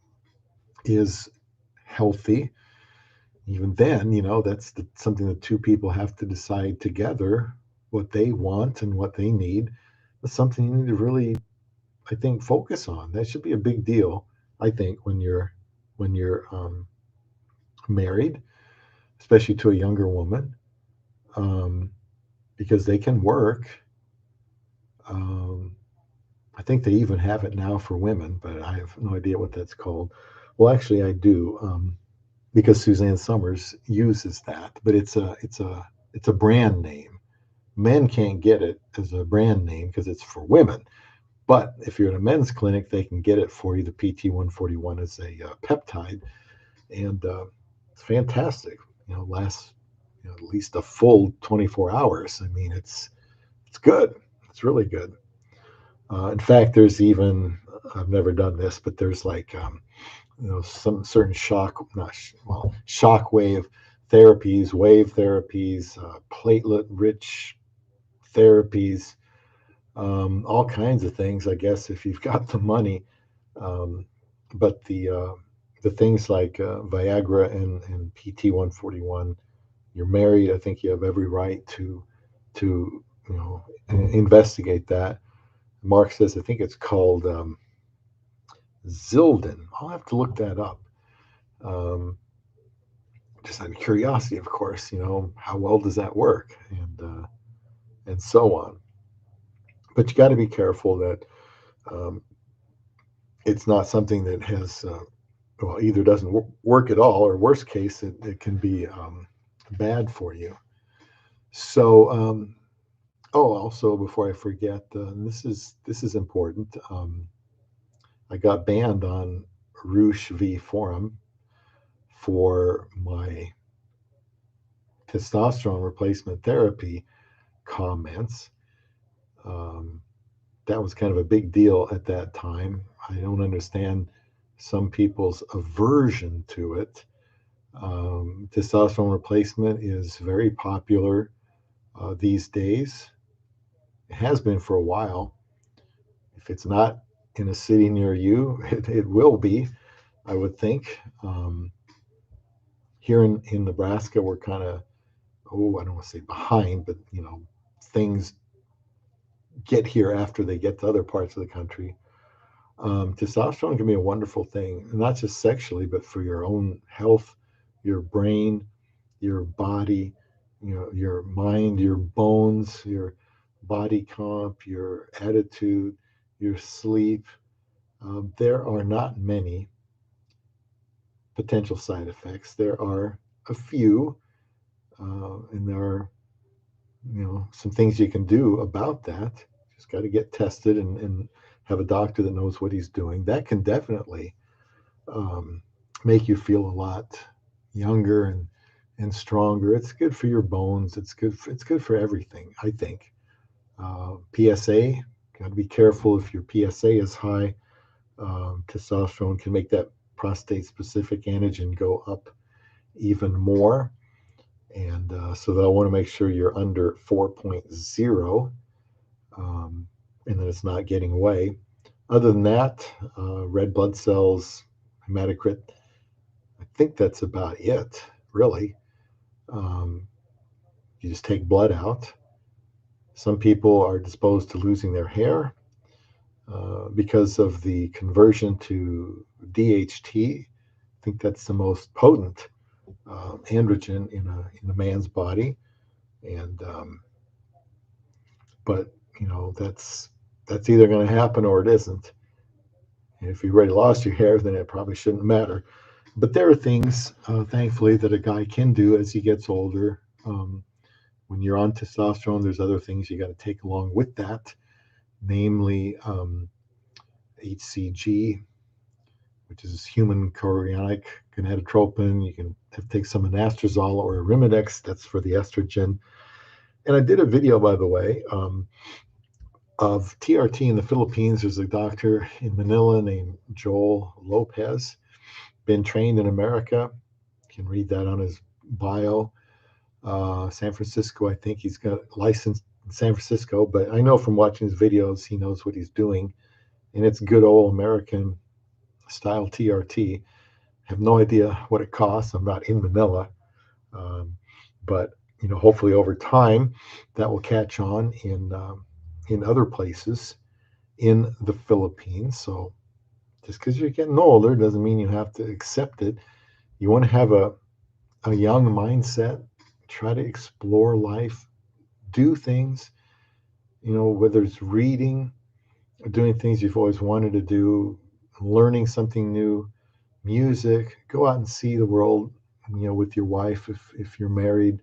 is healthy, even then, that's something that two people have to decide together what they want and what they need. That's something you need to really, I think, focus on. That should be a big deal, I think, when you're married, especially to a younger woman, um, because they can work. Um, I think they even have it now for women, but I have no idea what that's called. Well, actually, I do, because Suzanne Summers uses that, but it's a brand name. Men can't get it as a brand name because it's for women. But if you're in a men's clinic, they can get it for you. The PT-141 is a peptide, and it's fantastic. Lasts at least a full 24 hours. I mean, it's good. It's really good. In fact, there's even, I've never done this, but there's like some certain shock wave therapies, wave therapies, platelet-rich therapies, all kinds of things. I guess if you've got the money, um, but the things like Viagra and PT-141, you're married. I think you have every right to investigate that. Mark says I think it's called Zildin. I'll have to look that up. Um, just out of curiosity, of course. How well does that work, and so on. But you got to be careful that um, it's not something that has well, either doesn't work at all, or worst case, it can be bad for you. So, oh, also before I forget, this is important. I got banned on Roosh V forum for my testosterone replacement therapy comments. Um, that was kind of a big deal at that time. I don't understand some people's aversion to it. Testosterone replacement is very popular these days. It has been for a while. If it's not in a city near you, it will be, I would think. Here in Nebraska, we're kind of, I don't want to say behind, but things get here after they get to other parts of the country. Testosterone can be a wonderful thing, not just sexually, but for your own health, your brain, your body, your mind, your bones, your body comp, your attitude, your sleep. There are not many potential side effects. There are a few, and there are some things you can do about that. Just got to get tested and have a doctor that knows what he's doing. That can definitely make you feel a lot younger and stronger. It's good for your bones. It's good for everything, I think. PSA, got to be careful if your PSA is high. Testosterone can make that prostate specific antigen go up even more. And so they'll want to make sure you're under 4.0, and that it's not getting away. Other than that, red blood cells, hematocrit, I think that's about it, really. Um, you just take blood out. Some people are disposed to losing their hair because of the conversion to DHT. I think that's the most potent androgen in a man's body, and but that's either going to happen or it isn't. And if you already lost your hair, then it probably shouldn't matter. But there are things, thankfully, that a guy can do as he gets older. When you're on testosterone, there's other things you got to take along with that, namely HCG, which is human chorionic gonadotropin. You can take some anastrozole or arimidex, that's for the estrogen. And I did a video, by the way, of TRT in the Philippines. There's a doctor in Manila named Joel Lopez, been trained in America. You can read that on his bio. San Francisco, I think he's got licensed in San Francisco, but I know from watching his videos, he knows what he's doing. And it's good old American style TRT. Have no idea what it costs. I'm not in Manila, but hopefully over time that will catch on in other places in the Philippines. So just because you're getting older doesn't mean you have to accept it. You want to have a young mindset, try to explore life, do things, whether it's reading, or doing things you've always wanted to do, learning something new, music, go out and see the world, with your wife if you're married,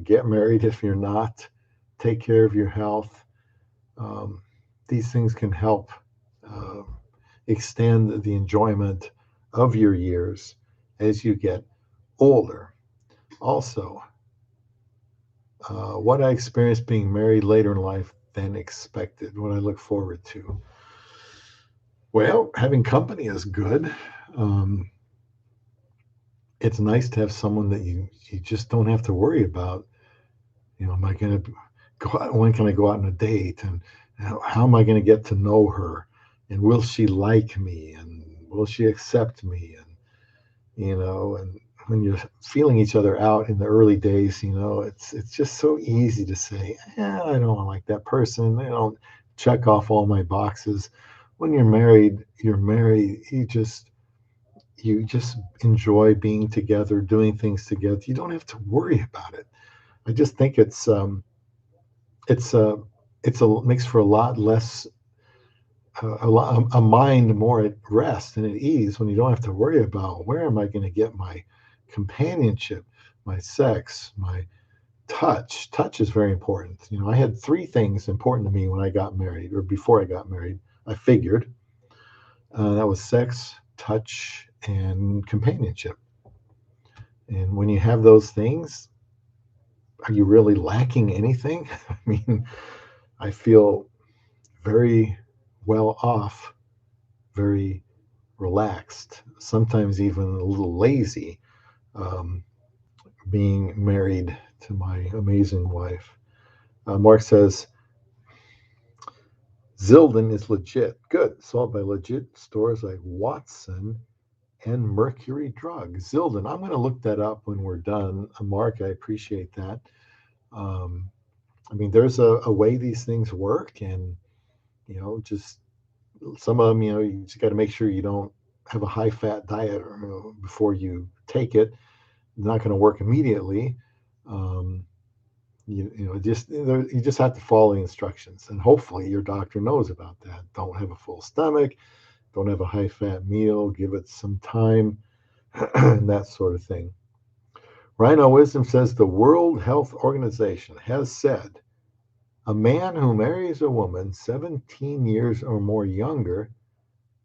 get married if you're not, take care of your health. These things can help uh, extend the enjoyment of your years as you get older. Also, what I experienced being married later in life than expected, what I look forward to. Well, having company is good. Um, it's nice to have someone that you just don't have to worry about. Am I going to go out? When can I go out on a date? And how am I going to get to know her? And will she like me? And will she accept me? And when you're feeling each other out in the early days, it's just so easy to say, I don't like that person. They don't check off all my boxes. When you're married, you just enjoy being together, doing things together. You don't have to worry about it. I just think it's a makes for a lot less a mind more at rest and at ease when you don't have to worry about where am I going to get my companionship, my sex, my touch. Touch is very important. I had three things important to me when I got married or before I got married. I figured that was sex, touch, and companionship. And when you have those things, are you really lacking anything? I mean, I feel very well off, very relaxed, sometimes even a little lazy, um, being married to my amazing wife. Mark says, Zildin is legit. Good. Sold by legit stores like Watson and Mercury Drug. Zildin, I'm going to look that up when we're done. Mark, I appreciate that. Um, I mean, there's a way these things work, and, just some of them, you just got to make sure you don't have a high fat diet before you take it. It's not going to work immediately. Um, you just have to follow the instructions, and hopefully your doctor knows about that. Don't have a full stomach, don't have a high fat meal, give it some time, and that sort of thing. Rhino Wisdom says the World Health Organization has said a man who marries a woman 17 years or more younger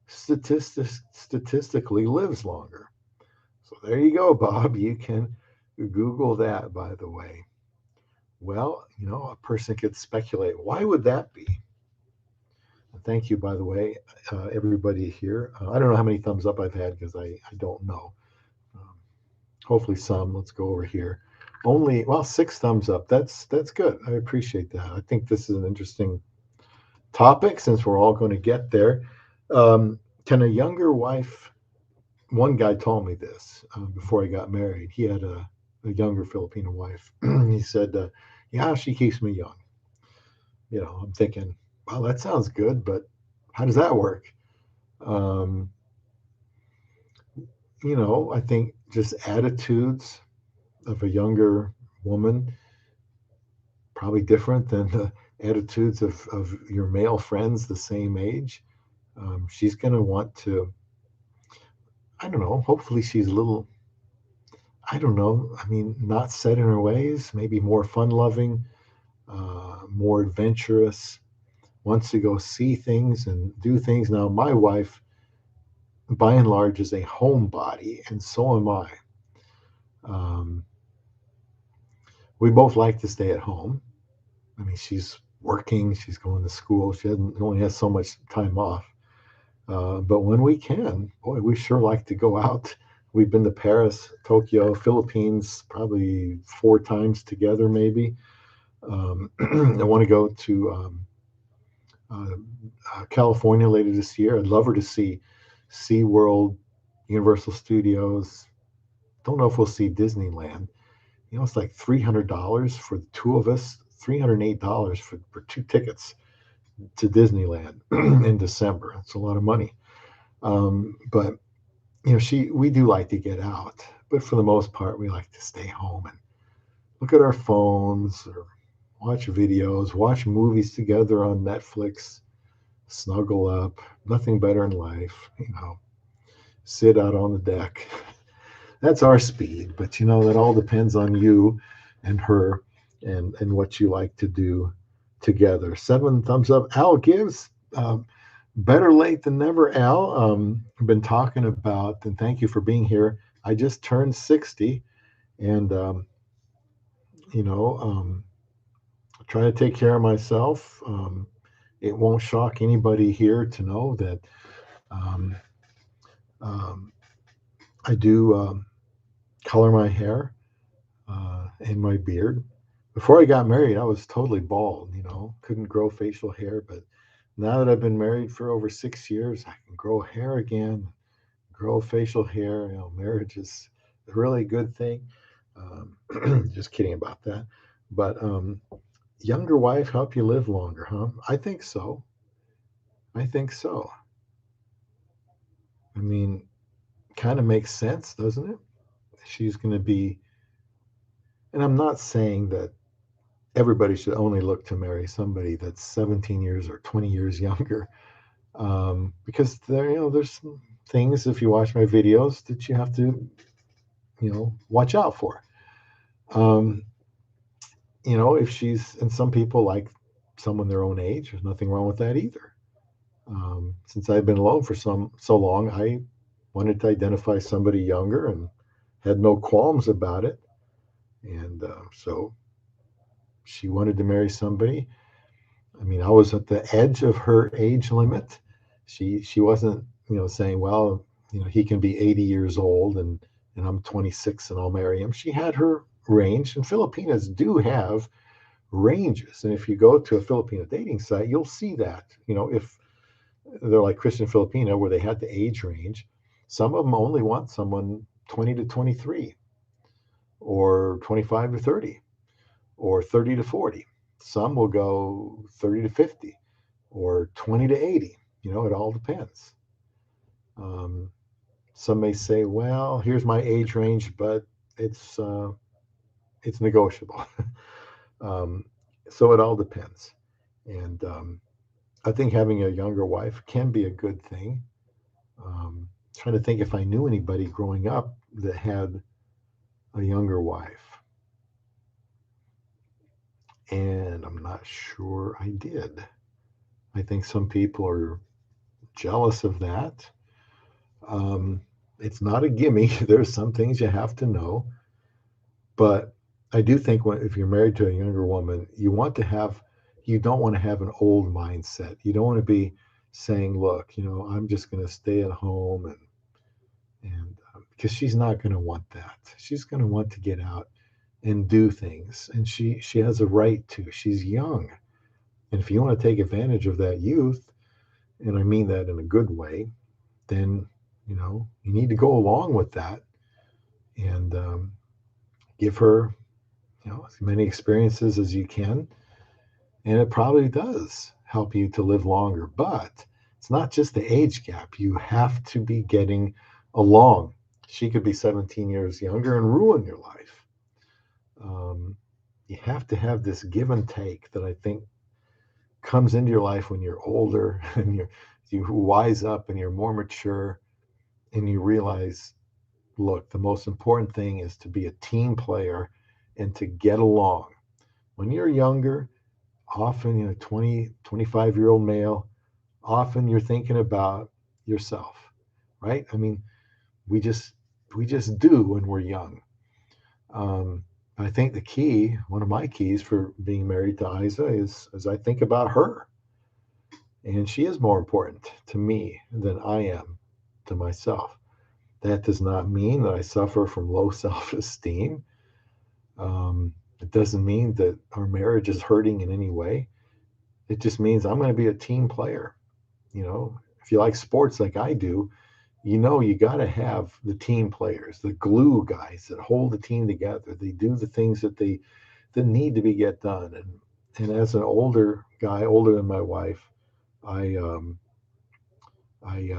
statistically lives longer. So there you go, Bob. You can Google that, by the way. Well, a person could speculate, why would that be? Thank you, by the way, everybody here. I don't know how many thumbs up I've had because I don't know. Um, Hopefully some. Let's go over here. Only, well, 6 thumbs up. That's good. I appreciate that. I think this is an interesting topic since we're all going to get there. Can a younger wife, one guy told me this before I got married. He had a younger Filipino wife. He said, yeah, she keeps me young. I'm thinking, well, that sounds good, but how does that work? Um, I think just attitudes of a younger woman probably different than the attitudes of your male friends the same age. She's going to want to, I don't know, hopefully she's a little, I don't know, I mean, not set in her ways, maybe more fun loving, more adventurous, wants to go see things and do things. Now, my wife, by and large, is a homebody, and so am I. Um, we both like to stay at home. I mean, she's working, she's going to school, she only has so much time off. But when we can, boy, we sure like to go out. We've been to Paris, Tokyo, Philippines, probably 4 times together, maybe. I want to go to California later this year. I'd love her to see SeaWorld, Universal Studios. Don't know if we'll see Disneyland. You know, it's like $300 for the two of us, $308 for 2 tickets to Disneyland in December. That's a lot of money. But you know, we do like to get out, but for the most part, we like to stay home and look at our phones or watch videos, watch movies together on Netflix, snuggle up. Nothing better in life, you know. Sit out on the deck. That's our speed, but you know that all depends on you and her and what you like to do together. 7 thumbs up. Al gives. Better late than never, Al. I've been talking about, and thank you for being here. I just turned 60, and you know, try to take care of myself. It won't shock anybody here to know that um, um, I do color my hair and my beard. Before I got married, I was totally bald. You know, couldn't grow facial hair, but now that I've been married for over 6 years, I can grow hair again, grow facial hair. You know, marriage is a really good thing. Just kidding about that. But younger wife help you live longer, huh? I think so. I think so. I mean, kind of makes sense, doesn't it? She's going to be, and I'm not saying that everybody should only look to marry somebody that's 17 years or 20 years younger, because there, you know, there's some things if you watch my videos that you have to, you know, watch out for. Um, you know, if she's, and some people like someone their own age, there's nothing wrong with that either. Since I've been alone for so long, I wanted to identify somebody younger and had no qualms about it. And so she wanted to marry somebody. I mean, I was at the edge of her age limit. She wasn't, you know, saying, well, you know, he can be 80 years old and I'm 26 and I'll marry him. She had her range, and Filipinas do have ranges. And if you go to a Filipino dating site, you'll see that. You know, if they're like Christian Filipina, where they had the age range, some of them only want someone 20 to 23, or 25 to 30, or 30 to 40. Some will go 30 to 50, or 20 to 80. You know, it all depends. Um, some may say, well, here's my age range, but it's uh, it's negotiable. um, so it all depends. And I think having a younger wife can be a good thing. Trying to think if I knew anybody growing up that had a younger wife, and I'm not sure I did. I think some people are jealous of that. Um, it's not a gimme. There's some things you have to know, but I do think if you're married to a younger woman, you don't want to have an old mindset. You don't want to be saying, "Look, you know, I'm just going to stay at home," and because she's not going to want that. She's going to want to get out and do things, and she has a right to. She's young, and if you want to take advantage of that youth, and I mean that in a good way, then you know you need to go along with that and give her, you know, as many experiences as you can, and it probably does help you to live longer. But it's not just the age gap. You have to be getting along. She could be 17 years younger and ruin your life. Um, you have to have this give and take that I think comes into your life when you're older and you wise up and you're more mature, and you realize, look, the most important thing is to be a team player and to get along. When you're younger, often, 20, 25-year-old male, often you're thinking about yourself, right? I mean, we just we just do when we're young. Um, I think the key, one of my keys for being married to Isa is I think about her, and she is more important to me than I am to myself. That does not mean that I suffer from low self-esteem. It doesn't mean that our marriage is hurting in any way. It just means I'm going to be a team player. If you like sports like I do, you got to have the team players, the glue guys that hold the team together. They do the things that need to be get done. And as an older guy, older than my wife, I I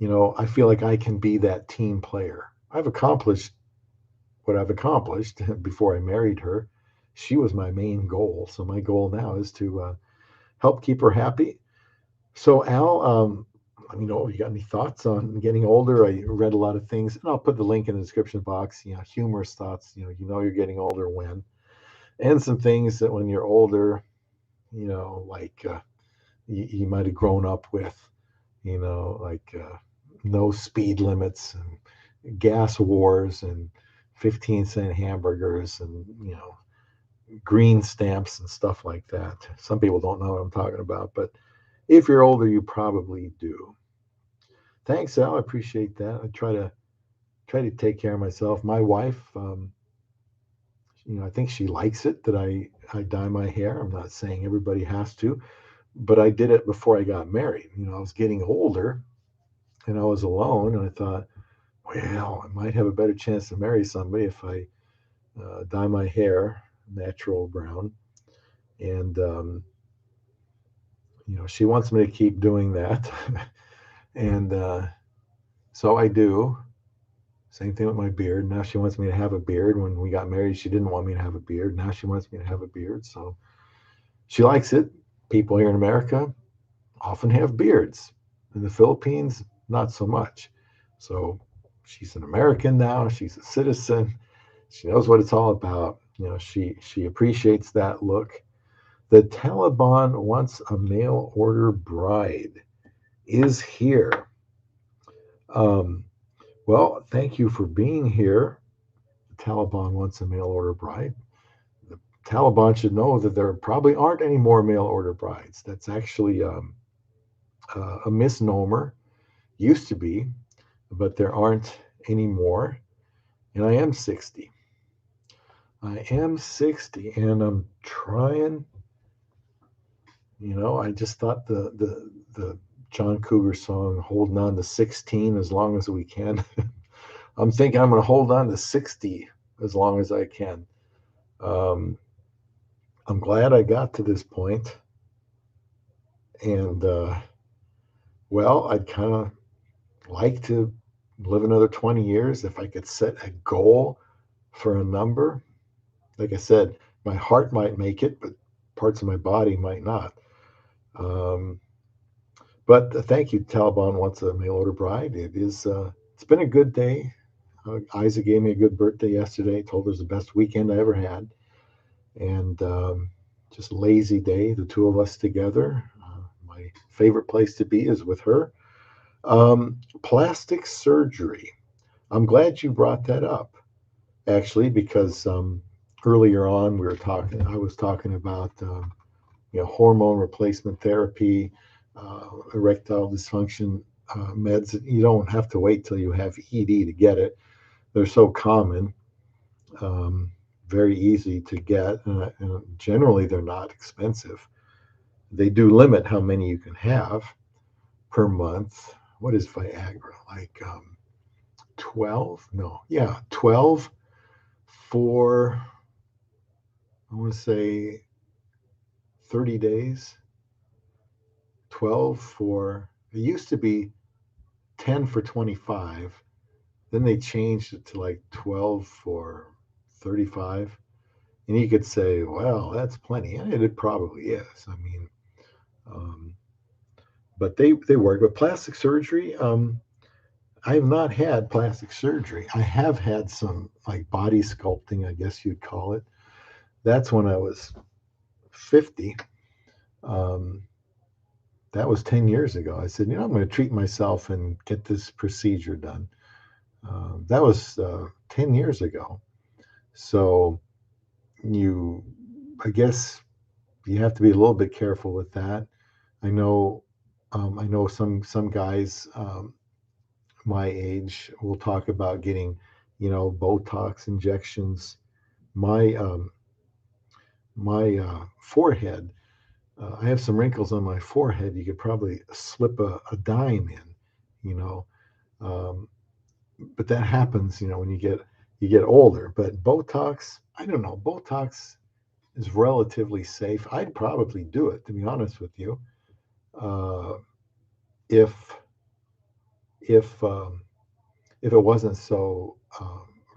I feel like I can be that team player. I've accomplished what I've accomplished before I married her. She was my main goal. So my goal now is to help keep her happy. So Al, you got any thoughts on getting older? I read a lot of things, and I'll put the link in the description box. Humorous thoughts. You're getting older when, and some things that when you're older, like you might have grown up with, like no speed limits and gas wars and 15-cent hamburgers and green stamps and stuff like that. Some people don't know what I'm talking about, but if you're older, you probably do. Thanks, Al. I appreciate that. I try to take care of myself. My wife, I think she likes it that I dye my hair. I'm not saying everybody has to, but I did it before I got married. I was getting older and I was alone, and I thought, well, I might have a better chance to marry somebody if I dye my hair natural brown. And she wants me to keep doing that, and so I do. Same thing with my beard. Now she wants me to have a beard. When we got married, she didn't want me to have a beard. Now she wants me to have a beard. So she likes it. People here in America often have beards. In the Philippines, not so much. So she's an American now. She's a citizen. She knows what it's all about. She appreciates that look. The Taliban wants a mail order bride is here. Um, well, thank you for being here. The Taliban wants a mail order bride. The Taliban should know that there probably aren't any more mail order brides. That's actually a misnomer. Used to be, but there aren't anymore. And I am 60. I am 60, and I'm trying. I just thought the John Cougar song, "Holding On to 16 as long as we can." I'm thinking I'm going to hold on to 60 as long as I can. Um, I'm glad I got to this point, and well, I'd kind of like to live another 20 years if I could set a goal for a number. Like I said, my heart might make it, but parts of my body might not. Um, but thank you, Taliban wants a mail order bride. It's been a good day. Isaac gave me a good birthday yesterday. Told her it was the best weekend I ever had, and just a lazy day. The two of us together. My favorite place to be is with her. Plastic surgery. I'm glad you brought that up, actually, because earlier on I was talking about hormone replacement therapy, erectile dysfunction meds. You don't have to wait till you have ED to get it. They're so common, um, very easy to get, and generally they're not expensive. They do limit how many you can have per month. What is Viagra? Like 12? No, yeah, 12 for, I want to say 30 days. 12 for, it used to be 10 for 25. Then they changed it to like 12 for 35. And you could say, well, that's plenty. And it probably is. I mean, um, but they work. But plastic surgery, I have not had plastic surgery. I have had some like body sculpting, I guess you'd call it. That's when I was 50. Um, that was 10 years ago. I said, I'm going to treat myself and get this procedure done. That was 10 years ago. So you, I guess you have to be a little bit careful with that. I know, I know some guys my age will talk about getting, Botox injections. My forehead, I have some wrinkles on my forehead. You could probably slip a dime in, you know. Um, but that happens, when you get older. But Botox, I don't know. Botox is relatively safe. I'd probably do it, to be honest with you, uh, if if um, if it wasn't so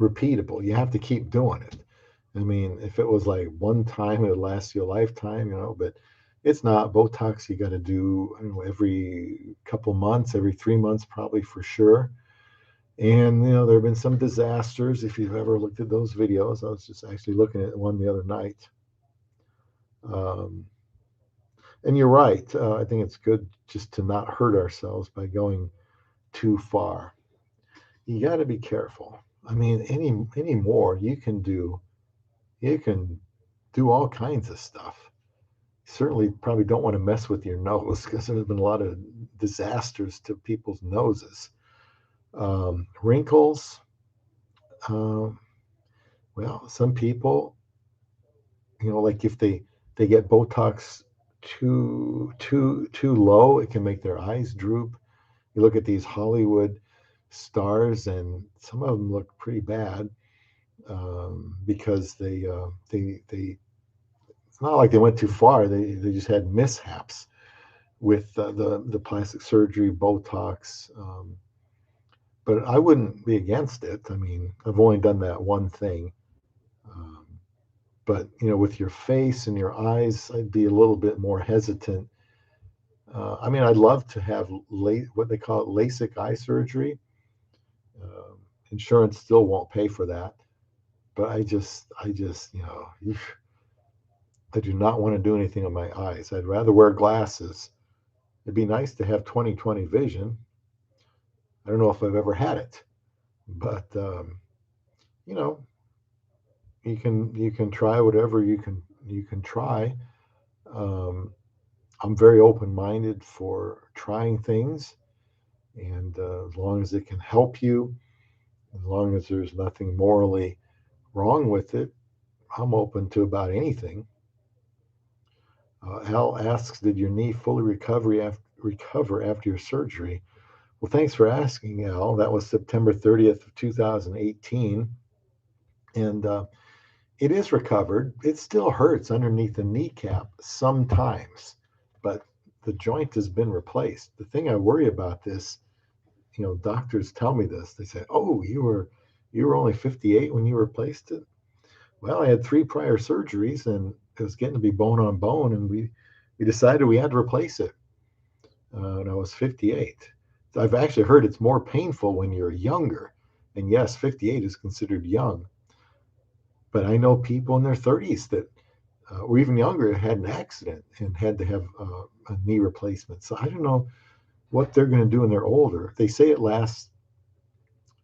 repeatable. You have to keep doing it. I mean, if it was like one time, it lasts you a lifetime, but it's not. Botox you got to do, I don't know, every couple months, every 3 months, probably for sure. And there have been some disasters. If you've ever looked at those videos, I was just actually looking at one the other night. Um, and you're right. I think it's good just to not hurt ourselves by going too far. You got to be careful. I mean, any more you can do all kinds of stuff. Certainly, probably don't want to mess with your nose because there's been a lot of disasters to people's noses. Wrinkles. Um, well, some people, like if they get Botox too low, it can make their eyes droop. You look at these Hollywood stars, and some of them look pretty bad because they it's not like they went too far. They just had mishaps with the plastic surgery, Botox. But I wouldn't be against it. I mean, I've only done that one thing. Um, but with your face and your eyes, I'd be a little bit more hesitant. I mean, I'd love to have what they call it, LASIK eye surgery. Um, Insurance still won't pay for that, but I just, I do not want to do anything on my eyes. I'd rather wear glasses. It'd be nice to have 20/20 vision. I don't know if I've ever had it, but you know, you can try whatever you can try. Um, I'm very open-minded for trying things, and as long as it can help you, as long as there's nothing morally wrong with it, I'm open to about anything. Al asks, "Did your knee fully recover after your surgery?" Well, thanks for asking, Al. That was September 30th of 2018, and it is recovered. It still hurts underneath the kneecap sometimes, but the joint has been replaced. The thing I worry about this, doctors tell me this. They say, "Oh, you were only 58 when you replaced it." Well, I had three prior surgeries, and it was getting to be bone on bone, and we decided we had to replace it when I was 58. So I've actually heard it's more painful when you're younger, and yes, 58 is considered young. But I know people in their 30s that or even younger had an accident and had to have a knee replacement. So I don't know what they're going to do when they're older. They say it lasts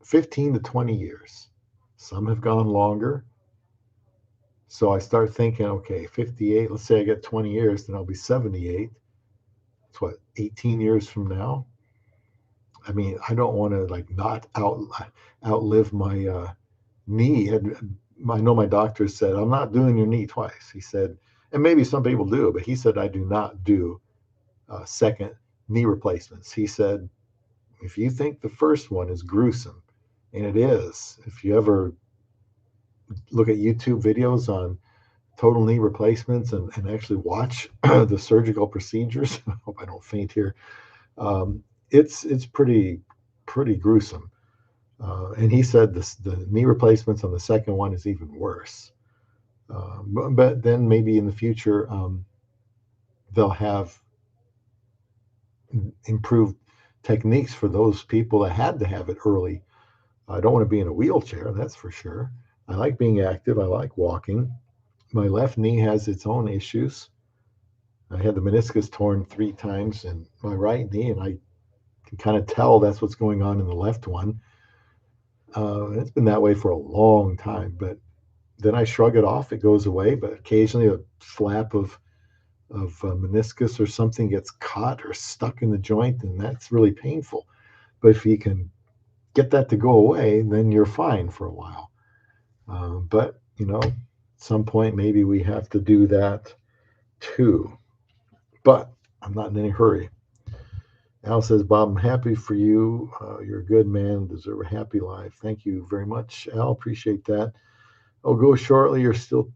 15 to 20 years. Some have gone longer. So I start thinking, okay, 58, let's say I get 20 years, then I'll be 78. It's what, 18 years from now? I mean, I don't want to like not outlive my knee. And I know my doctor said, I'm not doing your knee twice. He said, and maybe some people do, but he said, I do not do second knee replacements. He said, if you think the first one is gruesome, and it is, if you ever look at YouTube videos on total knee replacements and actually watch the surgical procedures, I hope I don't faint here. It's pretty gruesome. And he said the knee replacements on the second one is even worse. But then maybe in the future they'll have improved techniques for those people that had to have it early. I don't want to be in a wheelchair, that's for sure. I like being active. I like walking. My left knee has its own issues. I had the meniscus torn 3 times in my right knee, and I can kind of tell that's what's going on in the left one. It's been that way for a long time, but then I shrug it off. It goes away, but occasionally a flap of meniscus or something gets caught or stuck in the joint, and that's really painful. But if you can get that to go away, then you're fine for a while. But at some point maybe we have to do that too. But I'm not in any hurry. Al says, Bob, I'm happy for you. You're a good man, deserve a happy life. Thank you very much, Al. Appreciate that. I'll go shortly. You're still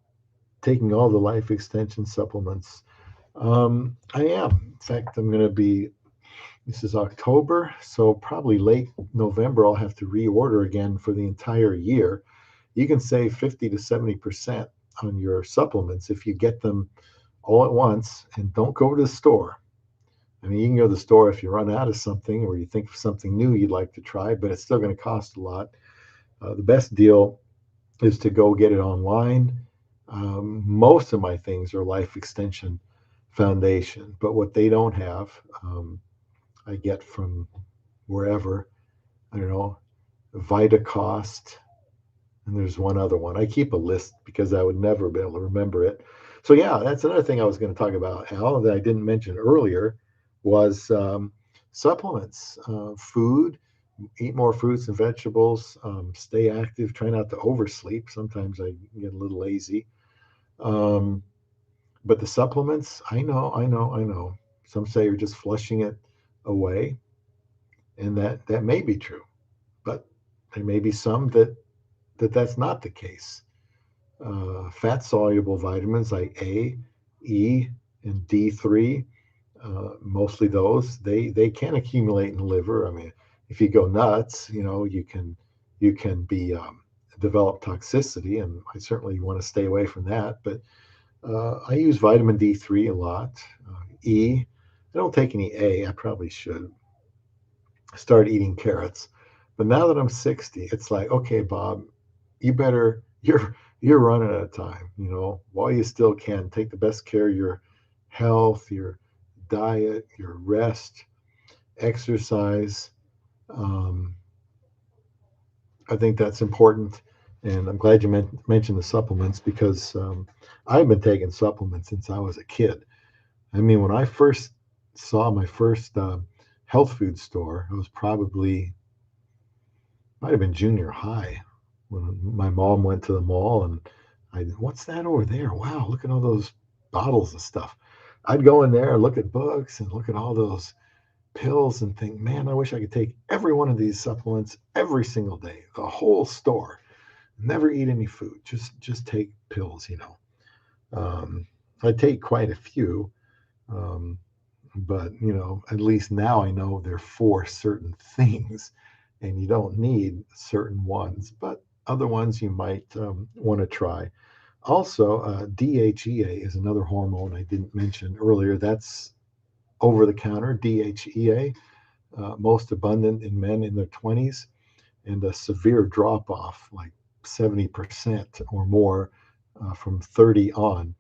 taking all the life extension supplements. I am. In fact, I'm going to be, this is October, so probably late November, I'll have to reorder again for the entire year. You can save 50 to 70% on your supplements if you get them all at once and don't go to the store. I mean, you can go to the store if you run out of something or you think of something new you'd like to try, but it's still going to cost a lot. The best deal is to go get it online. Most of my things are Life Extension Foundation, but what they don't have, I get from wherever. I don't know, VitaCost, and there's one other one. I keep a list because I would never be able to remember it. So yeah, that's another thing I was going to talk about, Al, that I didn't mention earlier was supplements, food. Eat more fruits and vegetables. Stay active. Try not to oversleep. Sometimes I get a little lazy. Um, but the supplements, I know. Some say you're just flushing it away, and that may be true. But there may be some that's not the case. Fat soluble vitamins like A, E, and D3, mostly those, they can accumulate in the liver. I mean, if you go nuts, you can be develop toxicity, and I certainly want to stay away from that. But I use vitamin D3 a lot. E, I don't take any A. I probably should start eating carrots. But now that I'm 60, it's like, okay, Bob, you better you're running out of time. While you still can, take the best care of your health, your diet, your rest, exercise. Um, I think that's important. And I'm glad you mentioned the supplements because I've been taking supplements since I was a kid. I mean, when I first saw my first health food store, I was probably, might have been junior high when my mom went to the mall and what's that over there? Wow, look at all those bottles of stuff. I'd go in there and look at books and look at all those pills and think, man, I wish I could take every one of these supplements every single day, the whole store. Never eat any food. Just take pills. Um, I take quite a few, um, but at least now I know they're for certain things, and you don't need certain ones, but other ones you might want to try. Also, DHEA is another hormone I didn't mention earlier. That's over the counter, DHEA, most abundant in men in their 20s, and a severe drop off, like 70% or more from 30 on.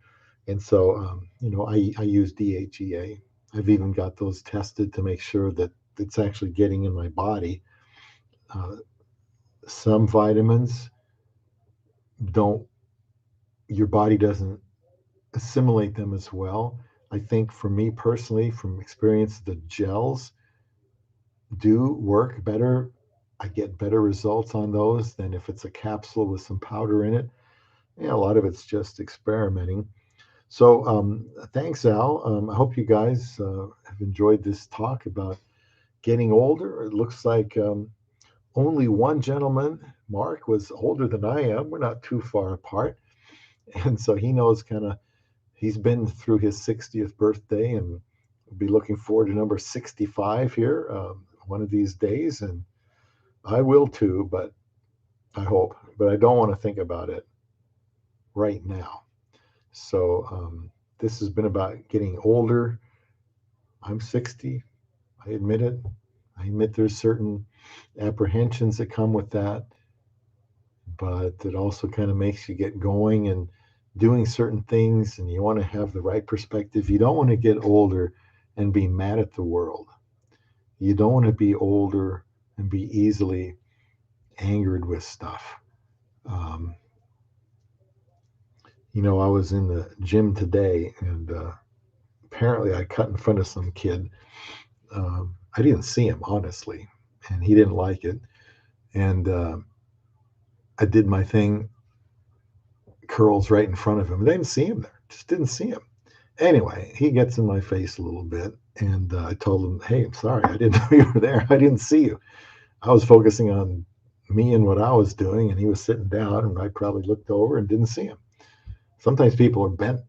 And so, I use DHEA. I've even got those tested to make sure that it's actually getting in my body. Uh, some vitamins don't, your body doesn't assimilate them as well. I think for me personally, from experience, the gels do work better. I get better results on those than if it's a capsule with some powder in it. Yeah, a lot of it's just experimenting. So thanks, Al. I hope you guys have enjoyed this talk about getting older. It looks like only one gentleman, Mark, was older than I am. We're not too far apart. And so he knows he's been through his 60th birthday, and we'll be looking forward to number 65 here one of these days. And I will too, but I hope, but I don't want to think about it right now. So this has been about getting older. I'm 60. I admit it. I admit there's certain apprehensions that come with that, but it also kind of makes you get going and doing certain things, and you want to have the right perspective. You don't want to get older and be mad at the world. You don't want to be older and be easily angered with stuff. Um, I was in the gym today, and apparently I cut in front of some kid. I didn't see him, honestly, and he didn't like it. And I did my thing, curls right in front of him. I didn't see him there, just didn't see him. Anyway, he gets in my face a little bit, and I told him, "Hey, I'm sorry, I didn't know you were there. I didn't see you. I was focusing on me and what I was doing, and he was sitting down, and I probably looked over and didn't see him." Sometimes people are bent,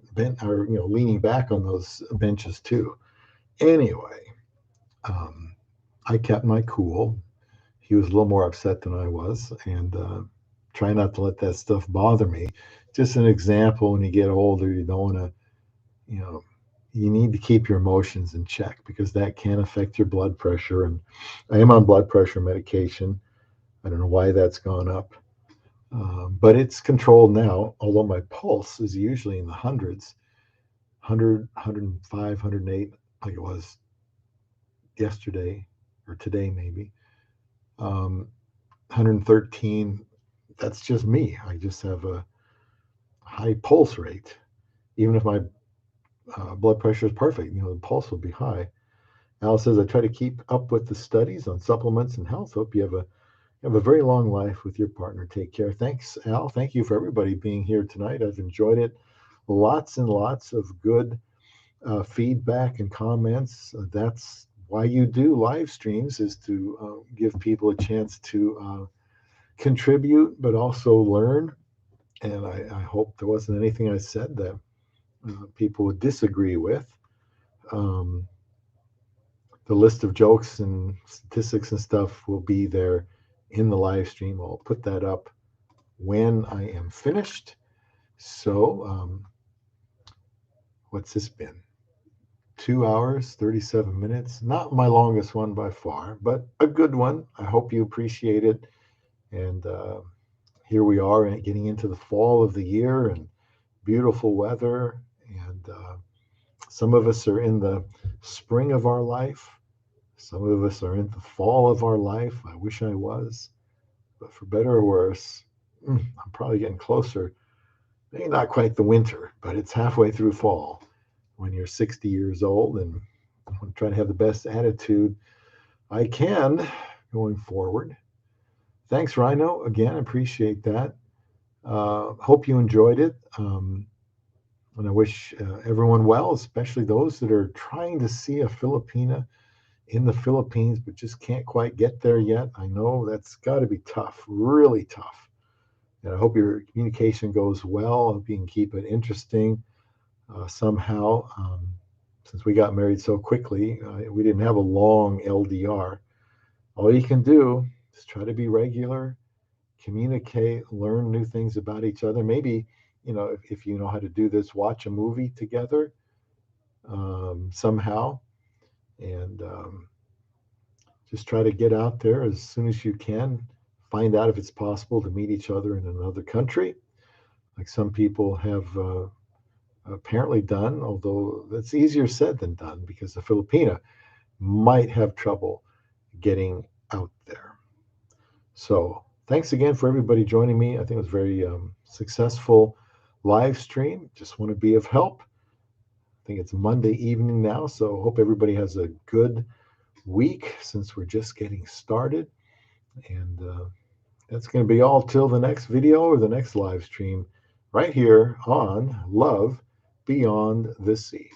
or leaning back on those benches too. Anyway, um, I kept my cool. He was a little more upset than I was, and try not to let that stuff bother me. Just an example: when you get older, you don't want to, you know, you need to keep your emotions in check because that can affect your blood pressure. And I am on blood pressure medication. I don't know why that's gone up, but it's controlled now. Although my pulse is usually in the hundreds, 100, 105, 108, like it was yesterday or today, maybe. 113. That's just me. I just have a high pulse rate. Even if my blood pressure is perfect, the pulse will be high. Al says, I try to keep up with the studies on supplements and health. Hope you have a very long life with your partner. Take care. Thanks, Al. Thank you for everybody being here tonight. I've enjoyed it. Lots and lots of good feedback and comments. That's why you do live streams, is to give people a chance to contribute, but also learn. And I hope there wasn't anything I said that people would disagree with. Um, the list of jokes and statistics and stuff will be there in the live stream. I'll put that up when I am finished. So, what's this been? 2 hours, 37 minutes. Not my longest one by far, but a good one. I hope you appreciate it. And here we are getting into the fall of the year and beautiful weather. And some of us are in the spring of our life. Some of us are in the fall of our life. I wish I was. But for better or worse, I'm probably getting closer. Maybe not quite the winter, but it's halfway through fall when you're 60 years old, and I'm trying to have the best attitude I can going forward. Thanks, Rhino. Again, appreciate that. Hope you enjoyed it. And I wish everyone well, especially those that are trying to see a Filipina in the Philippines, but just can't quite get there yet. I know that's got to be tough, really tough. And I hope your communication goes well. I hope you can keep it interesting somehow. Since we got married so quickly, we didn't have a long LDR. All you can do is try to be regular, communicate, learn new things about each other. Maybe, if you know how to do this, watch a movie together somehow, and just try to get out there as soon as you can. Find out if it's possible to meet each other in another country, like some people have apparently done, although that's easier said than done because the Filipina might have trouble getting out there. So thanks again for everybody joining me. I think it was very successful live stream. Just want to be of help. I think it's Monday evening now, so hope everybody has a good week since we're just getting started. And that's going to be all till the next video or the next live stream right here on Love Beyond the Sea.